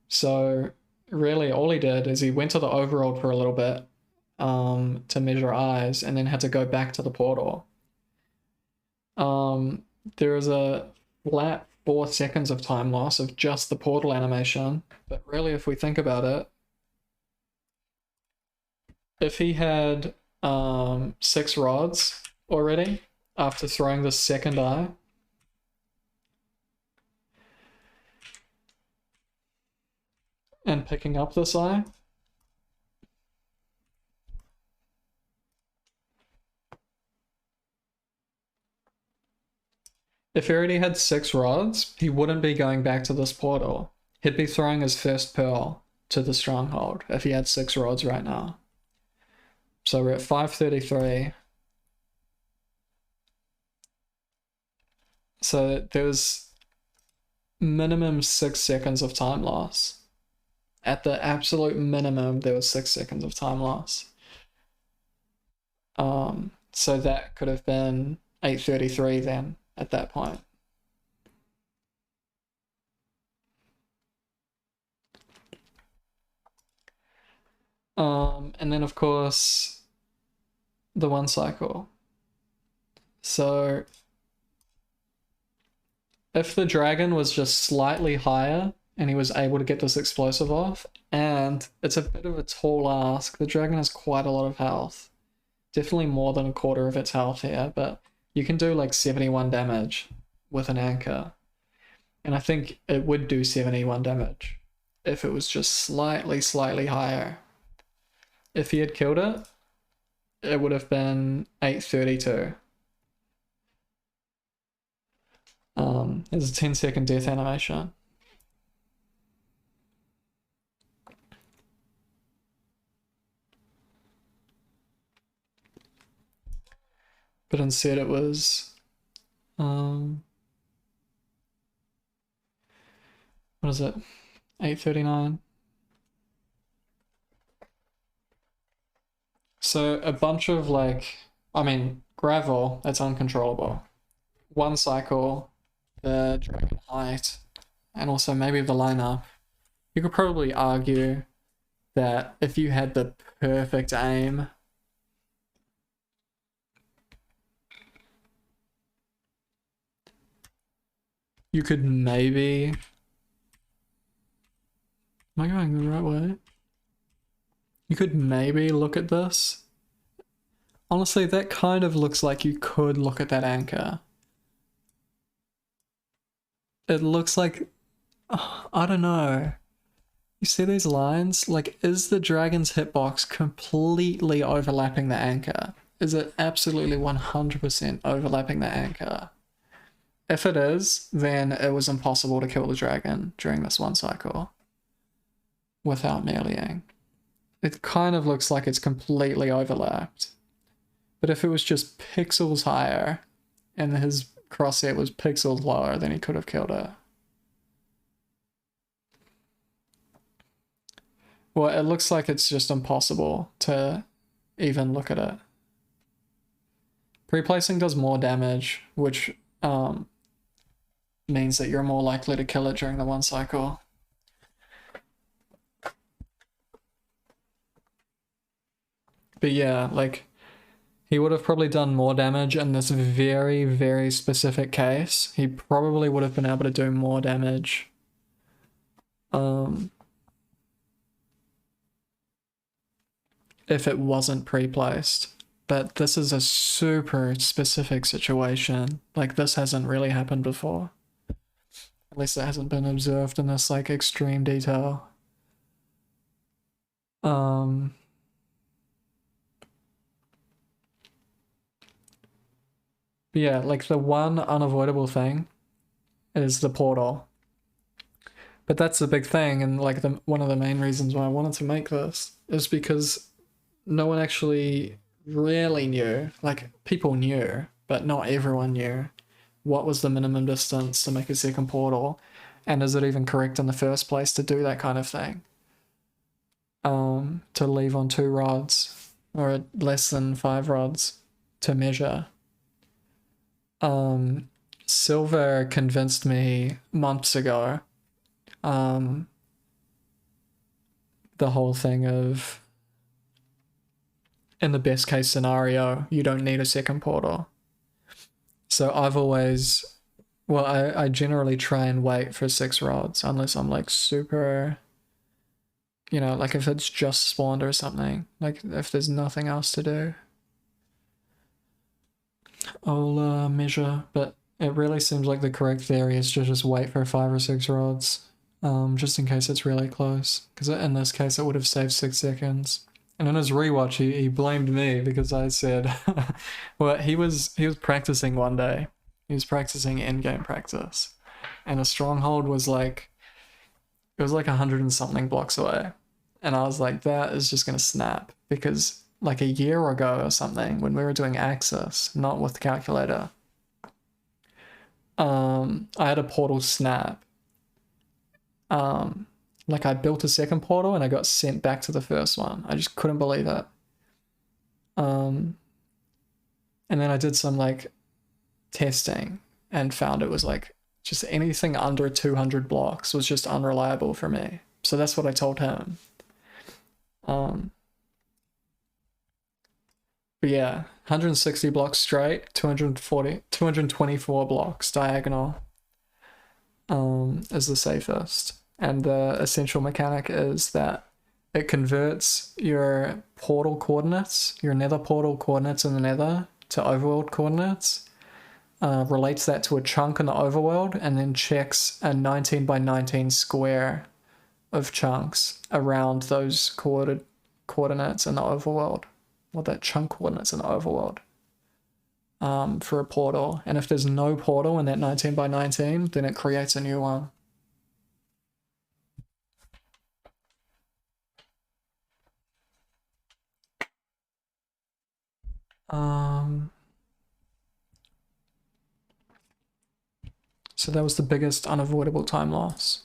So really all he did is he went to the overworld for a little bit to measure eyes and then had to go back to the portal. There is a flat 4 seconds of time loss of just the portal animation, but really if we think about it, if he had 6 rods already after throwing the second eye, and picking up this eye, if he already had 6 rods, he wouldn't be going back to this portal. He'd be throwing his first pearl to the stronghold if he had 6 rods right now. So we're at 5:33. So there's minimum 6 seconds of time loss. At the absolute minimum, there was 6 seconds of time loss. So that could have been 8:33 then at that point. And then of course the one cycle. So if the dragon was just slightly higher and he was able to get this explosive off, and it's a bit of a tall ask, the dragon has quite a lot of health. Definitely more than a quarter of its health here, but you can do like 71 damage with an anchor. And I think it would do 71 damage if it was just slightly higher. If he had killed it, it would have been 8:32. There's a 10-second death animation. But instead it was what is it? 8:39. So a bunch of like, I mean, gravel, that's uncontrollable. One cycle, the dragon height, and also maybe the lineup. You could probably argue that if you had the perfect aim, you could maybe... Am I going the right way? You could maybe look at this. Honestly, that kind of looks like you could look at that anchor. It looks like... I don't know. You see these lines? Like, is the dragon's hitbox completely overlapping the anchor? Is it absolutely 100% overlapping the anchor? If it is, then it was impossible to kill the dragon during this one cycle without meleeing. It kind of looks like it's completely overlapped. But if it was just pixels higher and his crosshair was pixels lower, then he could have killed it. Well, it looks like it's just impossible to even look at it. Pre-placing does more damage, which means that you're more likely to kill it during the one cycle. But yeah, like, he would have probably done more damage in this very, very specific case. He probably would have been able to do more damage. If it wasn't pre-placed. But this is a super specific situation. Like, this hasn't really happened before. At least it hasn't been observed in this, like, extreme detail. But yeah, like, the one unavoidable thing is the portal. But that's the big thing, and like one of the main reasons why I wanted to make this is because no one actually really knew, like, people knew, but not everyone knew what was the minimum distance to make a second portal, and is it even correct in the first place to do that kind of thing? To leave on 2 rods, or less than 5 rods to measure. Silver convinced me months ago, the whole thing of, in the best case scenario, you don't need a second portal. So I've always, well, I generally try and wait for 6 rods, unless I'm like super, you know, like if it's just spawned or something, like if there's nothing else to do, I'll measure, but it really seems like the correct theory is to just wait for 5 or 6 rods, just in case it's really close, because in this case it would have saved 6 seconds. And in his rewatch, he blamed me because I said, well, he was practicing one day. He was practicing in-game practice, and a stronghold was like, it was like 100 and something blocks away, and I was like, that is just gonna snap, because like a year ago or something, when we were doing Axis, not with the calculator, I had a portal snap. Like, I built a second portal and I got sent back to the first one. I just couldn't believe it. And then I did some like testing and found it was like just anything under 200 blocks was just unreliable for me. So that's what I told him. But yeah, 160 blocks straight, 224 blocks diagonal is the safest. And the essential mechanic is that it converts your portal coordinates, your nether portal coordinates in the nether, to overworld coordinates, relates that to a chunk in the overworld, and then checks a 19 by 19 square of chunks around those coordinates in the overworld, or that chunk coordinates in the overworld, for a portal. And if there's no portal in that 19 by 19, then it creates a new one. So that was the biggest unavoidable time loss.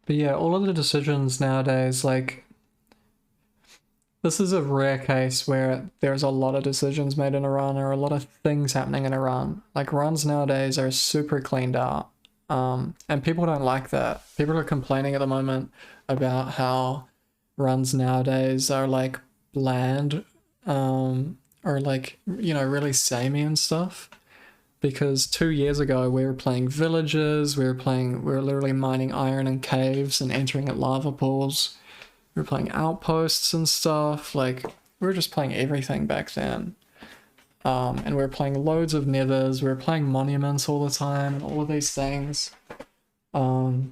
But yeah, all of the decisions nowadays, like, this is a rare case where there's a lot of decisions made in Iran or a lot of things happening in Iran. Like, runs nowadays are super cleaned out. And people don't like that. People are complaining at the moment about how runs nowadays are like bland, or like, you know, really samey and stuff. Because 2 years ago we were playing villages, we were literally mining iron in caves and entering at lava pools. We were playing outposts and stuff. Like, we were just playing everything back then. And we were playing loads of nethers, we were playing monuments all the time, and all of these things. But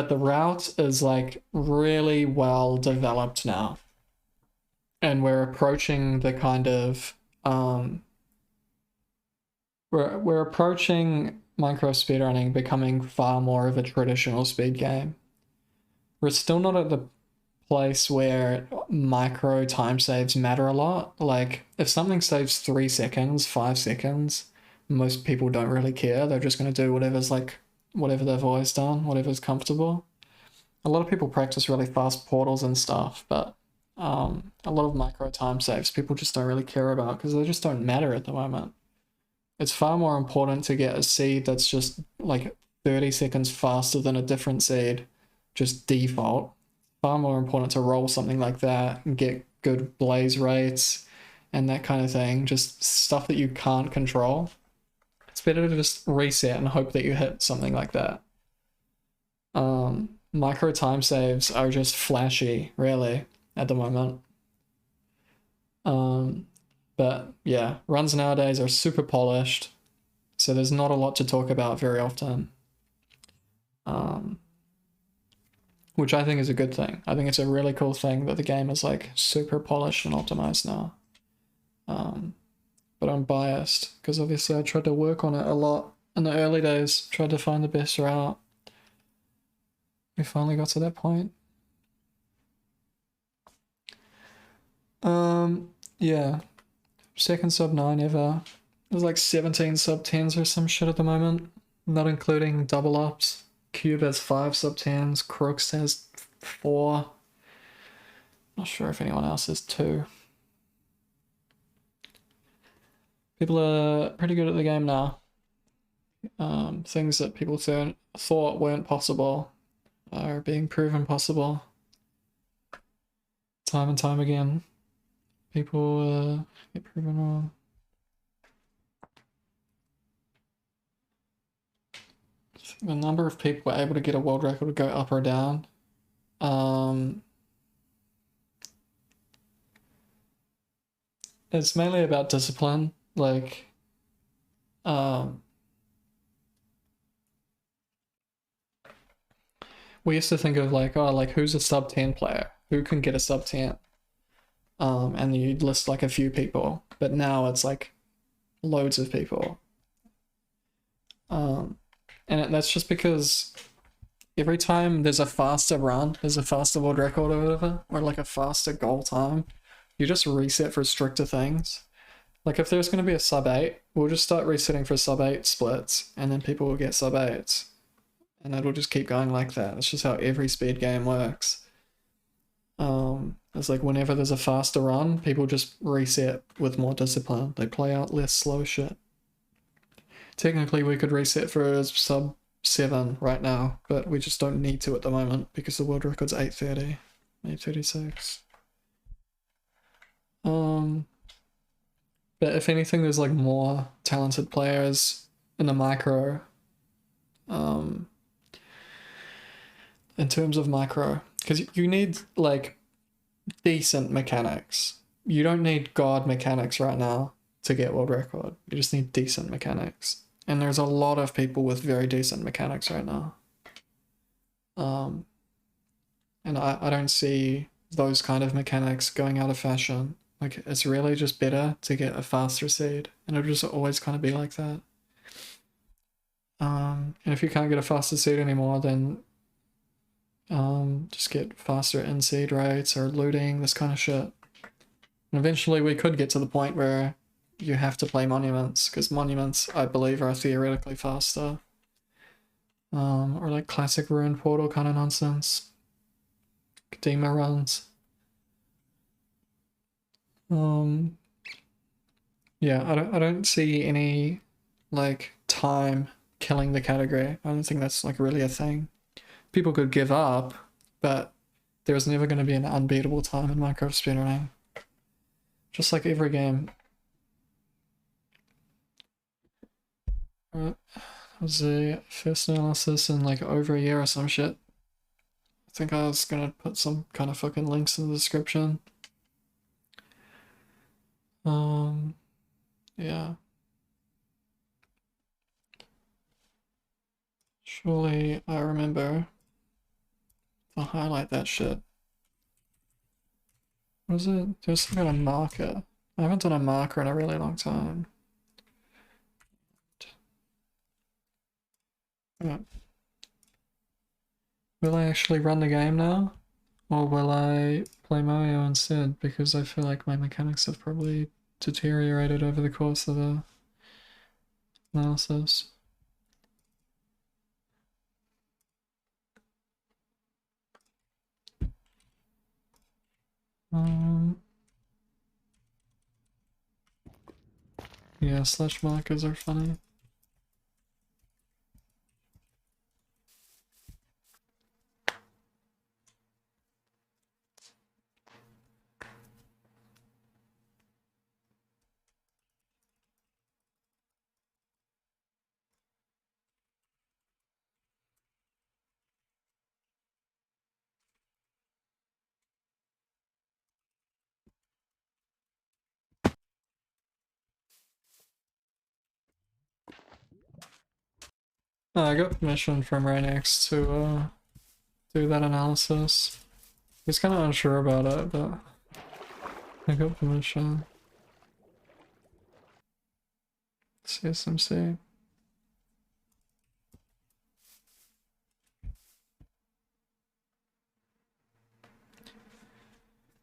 the route is like really well developed now. And we're approaching the kind of we're approaching micro speedrunning becoming far more of a traditional speed game. We're still not at the place where micro time saves matter a lot. Like, if something saves 3 seconds, 5 seconds, most people don't really care. They're just going to do whatever they've always done, whatever's comfortable. A lot of people practice really fast portals and stuff, but a lot of micro time saves people just don't really care about because they just don't matter at the moment. It's far more important to get a seed that's just like 30 seconds faster than a different seed, just default. Far more important to roll something like that and get good blaze rates and that kind of thing, just stuff that you can't control. It's better to just reset and hope that you hit something like that. Micro time saves are just flashy, really, at the moment. But yeah, runs nowadays are super polished, so there's not a lot to talk about very often. Which I think is a good thing. I think it's a really cool thing that the game is like super polished and optimized now. But I'm biased because obviously I tried to work on it a lot in the early days, tried to find the best route. We finally got to that point. Yeah. Second sub 9 ever. There's like 17 sub 10s or some shit at the moment, not including double ups. Cube has 5 sub 10s, Crooks has 4. Not sure if anyone else has 2. People are pretty good at the game now. Things that people thought weren't possible are being proven possible. Time and time again. People get proven wrong. The number of people able to get a world record would go up or down. It's mainly about discipline. Like, we used to think of like, oh, like who's a sub 10 player? Who can get a sub 10? And you'd list like a few people, but now it's like loads of people. And that's just because every time there's a faster run, there's a faster world record or whatever, or like a faster goal time, you just reset for stricter things. Like if there's going to be a sub 8, we'll just start resetting for sub 8 splits, and then people will get sub 8s. And it'll just keep going like that. It's just how every speed game works. It's like whenever there's a faster run, people just reset with more discipline. They play out less slow shit. Technically, we could reset for sub 7 right now, but we just don't need to at the moment because the world record's 8:30, 8:36. But if anything, there's like more talented players in the micro. In terms of micro, because you need like decent mechanics. You don't need god mechanics right now to get world record. You just need decent mechanics. And there's a lot of people with very decent mechanics right now. And I don't see those kind of mechanics going out of fashion. Like, it's really just better to get a faster seed, and it'll just always kind of be like that. And if you can't get a faster seed anymore, then just get faster in-seed rates or looting, this kind of shit. And eventually we could get to the point where you have to play monuments, because monuments, I believe, are theoretically faster. or like classic Rune Portal kind of nonsense. Kadima runs. Yeah, I don't see any like time killing the category. I don't think that's like really a thing. People could give up, but there's never going to be an unbeatable time in Minecraft speedrunning. Just like every game. That was the first analysis in like over a year or some shit. I think I was gonna put some kind of fucking links in the description. Yeah. Surely I remember to highlight that shit. What is it? There's some kind of marker. I haven't done a marker in a really long time. Yeah. Will I actually run the game now? Or will I play Mario instead? Because I feel like my mechanics have probably deteriorated over the course of the analysis. Yeah, slash markers are funny. I got permission from right next to do that analysis. He's kind of unsure about it, but I got permission. CSMC.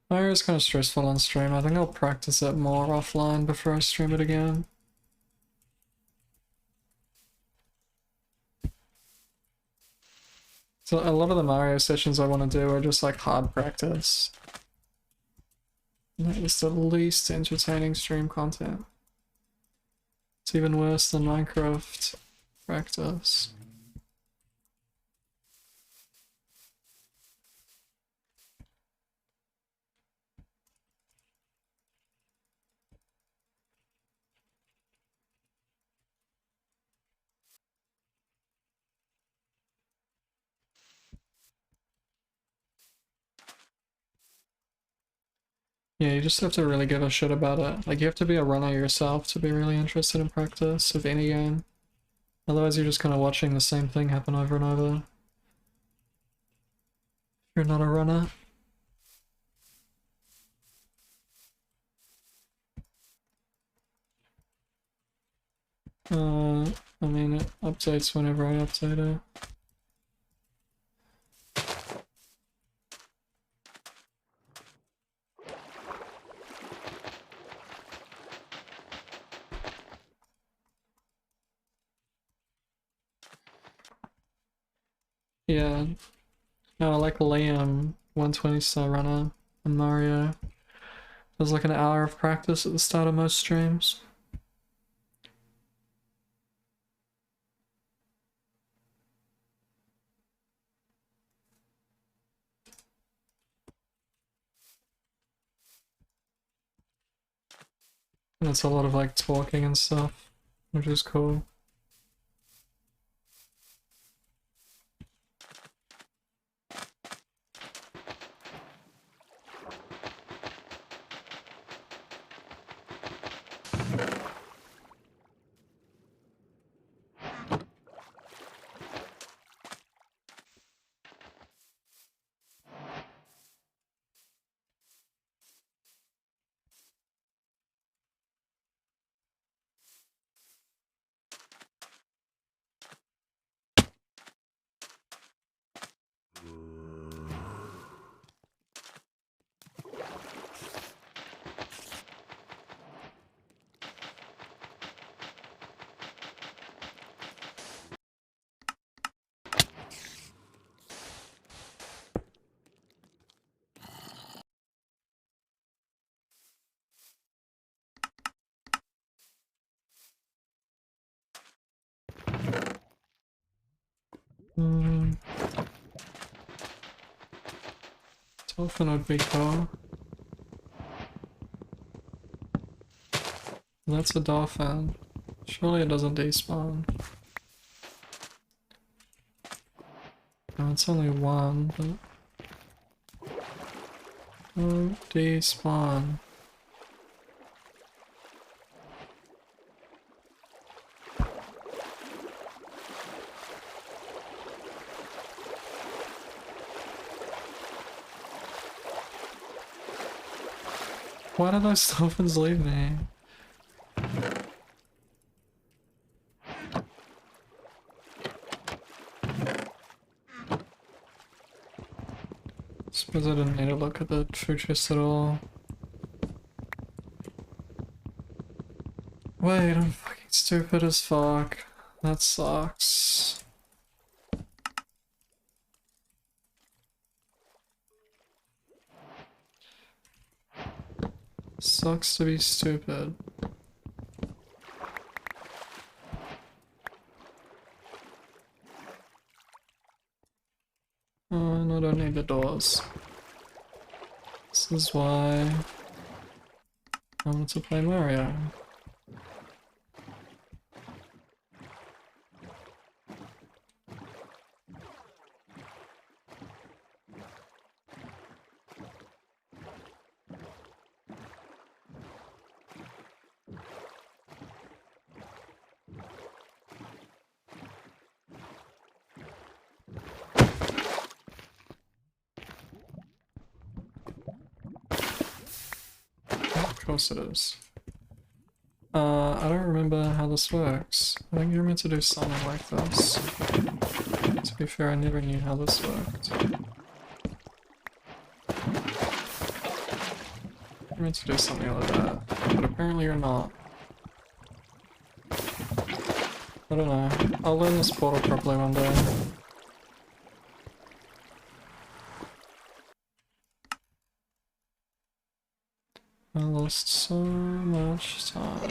Mario's kind of stressful on stream. I think I'll practice it more offline before I stream it again. So a lot of the Mario sessions I want to do are just like hard practice. That is the least entertaining stream content. It's even worse than Minecraft practice. Yeah, you just have to really give a shit about it. Like, you have to be a runner yourself to be really interested in practice of any game. Otherwise, you're just kind of watching the same thing happen over and over. If you're not a runner. I mean, it updates whenever I update it. Yeah. No, I like Liam, 120 star runner, and Mario. There's like an hour of practice at the start of most streams. And it's a lot of like talking and stuff, which is cool. Hmm. Dolphin would be cool. That's a dolphin. Surely it doesn't despawn. No, it's only one, but... Oh, despawn. Why did those dolphins leave me? Suppose I didn't need to look at the food chest at all. Wait, I'm fucking stupid as fuck. That sucks. Sucks to be stupid. Oh, no, I don't need the doors. This is why I want to play Mario. Of course it is. I don't remember how this works. I think you're meant to do something like this. To be fair, I never knew how this worked. You're meant to do something like that, but apparently you're not. I don't know. I'll learn this portal properly one day. I lost so much time.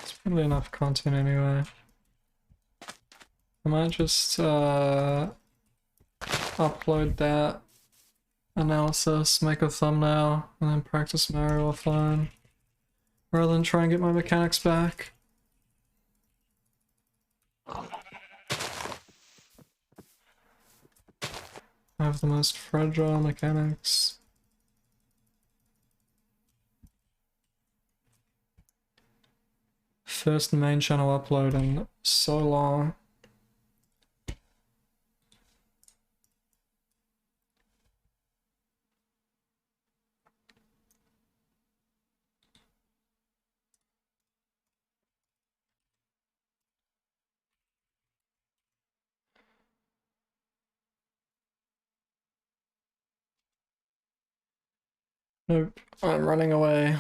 It's probably enough content anyway. I might just upload that analysis, make a thumbnail, and then practice Mario offline. Rather than try and get my mechanics back. I have the most fragile mechanics. First main channel upload in so long. Nope, I'm running away.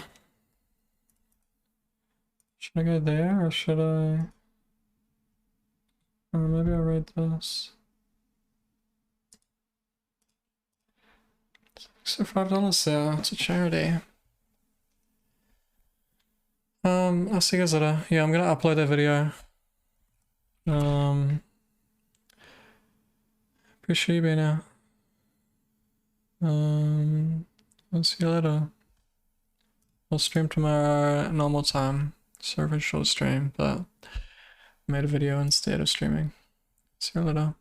Should I go there or should I? Oh, maybe I'll read this. So $5 there, it's a charity. I'll see you guys later. Yeah, I'm gonna upload that video. Appreciate you being here. I'll see you later. I'll stream tomorrow at normal time. Sorry for a short stream, but I made a video instead of streaming. See you later.